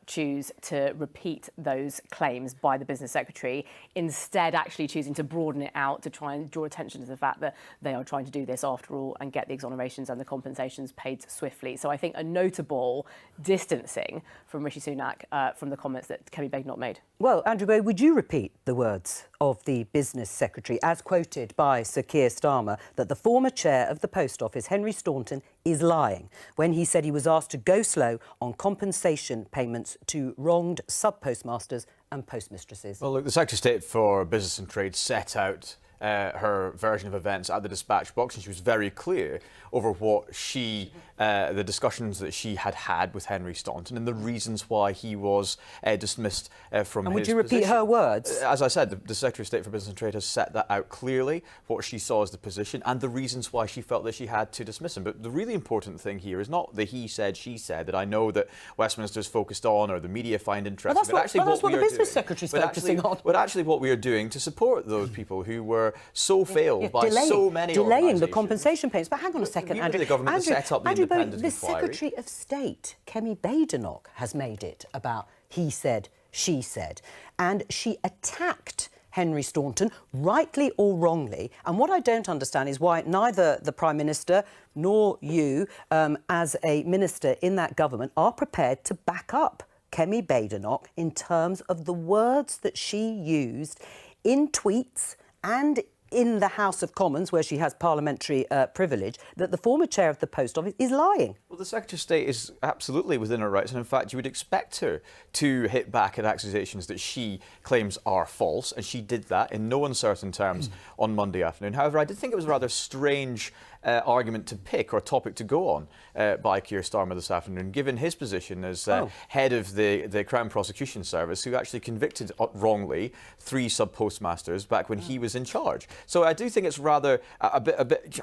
choose to repeat those claims by the Business Secretary, instead actually choosing to broaden it out to try and draw attention to the fact that they are trying to do this after all and get the exonerations and the compensations paid swiftly. So I think a notable distancing from Rishi Sunak from the comments that Kemi Badenoch made. Well, Andrew Bowie, would you repeat the words of the Business Secretary, as quoted by Sir Keir Starmer, that the former chair of the Post Office, Henry Staunton, is lying when he said he was asked to go slow on compensation payments to wronged sub-postmasters and postmistresses. Well, look, the Secretary of State for Business and Trade set out her version of events at the dispatch box, and she was very clear over what the discussions that she had with Henry Staunton and the reasons why he was dismissed from his And would you repeat position. her words? As I said, the Secretary of State for Business and Trade has set that out clearly, what she saw as the position and the reasons why she felt that she had to dismiss him. But the really important thing here is not the he said, she said that I know that Westminster's focused on or the media find interesting, Well, that's what the Business Secretary's focusing on. But actually what we are doing to support those people who were so failed by so many delaying the organisations. compensation payments. But hang on a second, We Andrew. the government to set up the Andrew Bowen, independent the inquiry. Secretary of State, Kemi Badenoch, has made it about he said, she said. And she attacked Henry Staunton, rightly or wrongly. And what I don't understand is why neither the Prime Minister nor you, as a minister in that government, are prepared to back up Kemi Badenoch in terms of the words that she used in tweets and in the House of Commons, where she has parliamentary privilege, that the former chair of the Post Office is lying. Well, the Secretary of State is absolutely within her rights, and in fact, you would expect her to hit back at accusations that she claims are false, and she did that in no uncertain terms on Monday afternoon. However, I did think it was a rather strange argument to pick or topic to go on by Keir Starmer this afternoon, given his position as head of the Crown Prosecution Service, who actually convicted wrongly 3 sub-postmasters back when he was in charge. So I do think it's rather a bit.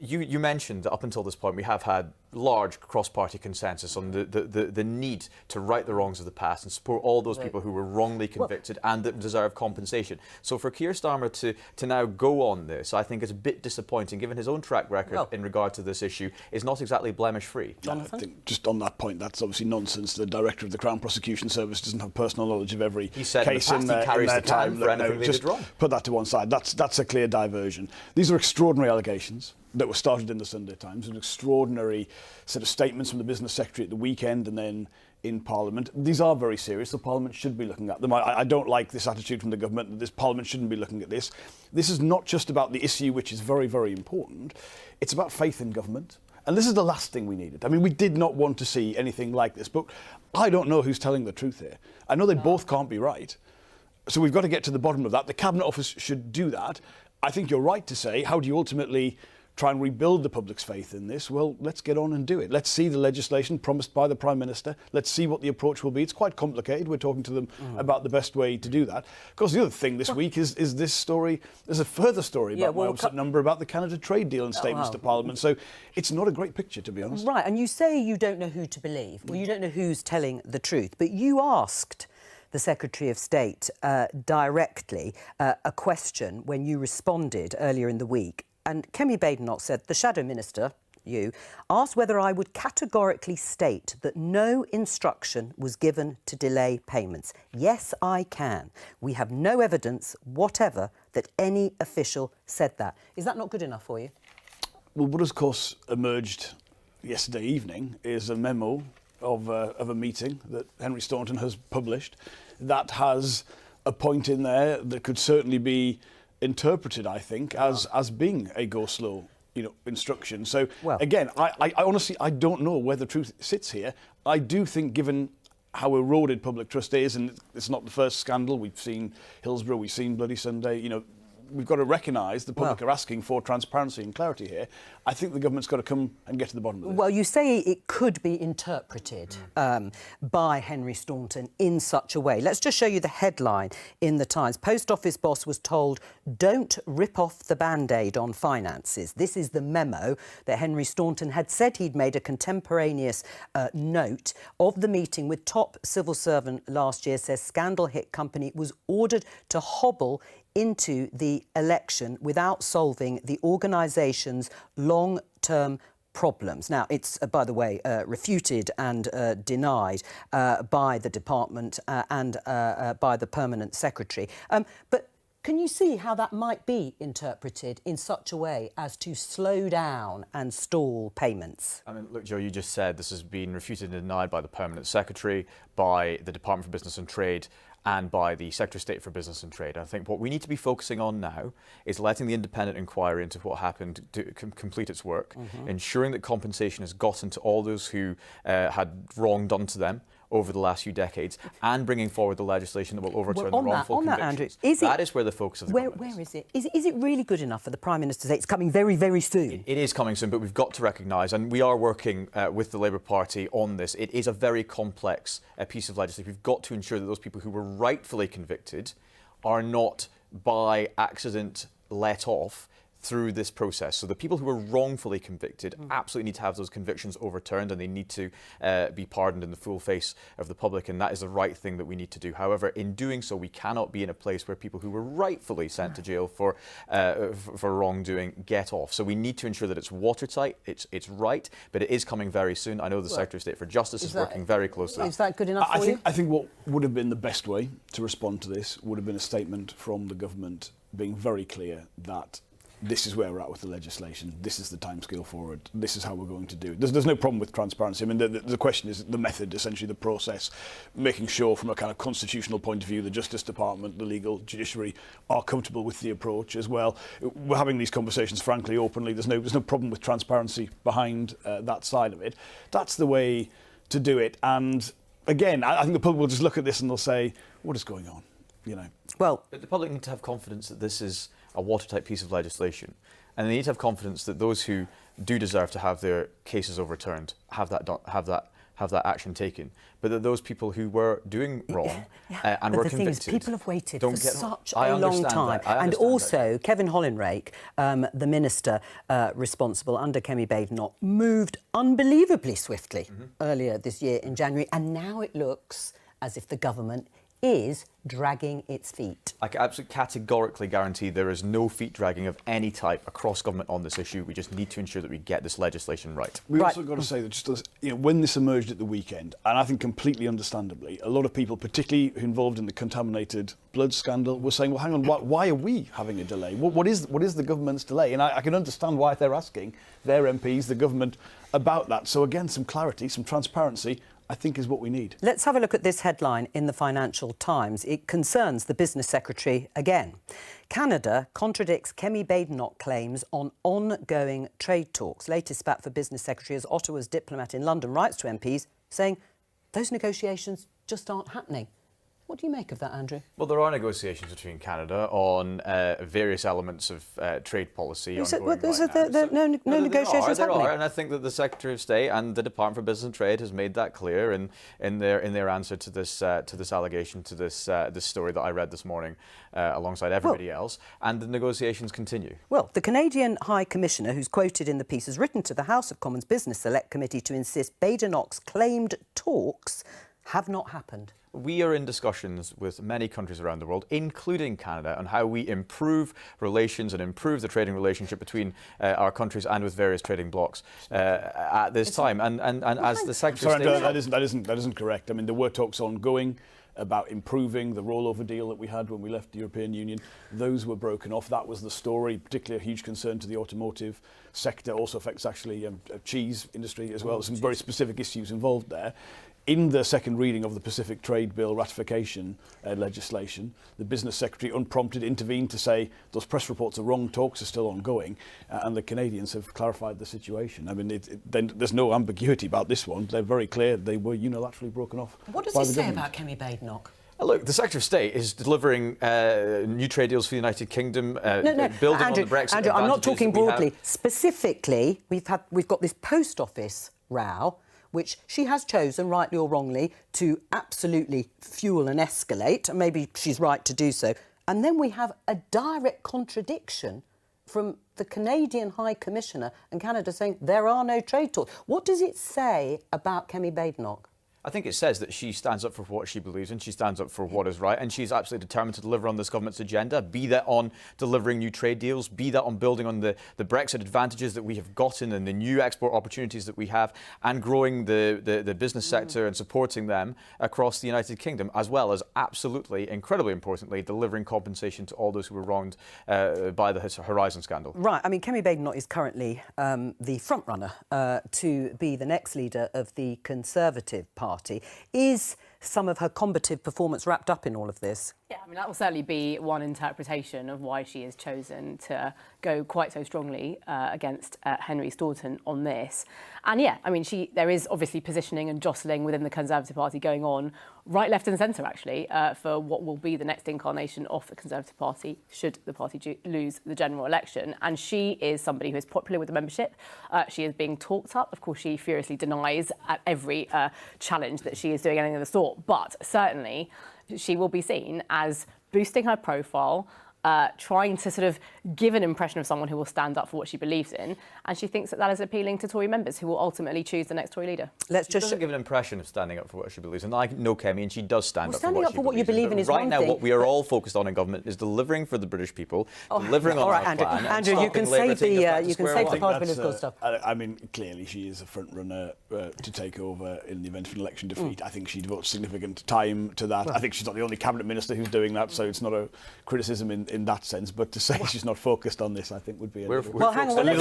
You mentioned that up until this point we have had large cross-party consensus on the need to right the wrongs of the past and support all those people who were wrongly convicted and that deserve compensation. So for Keir Starmer to now go on this, I think is a bit disappointing, given his own track record in regard to this issue is not exactly blemish-free. I think just on that point, that's obviously nonsense. The Director of the Crown Prosecution Service doesn't have personal knowledge of every case in their time. For anything they just did wrong. put that to one side. That's a clear diversion. These are extraordinary allegations that were started in the Sunday Times, an extraordinary set of statements from the Business Secretary at the weekend and then in Parliament. These are very serious. The Parliament should be looking at them. I don't like this attitude from the government that this Parliament shouldn't be looking at this. This is not just about the issue, which is very, very important. It's about faith in government. And this is the last thing we needed. I mean, we did not want to see anything like this, but I don't know who's telling the truth here. I know they both can't be right. So we've got to get to the bottom of that. The Cabinet Office should do that. I think you're right to say, how do you ultimately try and rebuild the public's faith in this? Well, let's get on and do it. Let's see the legislation promised by the Prime Minister. Let's see what the approach will be. It's quite complicated. We're talking to them about the best way to do that. Of course, the other thing this week is this story. There's a further story about my upset number about the Canada trade deal and statements to Parliament. So it's not a great picture, to be honest. Right, and you say you don't know who to believe. Well, you don't know who's telling the truth. But you asked the Secretary of State directly a question when you responded earlier in the week. And Kemi Badenoch said, the Shadow Minister, you, asked whether I would categorically state that no instruction was given to delay payments. Yes, I can. We have no evidence whatever that any official said that. Is that not good enough for you? Well, what has, of course, emerged yesterday evening is a memo of a meeting that Henry Staunton has published that has a point in there that could certainly be interpreted, I think, as being a go slow, instruction. So again, I honestly I don't know where the truth sits here. I do think, given how eroded public trust is, and it's not the first scandal. We've seen Hillsborough, we've seen Bloody Sunday. We've got to recognise the public are asking for transparency and clarity here. I think the government's got to come and get to the bottom of this. Well, you say it could be interpreted by Henry Staunton in such a way. Let's just show you the headline in the Times. Post Office boss was told, don't rip off the Band-Aid on finances. This is the memo that Henry Staunton had said he'd made a contemporaneous note of the meeting with top civil servant last year, says scandal hit company was ordered to hobble into the election without solving the organisation's long-term problems. Now, it's, by the way, refuted and denied by the department and by the Permanent Secretary. But can you see how that might be interpreted in such a way as to slow down and stall payments? I mean, look, Joe, you just said this has been refuted and denied by the Permanent Secretary, by the Department for Business and Trade, and by the Secretary of State for Business and Trade. I think what we need to be focusing on now is letting the independent inquiry into what happened to complete its work, ensuring that compensation has gotten to all those who had wrong done to them over the last few decades, and bringing forward the legislation that will overturn the wrongful convictions. That is where the focus of the government is. Where is it? Is it really good enough for the Prime Minister to say it's coming very, very soon? It is coming soon, but we've got to recognise, and we are working with the Labour Party on this, it is a very complex piece of legislation. We've got to ensure that those people who were rightfully convicted are not by accident let off through this process. So the people who were wrongfully convicted absolutely need to have those convictions overturned, and they need to be pardoned in the full face of the public, and that is the right thing that we need to do. However, in doing so, we cannot be in a place where people who were rightfully sent to jail for wrongdoing get off. So we need to ensure that it's watertight, it's right, but it is coming very soon. I know the Secretary of State for Justice is working very closely. Is that good enough for you? I think what would have been the best way to respond to this would have been a statement from the government being very clear that this is where we're at with the legislation, this is the timescale for it, this is how we're going to do it. There's no problem with transparency. I mean, the question is the method, essentially the process, making sure from a kind of constitutional point of view, the Justice Department, the legal judiciary are comfortable with the approach as well. We're having these conversations, frankly, openly. There's no problem with transparency behind that side of it. That's the way to do it. And again, I think the public will just look at this and they'll say, what is going on? You know. Well, but the public need to have confidence that this is a watertight piece of legislation, and they need to have confidence that those who do deserve to have their cases overturned have that action taken, but that those people who were doing wrong and were convicted. But the thing is, people have waited for such a long time. And also, Kevin Hollinrake, the minister responsible under Kemi Badenoch, moved unbelievably swiftly earlier this year in January, and now it looks as if the government is dragging its feet. I can absolutely categorically guarantee there is no feet dragging of any type across government on this issue. We just need to ensure that we get this legislation right. We also got to say that just as, when this emerged at the weekend, and I think completely understandably, a lot of people, particularly involved in the contaminated blood scandal, were saying, well, hang on, why are we having a delay? What is the government's delay? And I can understand why they're asking their MPs, the government, about that. So again, some clarity, some transparency, I think is what we need. Let's have a look at this headline in the Financial Times. It concerns the Business Secretary again. Canada contradicts Kemi Badenoch claims on ongoing trade talks. Latest spat for Business Secretary as Ottawa's diplomat in London writes to MPs saying those negotiations just aren't happening. What do you make of that, Andrew? Well, there are negotiations between Canada on various elements of trade policy. No negotiations there happening. are, and I think that the Secretary of State and the Department for Business and Trade has made that clear in their answer to this allegation, to this story that I read this morning, alongside everybody else. And the negotiations continue. Well, the Canadian High Commissioner, who's quoted in the piece, has written to the House of Commons Business Select Committee to insist Badenoch's claimed talks have not happened. We are in discussions with many countries around the world, including Canada, on how we improve relations and improve the trading relationship between our countries and with various trading blocs at this time. And as the Secretary of State... that isn't correct. I mean, there were talks ongoing about improving the rollover deal that we had when we left the European Union. Those were broken off. That was the story, particularly a huge concern to the automotive sector. Also affects actually cheese industry as well. There's some very specific issues involved there. In the second reading of the Pacific Trade Bill ratification legislation, the Business Secretary unprompted intervened to say those press reports are wrong, talks are still ongoing, and the Canadians have clarified the situation. I mean, then there's no ambiguity about this one. They're very clear they were unilaterally broken off. What does he say about Kemi Badenoch? Look, the Secretary of State is delivering new trade deals for the United Kingdom, building Andrew, on the Brexit Andrew, I'm not talking broadly. Have. Specifically, we've got this post office row, which she has chosen, rightly or wrongly, to absolutely fuel and escalate, and maybe she's right to do so. And then we have a direct contradiction from the Canadian High Commissioner and Canada saying there are no trade talks. What does it say about Kemi Badenoch? I think it says that she stands up for what she believes in, she stands up for what is right, and she's absolutely determined to deliver on this government's agenda, be that on delivering new trade deals, be that on building on the Brexit advantages that we have gotten and the new export opportunities that we have, and growing the business sector and supporting them across the United Kingdom, as well as absolutely, incredibly importantly, delivering compensation to all those who were wronged by the Horizon scandal. Right, I mean, Kemi Badenoch is currently the frontrunner to be the next leader of the Conservative Party. Is some of her combative performance wrapped up in all of this? Yeah, I mean, that will certainly be one interpretation of why she has chosen to go quite so strongly against Henry Staunton on this. And yeah, I mean, there is obviously positioning and jostling within the Conservative Party going on right, left and centre, actually, for what will be the next incarnation of the Conservative Party should the party lose the general election. And she is somebody who is popular with the membership. She is being talked up. Of course, she furiously denies at every challenge that she is doing anything of the sort. But certainly, she will be seen as boosting her profile, trying to sort of give an impression of someone who will stand up for what she believes in, and she thinks that is appealing to Tory members who will ultimately choose the next Tory leader. She doesn't give an impression of standing up for what she believes in. I know Kemi, and she does stand up for what she believes in. Standing up for what you believe in is right one now, thing, what we are all focused on in government is delivering for the British people, delivering on our plan. Andrew, you can save the parliamentary stuff. I mean, clearly she is a front runner to take over in the event of an election defeat. I think she devotes significant time to that. I think she's not the only cabinet minister who's doing that, so it's not a criticism in that sense. But to say she's not focused on this, I think, would be a little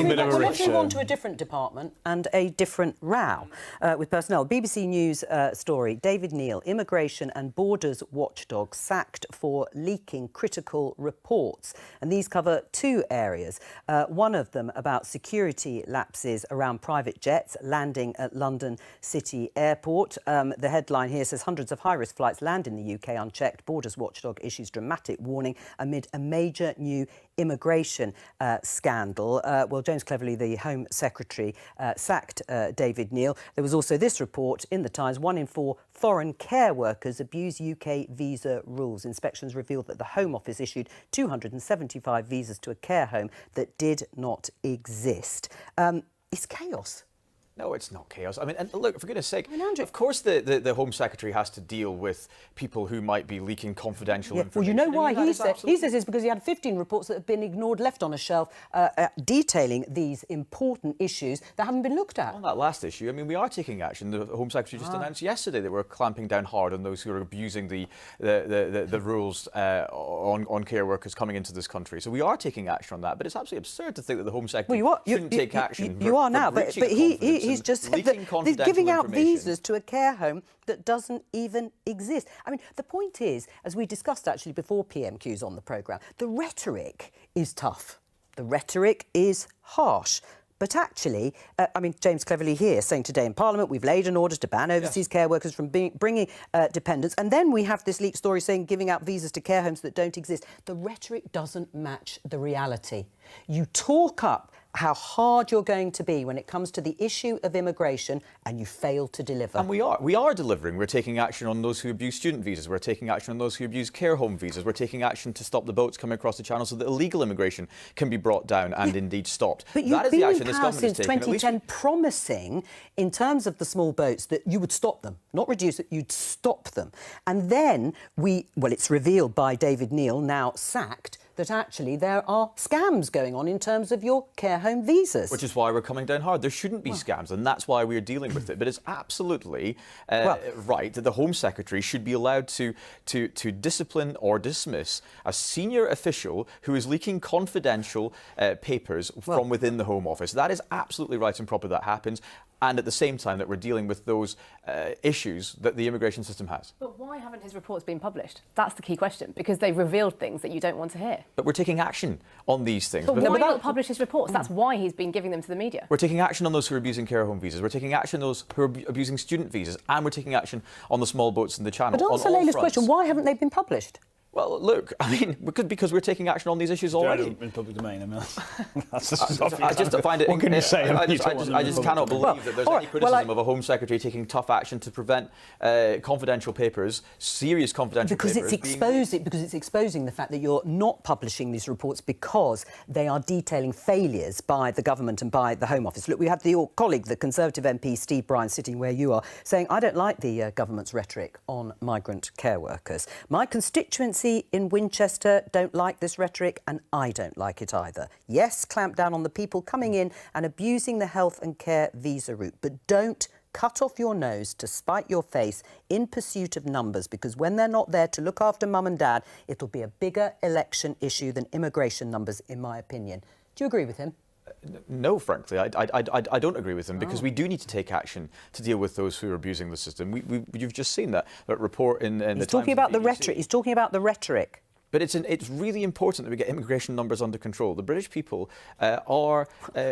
bit of a let's move on to a different department and a different row with personnel. BBC News story, David Neil, immigration and borders watchdog sacked for leaking critical reports. And these cover two areas. One of them about security lapses around private jets landing at London City Airport. The headline here says hundreds of high-risk flights land in the UK unchecked. Borders watchdog issues dramatic warning amid a major new immigration scandal. Well, James Cleverly, the Home Secretary, sacked David Neil. There was also this report in the Times: 1 in 4 foreign care workers abuse UK visa rules. Inspections revealed that the Home Office issued 275 visas to a care home that did not exist. It's chaos. No, it's not chaos. I mean, and look, for goodness sake, of course the Home Secretary has to deal with people who might be leaking confidential information. Well, you know why he says it's because he had 15 reports that have been ignored, left on a shelf, detailing these important issues that haven't been looked at. On that last issue, I mean, we are taking action. The Home Secretary just announced yesterday that we're clamping down hard on those who are abusing the rules on care workers coming into this country. So we are taking action on that. But it's absolutely absurd to think that the Home Secretary shouldn't take action. You are now, but he's just said that he's giving out visas to a care home that doesn't even exist. I mean, the point is, as we discussed actually before PMQ's on the programme, the rhetoric is tough. The rhetoric is harsh. But actually, I mean, James Cleverly here saying today in Parliament, we've laid an order to ban overseas care workers from bringing dependents. And then we have this leaked story saying giving out visas to care homes that don't exist. The rhetoric doesn't match the reality. You talk up how hard you're going to be when it comes to the issue of immigration, and you fail to deliver. And we are delivering. We're taking action on those who abuse student visas. We're taking action on those who abuse care home visas. We're taking action to stop the boats coming across the channel so that illegal immigration can be brought down and indeed stopped. But you've been in power since 2010 promising, in terms of the small boats, that you would stop them, not reduce it, you'd stop them. And then it's revealed by David Neil, now sacked, that actually there are scams going on in terms of your care home visas. Which is why we're coming down hard. There shouldn't be scams, and that's why we're dealing with it. But it's absolutely right that the Home Secretary should be allowed to discipline or dismiss a senior official who is leaking confidential papers from within the Home Office. That is absolutely right and proper that happens. And at the same time that we're dealing with those issues that the immigration system has. But why haven't his reports been published? That's the key question, because they've revealed things that you don't want to hear. But we're taking action on these things. But why not publish his reports? That's why he's been giving them to the media. We're taking action on those who are abusing care home visas. We're taking action on those who are abusing student visas. And we're taking action on the small boats in the Channel. But answer Layla's question, why haven't they been published? Well, look, I mean, because we're taking action on these issues already. In public domain, I mean, I just find it. What can you say? I just cannot believe that there's any criticism of a Home Secretary taking tough action to prevent confidential papers, serious confidential papers. Because it's exposing the fact that you're not publishing these reports because they are detailing failures by the government and by the Home Office. Look, we had your colleague, the Conservative MP Steve Bryan, sitting where you are, saying, I don't like the government's rhetoric on migrant care workers. My constituency in Winchester don't like this rhetoric, and I don't like it either. Yes, clamp down on the people coming in and abusing the health and care visa route, but don't cut off your nose to spite your face in pursuit of numbers, because when they're not there to look after mum and dad, it'll be a bigger election issue than immigration numbers, in my opinion. Do you agree with him? No, frankly, I don't agree with them because we do need to take action to deal with those who are abusing the system. You've just seen that report in the He's talking about the rhetoric. He's talking about the rhetoric. But it's really important that we get immigration numbers under control. The British people are,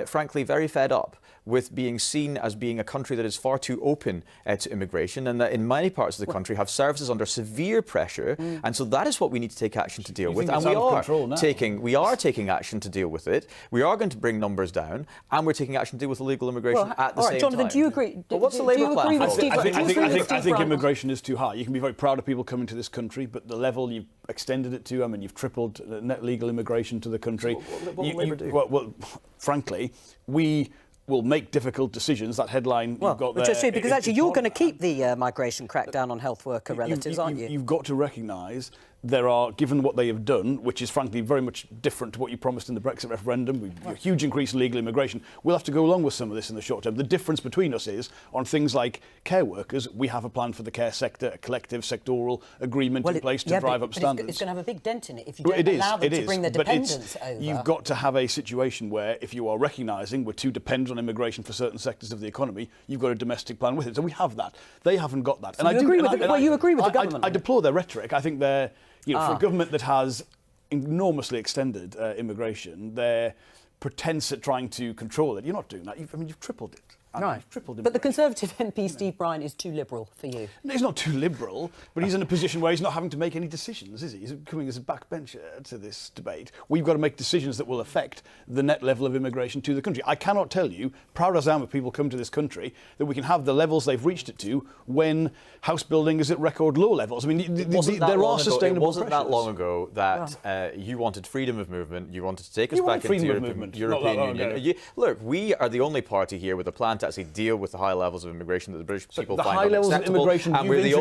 frankly, very fed up with being seen as being a country that is far too open to immigration, and that in many parts of the country have services under severe pressure. And so that is what we need to take action to deal with. And we are taking action to deal with it. We are going to bring numbers down, and we're taking action to deal with illegal immigration at the same time. Jonathan, do you agree? But what's the Labour plan? I think immigration is too high. You can be very proud of people coming to this country, but the level you've extended it to, I mean, you've tripled net legal immigration to the country. So what will Labour do? Well, frankly, we will make difficult decisions. That headline you've got there. Which is true, because actually you're going to keep the migration crackdown on health worker relatives, aren't you? You've got to recognise there are, given what they have done, which is frankly very much different to what you promised in the Brexit referendum, a huge increase in legal immigration, we'll have to go along with some of this in the short term. The difference between us is, on things like care workers, we have a plan for the care sector, a collective sectoral agreement in place to drive up standards. It's going to have a big dent in it if you don't allow them to bring the dependents over. You've got to have a situation where, if you are recognising we're too dependent on immigration for certain sectors of the economy, you've got a domestic plan with it. So we have that. They haven't got that. So you agree with the government? I deplore their rhetoric. I think they're... for a government that has enormously extended immigration, their pretense at trying to control it, you're not doing that. You've tripled it. Right. But the Conservative MP, Steve Bryan, is too liberal for you. No, he's not too liberal, but he's in a position where he's not having to make any decisions, is he? He's coming as a backbencher to this debate. We've got to make decisions that will affect the net level of immigration to the country. I cannot tell you, proud as I am of people come to this country, that we can have the levels they've reached it to when house building is at record low levels. I mean, there are sustainable It wasn't that long ago that you wanted freedom of movement, you wanted to take us back into the European Union. Look, we are the only party here with a plan to actually deal with the high levels of immigration that the British people find unacceptable, and we're the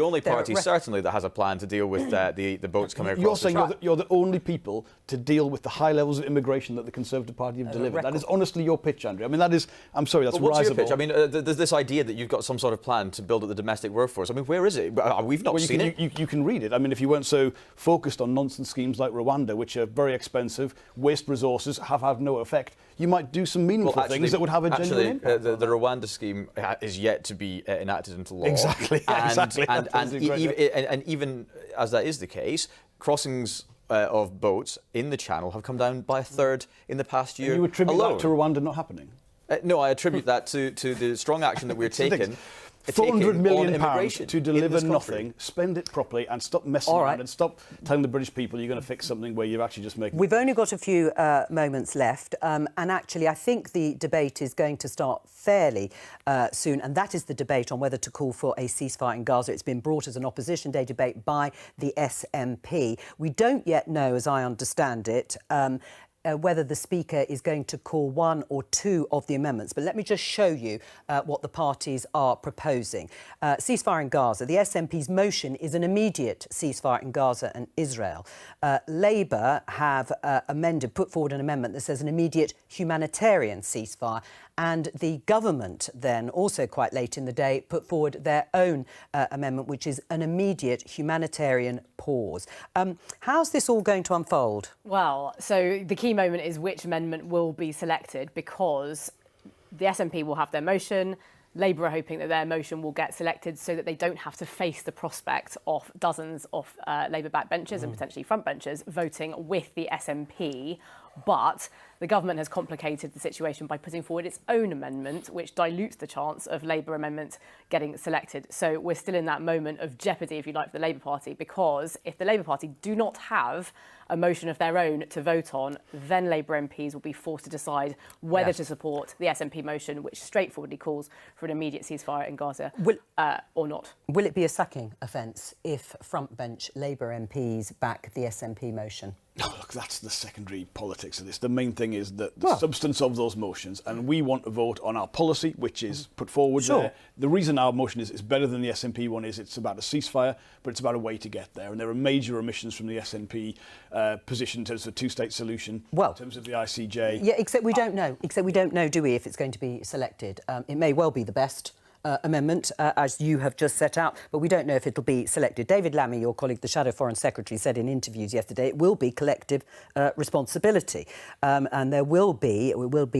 only party certainly that has a plan to deal with the boats coming across the track. You're saying you're the only people to deal with the high levels of immigration that the Conservative Party have delivered. That is honestly your pitch, Andrew. I mean, that is, I'm sorry, that's what's risible. your pitch? I mean, there's this idea that you've got some sort of plan to build up the domestic workforce. I mean, where is it? We've not seen it. You can read it. I mean, if you weren't so focused on nonsense schemes like Rwanda, which are very expensive, waste resources, have had no effect, you might do some meaningful things that would have a genuine impact. The Rwanda scheme is yet to be enacted into law. Exactly. And even as that is the case, crossings of boats in the Channel have come down by a third in the past year. And you attribute alone. that to Rwanda not happening? No, I attribute that to the strong action that we're taking. £400 million to deliver nothing, spend it properly and stop messing around and stop telling the British people you're going to fix something where you're actually just making... We've only got a few moments left and actually I think the debate is going to start fairly soon, and that is the debate on whether to call for a ceasefire in Gaza. It's been brought as an Opposition Day debate by the SNP. We don't yet know, as I understand it, whether the Speaker is going to call one or two of the amendments. But let me just show you what the parties are proposing. Ceasefire in Gaza. The SNP's motion is an immediate ceasefire in Gaza and Israel. Labour have put forward an amendment that says an immediate humanitarian ceasefire. And the government then, also quite late in the day, put forward their own amendment, which is an immediate humanitarian pause. How's this all going to unfold? Well, so the key moment is which amendment will be selected, because the SNP will have their motion. Labour are hoping that their motion will get selected so that they don't have to face the prospect of dozens of Labour backbenchers and potentially frontbenchers voting with the SNP. But the government has complicated the situation by putting forward its own amendment, which dilutes the chance of Labour amendment getting selected. So we're still in that moment of jeopardy, if you like, for the Labour Party, because if the Labour Party do not have a motion of their own to vote on, then Labour MPs will be forced to decide whether to support the SNP motion, which straightforwardly calls for an immediate ceasefire in Gaza, or not. Will it be a sacking offence if frontbench Labour MPs back the SNP motion? Oh, look, that's the secondary politics of this. The main thing is the substance of those motions, and we want to vote on our policy, which is put forward there. The reason our motion is better than the SNP one is it's about a ceasefire, but it's about a way to get there. And there are major omissions from the SNP position in terms of a two-state solution, in terms of the ICJ. Yeah, except we don't know. Except we don't know, do we, if it's going to be selected? It may well be the best amendment, as you have just set out, but we don't know if it'll be selected. David Lammy, your colleague, the Shadow Foreign Secretary, said in interviews yesterday it will be collective responsibility, and it will be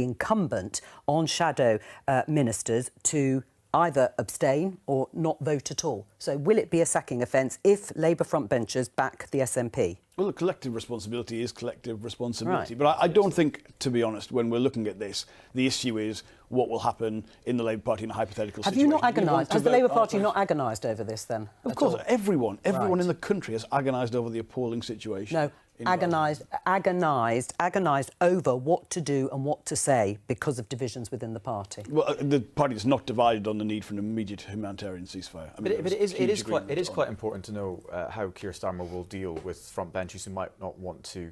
incumbent on Shadow Ministers to either abstain or not vote at all. So will it be a sacking offence if Labour frontbenchers back the SNP? Well, the collective responsibility is collective responsibility. Right. But I don't think, to be honest, when we're looking at this, the issue is what will happen in the Labour Party in a hypothetical Have situation. you not agonised? Has the Labour Party not agonised over this then? Of course, everyone Right. in the country has agonised over the appalling situation. No, agonised over what to do and what to say because of divisions within the party. Well, the party is not divided on the need for an immediate humanitarian ceasefire. I mean, But it there's is huge quite agreement on quite important to know how Keir Starmer will deal with frontbenchers who might not want to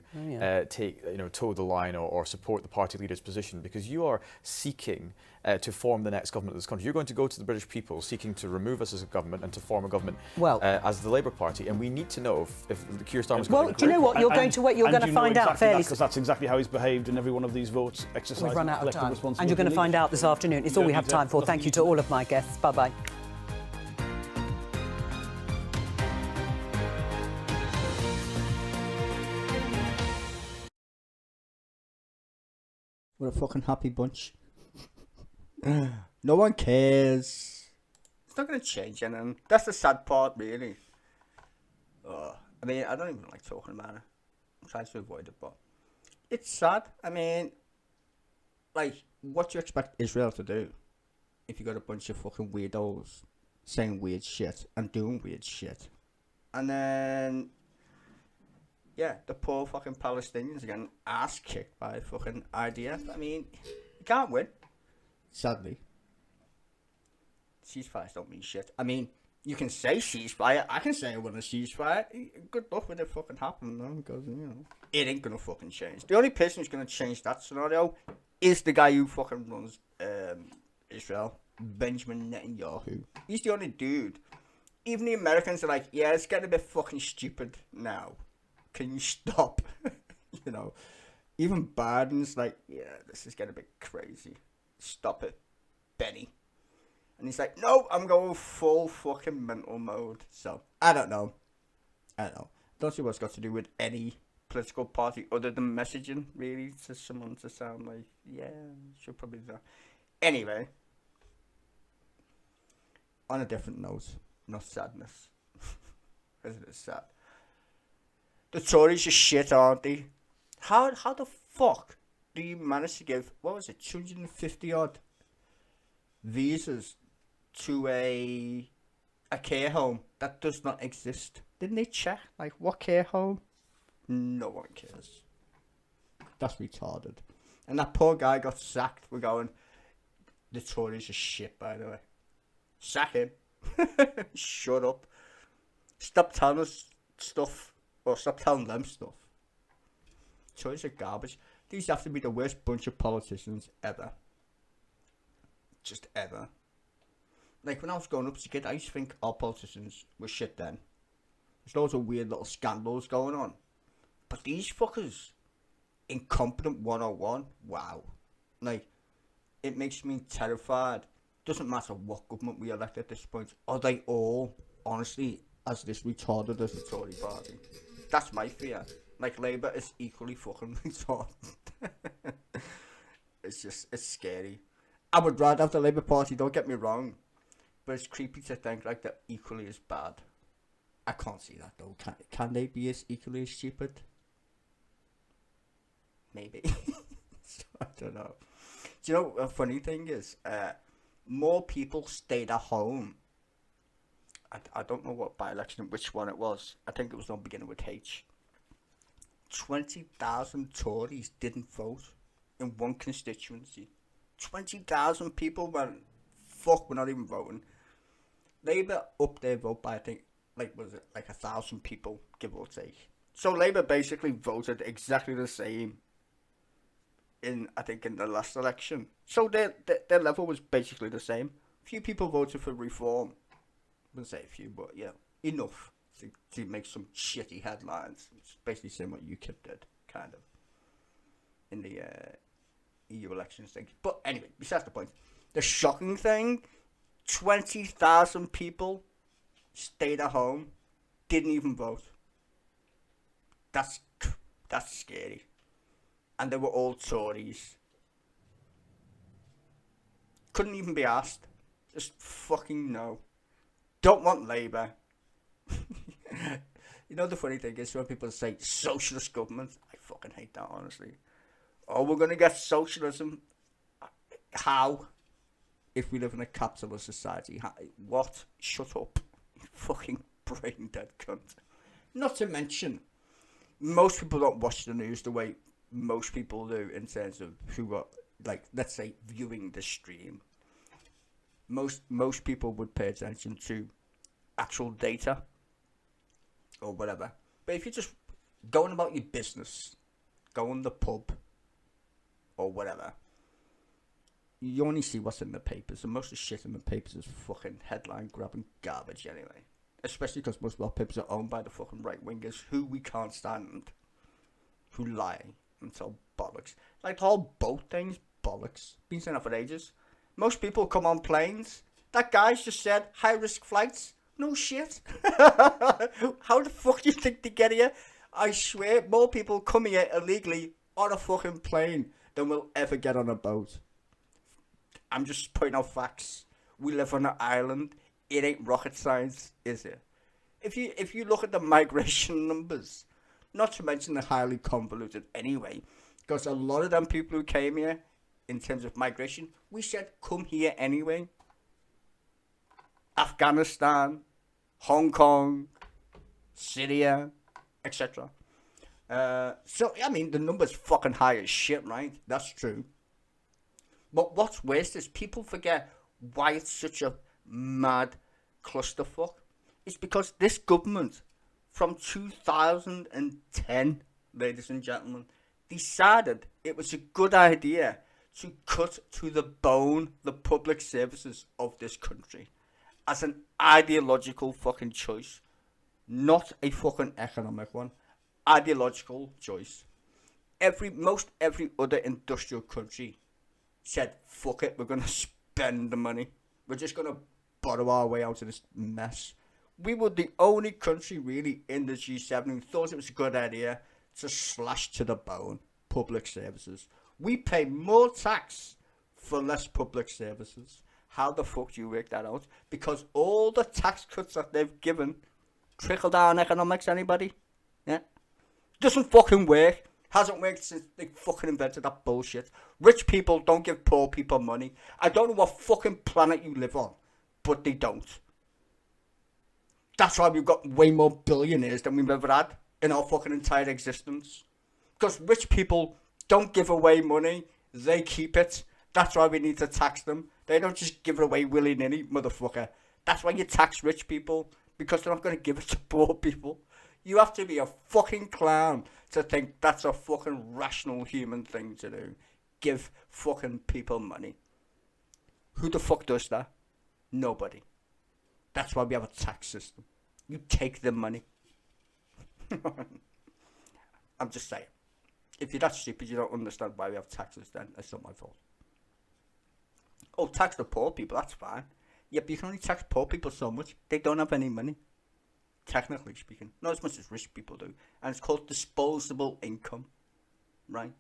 toe the line or support the party leader's position, because you are seeking to form the next government of this country. You're going to go to the British people seeking to remove us as a government and to form a government as the Labour Party, and we need to know if Keir Starmer's going to... do you know what? You're going to find out fairly... Because that's exactly how he's behaved in every one of these votes, exercising We've run out of collective time. responsibility. And you're going to find out this afternoon. It's all we have time for. Thank you to all of my guests. Bye-bye. We're a fucking happy bunch. No one cares. It's not going to change anything. That's the sad part, really. I mean, I don't even like talking about it. I'm trying to avoid it, but it's sad. I mean, like, what do you expect Israel to do if you got a bunch of fucking weirdos saying weird shit and doing weird shit? And then, yeah, the poor fucking Palestinians are getting ass kicked by fucking IDF. I mean, you can't win. Sadly. Ceasefires don't mean shit. I mean, you can say ceasefire. I can say I want a ceasefire. Good luck with it fucking happening, though, because, you know, it ain't gonna fucking change. The only person who's gonna change that scenario is the guy who fucking runs Israel, Benjamin Netanyahu. He's the only dude. Even the Americans are like, yeah, it's getting a bit fucking stupid now. Can you stop? You know, even Biden's like, yeah, this is getting a bit crazy. Stop it, Benny. And he's like, no, I'm going full fucking mental mode. So, I don't know. Don't see what's got to do with any political party other than messaging, really, to someone to sound like, yeah, should probably do that. Anyway, on a different note, not sadness. Isn't it sad? The Tories are shit, aren't they? How the fuck do you manage to give, what was it, 250 odd visas to a care home that does not exist? Didn't they check? Like, what care home? No one cares. That's retarded. And that poor guy got sacked. We're going, the Tories are shit, by the way. Sack him. Shut up. Stop telling us stuff. Or stop telling them stuff. Tories are garbage. These have to be the worst bunch of politicians ever. Just ever. Like, when I was growing up as a kid, I used to think all politicians were shit then. There's loads of weird little scandals going on. But these fuckers, incompetent 101, wow. Like, it makes me terrified. Doesn't matter what government we elect at this point. Are they all, honestly, as this retarded as the Tory party? That's my fear. Like, Labour is equally fucking retarded. It's scary. I would rather have the Labour Party, don't get me wrong. But it's creepy to think like they're equally as bad. I can't see that though. Can they be as equally as stupid? Maybe. I don't know. Do you know a funny thing is? More people stayed at home. I don't know what by-election, which one it was. I think it was one beginning with H. 20,000 Tories didn't vote in one constituency. 20,000 people went, fuck, we're not even voting. Labour upped their vote by, I think, was it 1,000 people, give or take. So Labour basically voted exactly the same in the last election. So their level was basically the same. Few people voted for reform. I wouldn't say a few, but yeah, enough to make some shitty headlines. It's basically saying what UKIP did, kind of, in the EU elections thing. But anyway, besides the point, the shocking thing, 20,000 people stayed at home, didn't even vote. That's scary. And they were all Tories. Couldn't even be asked. Just fucking no. Don't want Labour. You know, the funny thing is when people say socialist government, I fucking hate that, honestly. Oh, we're going to get socialism. How? If we live in a capitalist society. How? What? Shut up. You fucking brain dead cunt. Not to mention, most people don't watch the news the way most people do in terms of who are, like, let's say, viewing the stream. Most people would pay attention to actual data or whatever. But if you're just going about your business, going to the pub or whatever, you only see what's in the papers, and most of the shit in the papers is fucking headline grabbing garbage anyway. Especially because most of our papers are owned by the fucking right wingers who we can't stand, who lie and tell bollocks. Like the whole boat thing's bollocks. Been saying that for ages. Most people come on planes. That guy's just said high risk flights. No shit. How the fuck do you think they get here? I swear more people come here illegally on a fucking plane than will ever get on a boat. I'm just pointing out facts. We live on an island. It ain't rocket science, is it? If you look at the migration numbers, not to mention they're highly convoluted anyway, because a lot of them people who came here, in terms of migration, we said come here anyway. Afghanistan, Hong Kong, Syria, etc. So, I mean, the number's fucking high as shit, right? That's true. But what's worse is people forget why it's such a mad clusterfuck. It's because this government, from 2010, ladies and gentlemen, decided it was a good idea to cut to the bone the public services of this country as an ideological fucking choice, not a fucking economic one. Ideological choice. Most every other industrial country said, fuck it, we're going to spend the money. We're just going to borrow our way out of this mess. We were the only country really in the G7 who thought it was a good idea to slash to the bone public services. We pay more tax for less public services. How the fuck do you work that out? Because all the tax cuts that they've given, trickle down economics, anybody? Yeah? Doesn't fucking work. Hasn't worked since they fucking invented that bullshit. Rich people don't give poor people money. I don't know what fucking planet you live on, but they don't. That's why we've got way more billionaires than we've ever had in our fucking entire existence. Because rich people don't give away money, they keep it. That's why we need to tax them. They don't just give it away willy-nilly, motherfucker. That's why you tax rich people, because they're not going to give it to poor people. You have to be a fucking clown to think that's a fucking rational human thing to do. Give fucking people money. Who the fuck does that? Nobody. That's why we have a tax system. You take the money. I'm just saying. If you're that stupid, you don't understand why we have taxes, then it's not my fault. Oh, tax the poor people, that's fine. Yeah, but you can only tax poor people so much. They don't have any money. Technically speaking. Not as much as rich people do. And it's called disposable income. Right?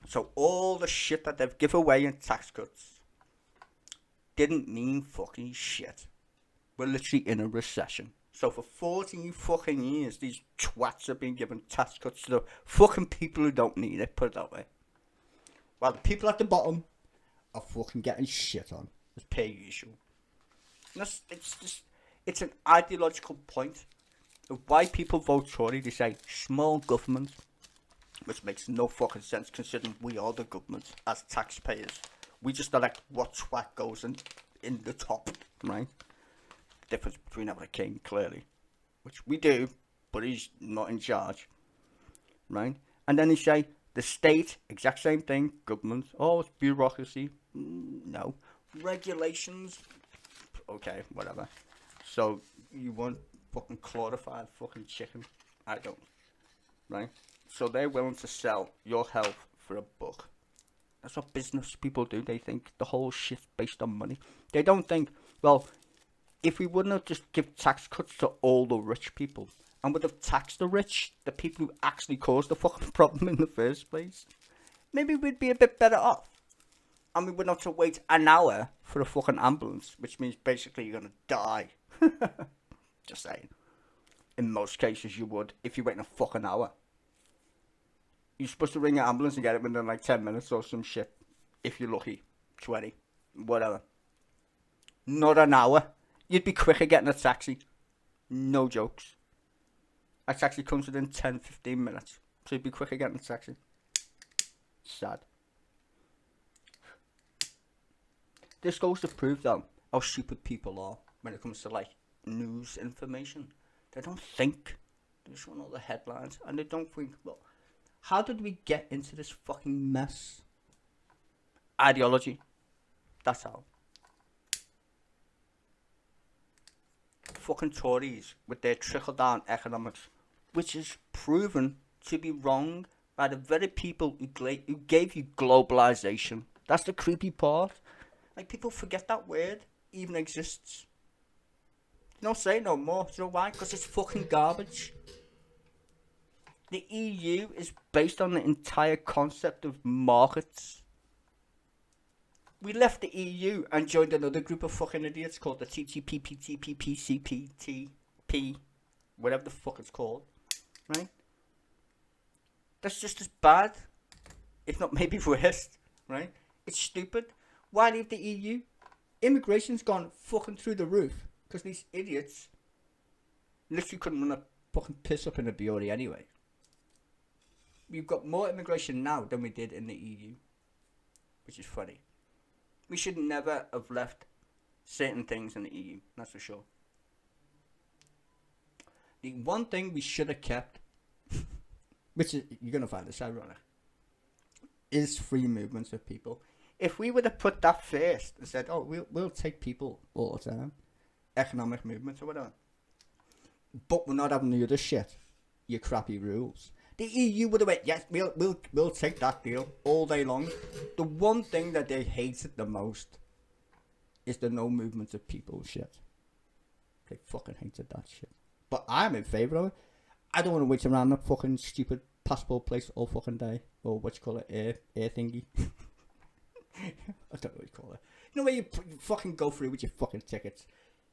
So all the shit that they've given away in tax cuts didn't mean fucking shit. We're literally in a recession. So for 14 fucking years, these twats have been given tax cuts to the fucking people who don't need it, put it that way. While the people at the bottom are fucking getting shit on, as per usual. It's an ideological point of why people vote Tory. They say small government, which makes no fucking sense considering we are the government as taxpayers. We just elect what twat goes in the top, right? Difference between having a king, clearly, which we do, but he's not in charge, right? And then they say the state, exact same thing, government. Oh, it's bureaucracy. No, regulations. Okay, whatever. So you want fucking glorified fucking chicken? I don't, right? So they're willing to sell your health for a buck. That's what business people do. They think the whole shit's based on money. They don't think, well, if we wouldn't have just give tax cuts to all the rich people and would have taxed the rich, the people who actually caused the fucking problem in the first place, maybe we'd be a bit better off. And we wouldn't have to wait an hour for a fucking ambulance, which means basically you're going to die. Just saying. In most cases you would, if you wait a fucking hour. You're supposed to ring an ambulance and get it within like 10 minutes or some shit. If you're lucky. 20. Whatever. Not an hour. You'd be quicker getting a taxi. No jokes. A taxi comes within 10-15 minutes. So you'd be quicker getting a taxi. Sad. This goes to prove though how stupid people are when it comes to like news information. They don't think. They just want all the headlines and they don't think, well, how did we get into this fucking mess? Ideology. That's how. Fucking Tories with their trickle-down economics, which is proven to be wrong by the very people who gave you globalization. That's the creepy part. Like, people forget that word even exists. They don't say no more. Do you know why? Because it's fucking garbage. The EU is based on the entire concept of markets. We left the EU and joined another group of fucking idiots called the TTP, whatever the fuck it's called, right? That's just as bad, if not maybe worse, right? It's stupid. Why leave the EU? Immigration's gone fucking through the roof because these idiots literally couldn't run a fucking piss up in a brewery anyway. We've got more immigration now than we did in the EU, which is funny. We should never have left certain things in the EU, that's for sure. The one thing we should have kept, which is, you're going to find this ironic, is free movements of people. If we would have put that first and said, oh, we'll take people all the time, economic movements or whatever, but we're not having the other shit, your crappy rules. The EU would have went, yes, we'll take that deal all day long. The one thing that they hated the most is the no movement of people shit. They fucking hated that shit. But I'm in favour of it. I don't want to wait around that fucking stupid passport place all fucking day. Or what you call it, air thingy. I don't know what you call it. You know where you fucking go through with your fucking tickets.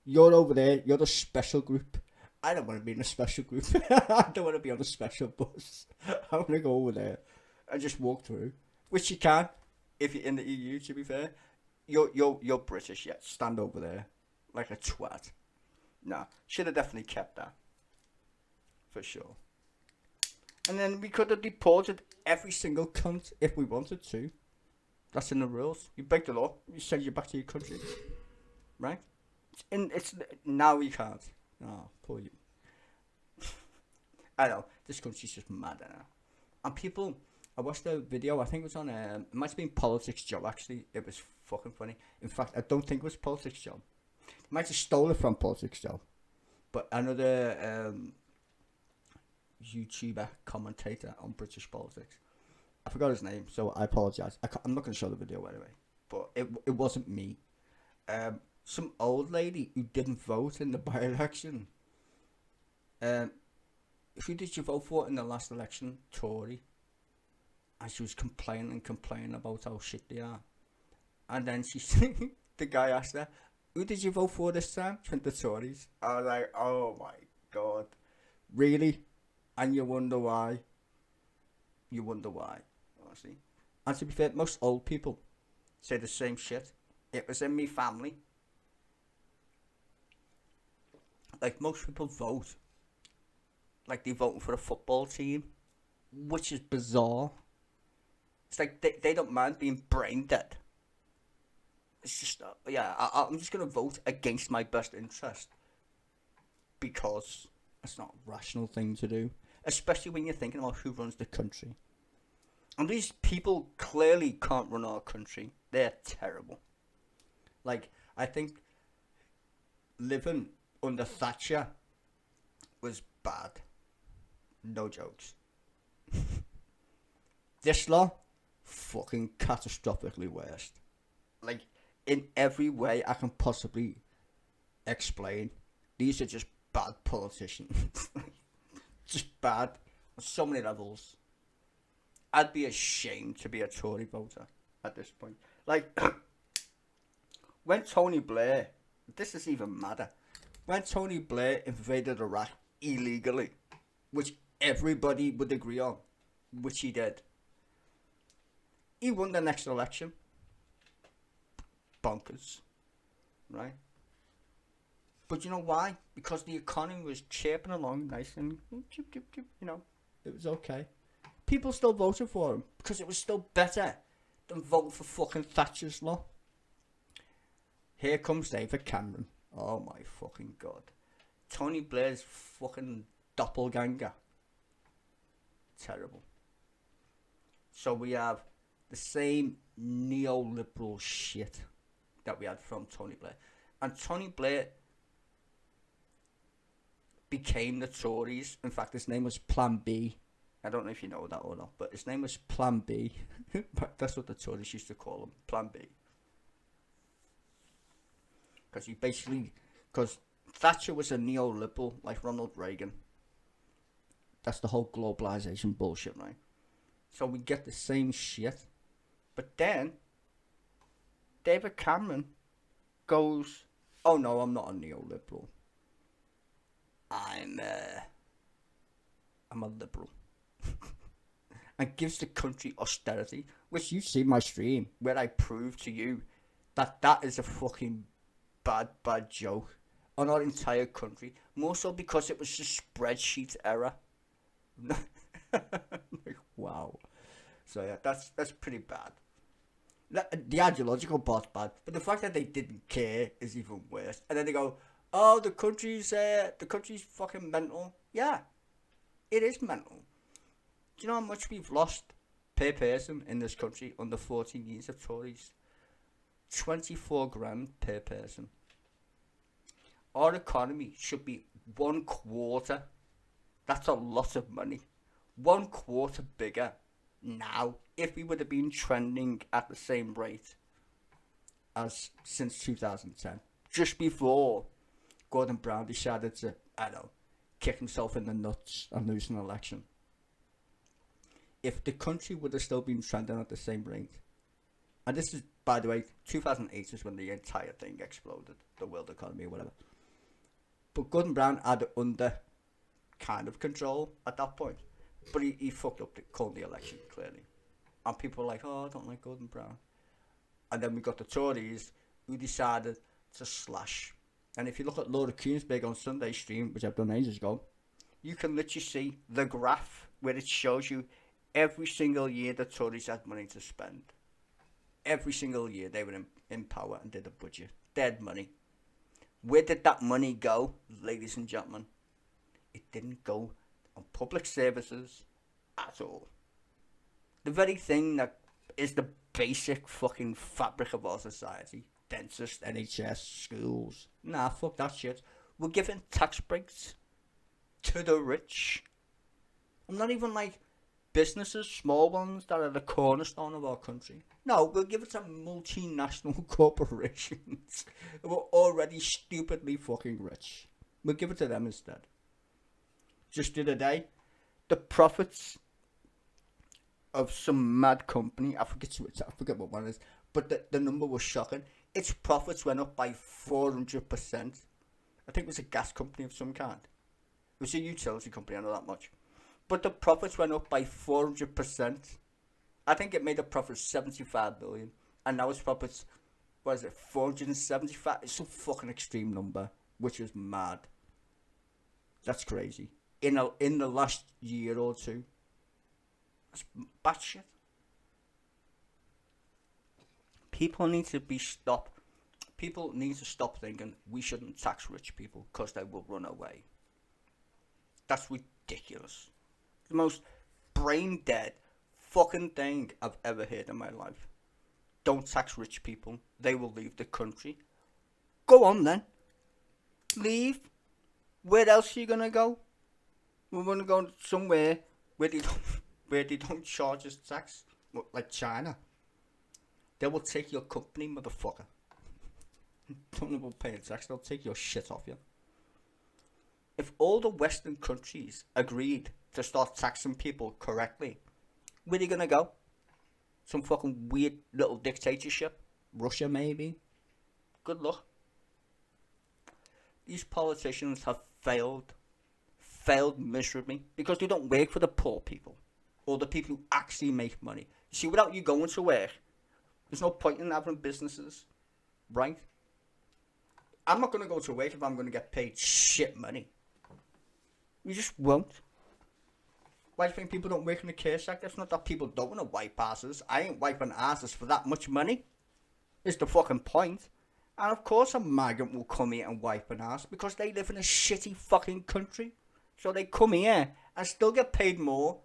You're over there, you're the special group. I don't want to be in a special group. I don't want to be on a special bus. I want to go over there and just walk through. Which you can, if you're in the EU, to be fair. You're British, yeah. Stand over there like a twat. Nah, should have definitely kept that. For sure. And then we could have deported every single cunt if we wanted to. That's in the rules. You break the law, we send you back to your country. Right? It's now we can't. Oh, poor you. I know, this country's just mad now. And people, I watched a video, I think it was on, it might have been Politics Joe actually. It was fucking funny. In fact, I don't think it was Politics Joe. It might have stolen it from Politics Joe. But another YouTuber commentator on British politics. I forgot his name, so I apologise. I'm not going to show the video anyway. But it wasn't me. Some old lady who didn't vote in the by-election. Who did you vote for in the last election? Tory. And she was complaining about how shit they are. And then the guy asked her, who did you vote for this time? She went, the Tories. I was like, oh my god. Really? And you wonder why? You wonder why, honestly. And to be fair, most old people say the same shit. It was in me family. Like, most people vote like they're voting for a football team, which is bizarre. It's like they don't mind being brain dead. It's just, yeah, I'm just going to vote against my best interest because it's not a rational thing to do, especially when you're thinking about who runs the country. And these people clearly can't run our country. They're terrible. Like, I think living under Thatcher was bad. No jokes. This law, fucking catastrophically worst. Like, in every way I can possibly explain. These are just bad politicians. Just bad on so many levels. I'd be ashamed to be a Tory voter at this point. Like, when Tony Blair, this is even madder, when Tony Blair invaded Iraq illegally, which everybody would agree on, which he did, he won the next election. Bonkers, right? But you know why? Because the economy was chirping along nice and, you know, it was okay. People still voted for him because it was still better than voting for fucking Thatcher's law. Here comes David Cameron. Oh my fucking God. Tony Blair's fucking doppelganger. Terrible. So we have the same neoliberal shit that we had from Tony Blair. And Tony Blair became the Tories. In fact, his name was Plan B. I don't know if you know that or not, but his name was Plan B. But that's what the Tories used to call him, Plan B. Because he basically, because Thatcher was a neoliberal like Ronald Reagan. That's the whole globalization bullshit, right? So we get the same shit. But then David Cameron goes, oh no, I'm not a neoliberal. I'm a liberal. And gives the country austerity, which you see my stream, where I prove to you that that is a fucking bad joke on our entire country. More so because it was a spreadsheet error. Like, wow. So yeah, that's pretty bad. The ideological part's bad, but the fact that they didn't care is even worse. And then they go, oh, the country's fucking mental. Yeah, it is mental. Do you know how much we've lost per person in this country under 14 years of Tories? 24 grand per person. Our economy should be 1/4. That's a lot of money. 1/4 bigger now if we would have been trending at the same rate as since 2010. Just before Gordon Brown decided to, I don't know, kick himself in the nuts and lose an election. If the country would have still been trending at the same rate, and this is, by the way, 2008 is when the entire thing exploded, the world economy or whatever. But Gordon Brown had it under kind of control at that point. But he fucked up calling the election, clearly. And people were like, oh, I don't like Gordon Brown. And then we got the Tories who decided to slash. And if you look at Laura Kuenssberg on Sunday stream, which I've done ages ago, you can literally see the graph where it shows you every single year the Tories had money to spend. Every single year they were in power and did a budget. Dead money. Where did that money go, ladies and gentlemen? It didn't go on public services at all. The very thing that is the basic fucking fabric of our society. Dentists, NHS, schools. Nah, fuck that shit. We're giving tax breaks to the rich. I'm not even like businesses, small ones that are the cornerstone of our country. No, we'll give it to multinational corporations who are already stupidly fucking rich. We'll give it to them instead. Just the other day, the profits of some mad company, I forget what one it is, but the number was shocking. Its profits went up by 400%. I think it was a gas company of some kind. It was a utility company, I know that much. But the profits went up by 400%. I think it made a profit of 75 million. And now its profits, what is it, 475? It's some fucking extreme number, which is mad. That's crazy. In the last year or two. That's batshit. People need to stop thinking we shouldn't tax rich people because they will run away. That's ridiculous. The most brain dead fucking thing I've ever heard in my life. Don't tax rich people. They will leave the country. Go on then. Leave. Where else are you gonna go? We're gonna go somewhere where they don't charge us tax. like China. They will take your company, motherfucker. Don't about paying tax, they'll take your shit off you. If all the Western countries agreed to start taxing people correctly, where are you gonna go? Some fucking weird little dictatorship? Russia, maybe? Good luck. These politicians have failed miserably, because they don't work for the poor people, or the people who actually make money. You see, without you going to work, there's no point in having businesses, right? I'm not going to go to work if I'm going to get paid shit money. You just won't. Why do you think people don't work in the care sector? It's not that people don't want to wipe asses. I ain't wiping asses for that much money. Is the fucking point. And of course a migrant will come here and wipe an ass, because they live in a shitty fucking country. So they come here and still get paid more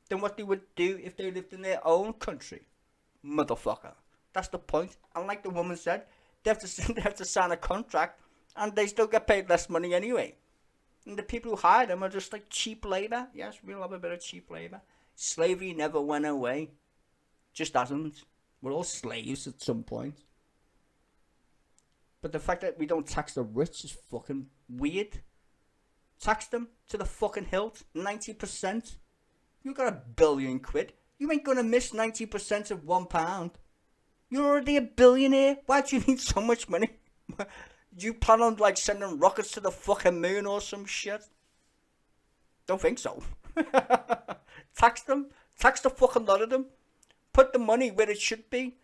than what they would do if they lived in their own country. Motherfucker. That's the point. And like the woman said, they have to sign a contract, and they still get paid less money anyway. And the people who hire them are just like cheap labour. Yes, we'll have a bit of cheap labour. Slavery never went away. Just hasn't. We're all slaves at some point. But the fact that we don't tax the rich is fucking weird. Tax them to the fucking hilt. 90%. You got £1 billion. You ain't gonna miss 90% of £1. You're already a billionaire. Why do you need so much money? Do you plan on like sending rockets to the fucking moon or some shit? Don't think so. Tax them. Tax the fucking lot of them. Put the money where it should be.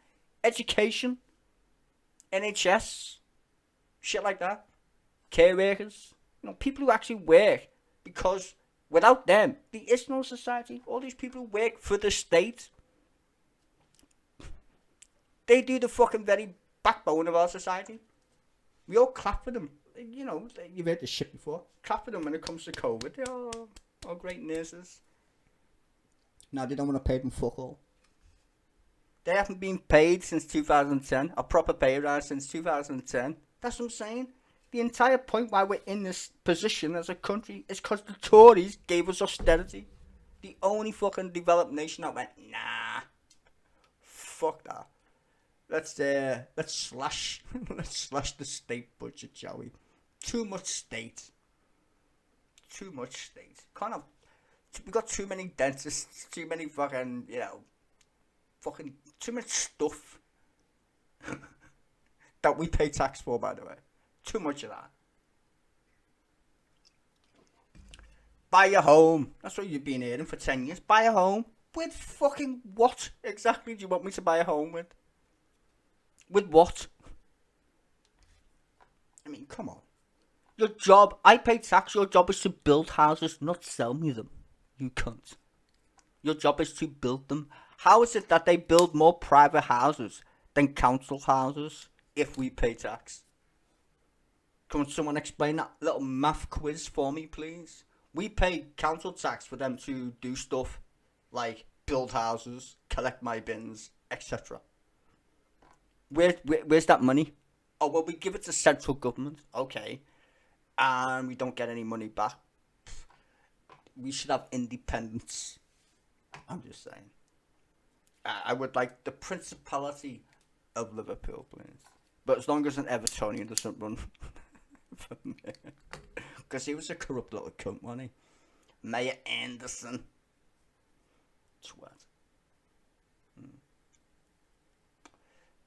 Education. NHS. Shit like that. Care workers. You know, people who actually work. Because without them, there is no society. All these people who work for the state, they do the fucking very backbone of our society. We all clap for them. You know, you've heard this shit before. Clap for them when it comes to COVID. They're all great nurses. Now they don't want to pay them fuck all. They haven't been paid since 2010. A proper pay rise since 2010. That's what I'm saying. The entire point why we're in this position as a country is because the Tories gave us austerity. The only fucking developed nation that went, nah, fuck that. Let's slash the state budget, shall we? Too much state. Too much state. We got too many dentists, too many fucking, fucking too much stuff that we pay tax for, by the way. Too much of that. Buy a home. That's what you've been hearing for 10 years. Buy a home. With fucking what exactly do you want me to buy a home with? With what? I mean, come on. Your job, I pay tax, your job is to build houses, not sell me them. You cunt. Your job is to build them. How is it that they build more private houses than council houses if we pay tax? Can someone explain that little math quiz for me, please? We pay council tax for them to do stuff like build houses, collect my bins, etc. Where's that money? Oh, well, we give it to central government. Okay. And we don't get any money back. We should have independence. I'm just saying. I would like the Principality of Liverpool, please. But as long as an Evertonian doesn't run for mayor. Because he was a corrupt little cunt, wasn't he? Mayor Anderson. Twat.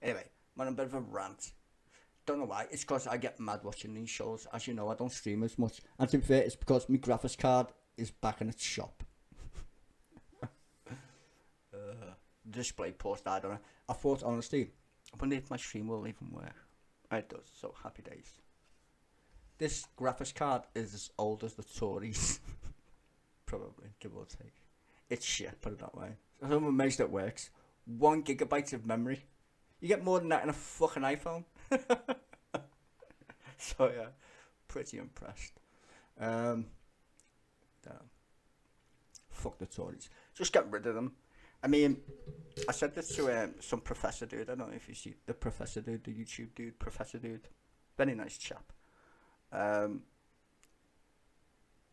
Anyway, I'm on a bit of a rant. Don't know why. It's because I get mad watching these shows. As you know, I don't stream as much. And to be fair, it's because my graphics card is back in its shop. Display post, I don't know. I thought, honestly, I wonder if my stream will even work. It does, so happy days. This graphics card is as old as the Tories. Probably, give or take. It's shit, put it that way. I'm amazed it works. 1 gigabyte of memory. You get more than that in a fucking iPhone. So yeah, pretty impressed. Damn. Fuck the Tories. Just get rid of them. I mean, I said this to some professor dude. I don't know if you see the professor dude, the YouTube dude, professor dude. Very nice chap.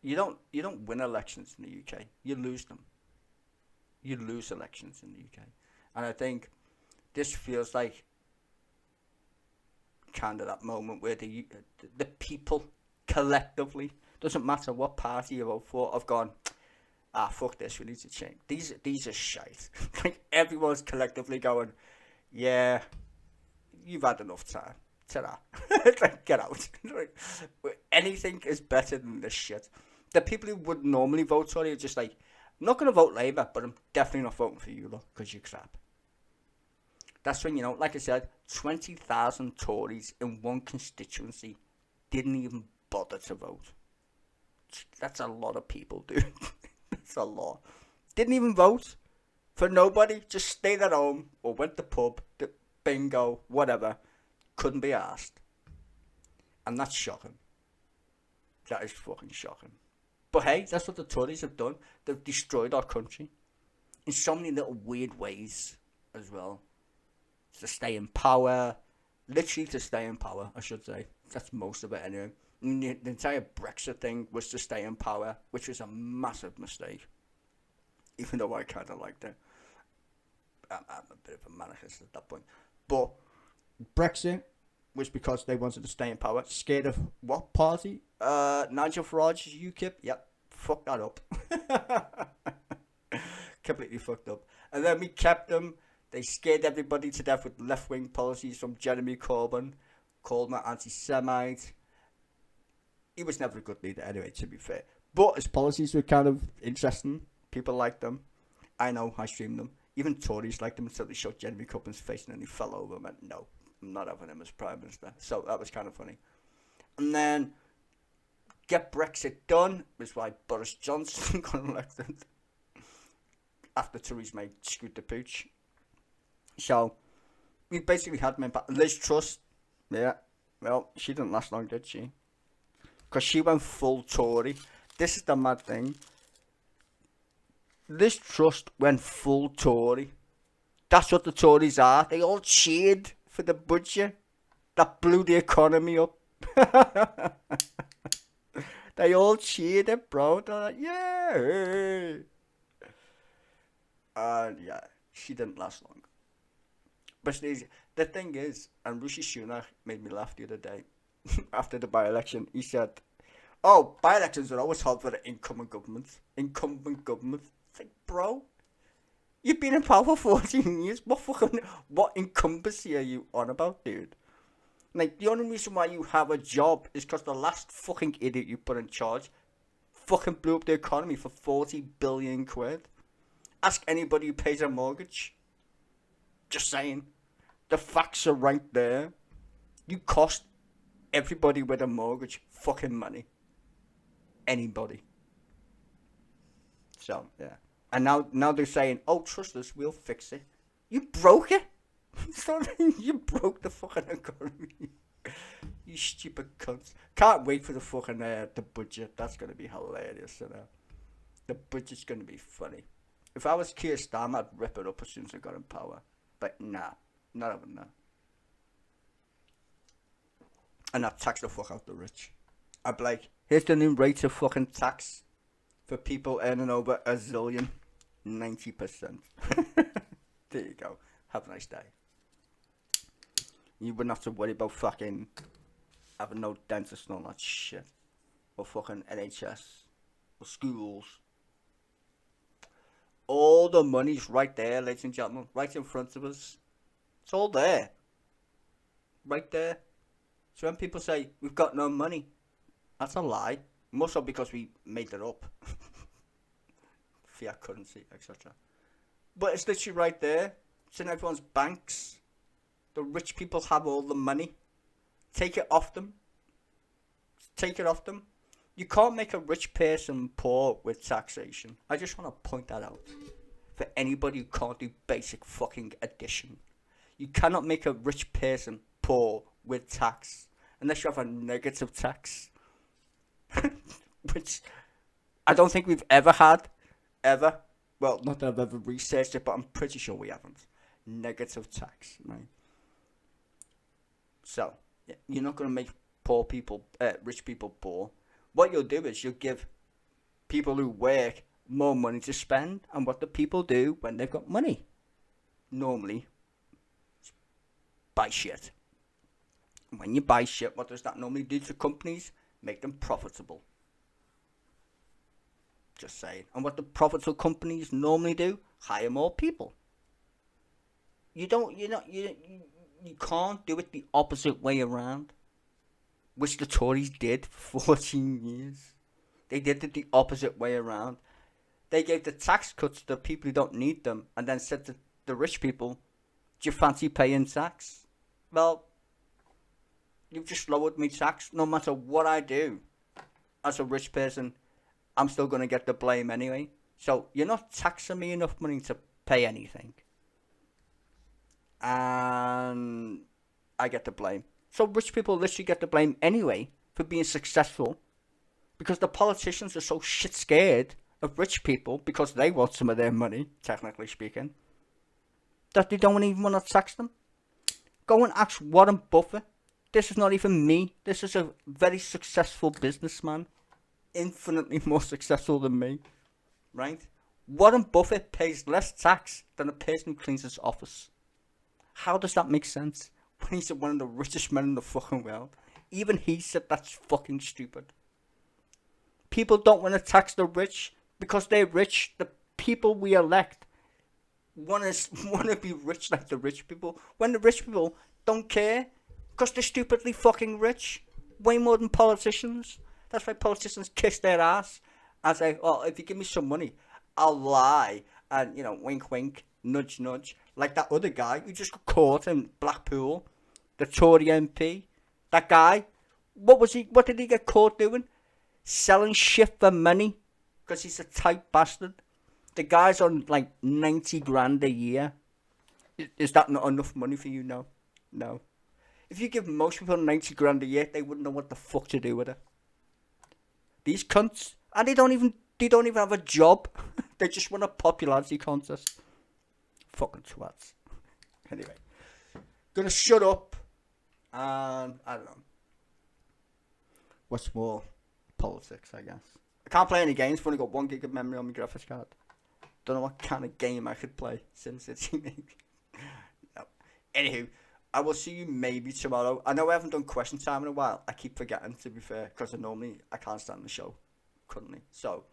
You don't win elections in the UK. You lose them. you lose elections in the UK. And I think this feels like kind of that moment where the people collectively, doesn't matter what party you vote for, have gone, fuck this, we need to change. These are shite. Like, everyone's collectively going, yeah, you've had enough time. Ta-da. Like, get out. Like, anything is better than this shit. The people who would normally vote Tory are just like, I'm not going to vote Labour, but I'm definitely not voting for you, because you're crap. That's when, you know, like I said, 20,000 Tories in one constituency didn't even bother to vote. That's a lot of people, dude. That's a lot. Didn't even vote for nobody. Just stayed at home or went to pub, bingo, whatever. Couldn't be asked. And that's shocking. That is fucking shocking. But hey, that's what the Tories have done. They've destroyed our country in so many little weird ways as well. To stay in power. Literally to stay in power, I should say. That's most of it anyway. I mean, the entire Brexit thing was to stay in power, which was a massive mistake. Even though I kind of liked it. I'm a bit of a monarchist at that point. But Brexit was because they wanted to stay in power. Scared of what party? Nigel Farage's UKIP? Yep. Fuck that up. Completely fucked up. And then we kept them. They scared everybody to death with left-wing policies from Jeremy Corbyn. Called him an anti-Semite. He was never a good leader anyway, to be fair. But his policies were kind of interesting. People liked them. I know, I streamed them. Even Tories liked him until they showed Jeremy Corbyn's face and then he fell over and went, no, I'm not having him as Prime Minister. So that was kind of funny. And then, get Brexit done was why Boris Johnson got elected. After Theresa May screwed the pooch. So, we basically had men back. Liz Truss, yeah, well, she didn't last long, did she? Because she went full Tory. This is the mad thing. Liz Truss went full Tory. That's what the Tories are. They all cheered for the budget that blew the economy up. They all cheered it, bro. They're like, yeah. Yeah, she didn't last long. But the thing is, and Rishi Sunak made me laugh the other day after the by-election. He said, oh, by-elections are always hard for the incumbent government. It's like, bro, you've been in power for 14 years. What incumbency are you on about, dude? Like, the only reason why you have a job is because the last fucking idiot you put in charge fucking blew up the economy for 40 billion quid. Ask anybody who pays a mortgage. Just saying. The facts are right there. You cost everybody with a mortgage fucking money. Anybody. So, yeah. And now they're saying, oh, trust us, we'll fix it. You broke it? You broke the fucking economy. You stupid cunts. Can't wait for the fucking the budget. That's going to be hilarious. You know? The budget's going to be funny. If I was Keir Starmer, I'd rip it up as soon as I got in power. But nah, not having that. And I'd tax the fuck out the rich. I'd be like, here's the new rate of fucking tax for people earning over a zillion. 90%. There you go. Have a nice day. You wouldn't have to worry about fucking having no dentist and all that shit. Or fucking NHS. Or schools. All the money's right there, ladies and gentlemen. Right in front of us. It's all there. Right there. So when people say, we've got no money, that's a lie. More so because we made it up. Fiat currency, etc. But it's literally right there. It's in everyone's banks. The rich people have all the money. Take it off them. Take it off them. You can't make a rich person poor with taxation. I just want to point that out. For anybody who can't do basic fucking addition. You cannot make a rich person poor with tax. Unless you have a negative tax. Which I don't think we've ever had. Ever. Well, not that I've ever researched it, but I'm pretty sure we haven't. Negative tax, right? So, yeah, you're not going to make poor people, rich people poor. What you'll do is you'll give people who work more money to spend. And what do people do when they've got money? Normally, buy shit. And when you buy shit, what does that normally do to companies? Make them profitable. Just saying. And what do profitable companies normally do? Hire more people. You can't do it the opposite way around, which the Tories did for 14 years. They did it the opposite way around. They gave the tax cuts to the people who don't need them, and then said to the rich people, do you fancy paying tax? Well, you've just lowered me tax. No matter what I do as a rich person, I'm still going to get the blame anyway. So you're not taxing me enough money to pay anything. And I get the blame. So rich people literally get the blame anyway for being successful, because the politicians are so shit scared of rich people because they want some of their money, technically speaking, that they don't even want to tax them. Go and ask Warren Buffett. This is not even me. This is a very successful businessman, infinitely more successful than me, right? Warren Buffett pays less tax than a person who cleans his office. How does that make sense? When he's one of the richest men in the fucking world. Even he said that's fucking stupid. People don't want to tax the rich because they're rich. The people we elect want to be rich like the rich people. When the rich people don't care because they're stupidly fucking rich. Way more than politicians. That's why politicians kiss their ass and say, oh, if you give me some money, I'll lie. And, you know, wink, wink, nudge, nudge. Like that other guy who just got caught in Blackpool, the Tory MP. That guy, what did he get caught doing? Selling shit for money because he's a tight bastard. The guy's on like 90 grand a year. Is that not enough money for you? No. No. If you give most people 90 grand a year, they wouldn't know what the fuck to do with it. These cunts, and they don't even have a job. They just won a popularity contest. Fucking twats. Anyway, gonna shut up. And I don't know. What's more? Politics, I guess. I can't play any games. I've only got 1 gig of memory on my graphics card. Don't know what kind of game I could play. SimCity, maybe. No. Anywho, I will see you maybe tomorrow. I know I haven't done question time in a while. I keep forgetting, to be fair, because I can't stand the show currently. So,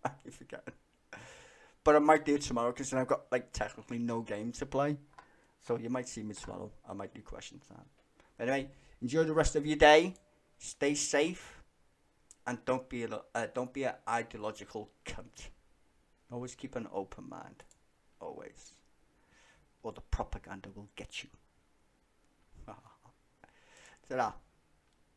I keep forgetting. But I might do it tomorrow because then I've got, like, technically no game to play. So you might see me tomorrow. I might do question time. Anyway, enjoy the rest of your day. Stay safe. And don't be an ideological cunt. Always keep an open mind. Always. Or the propaganda will get you. Ta-da.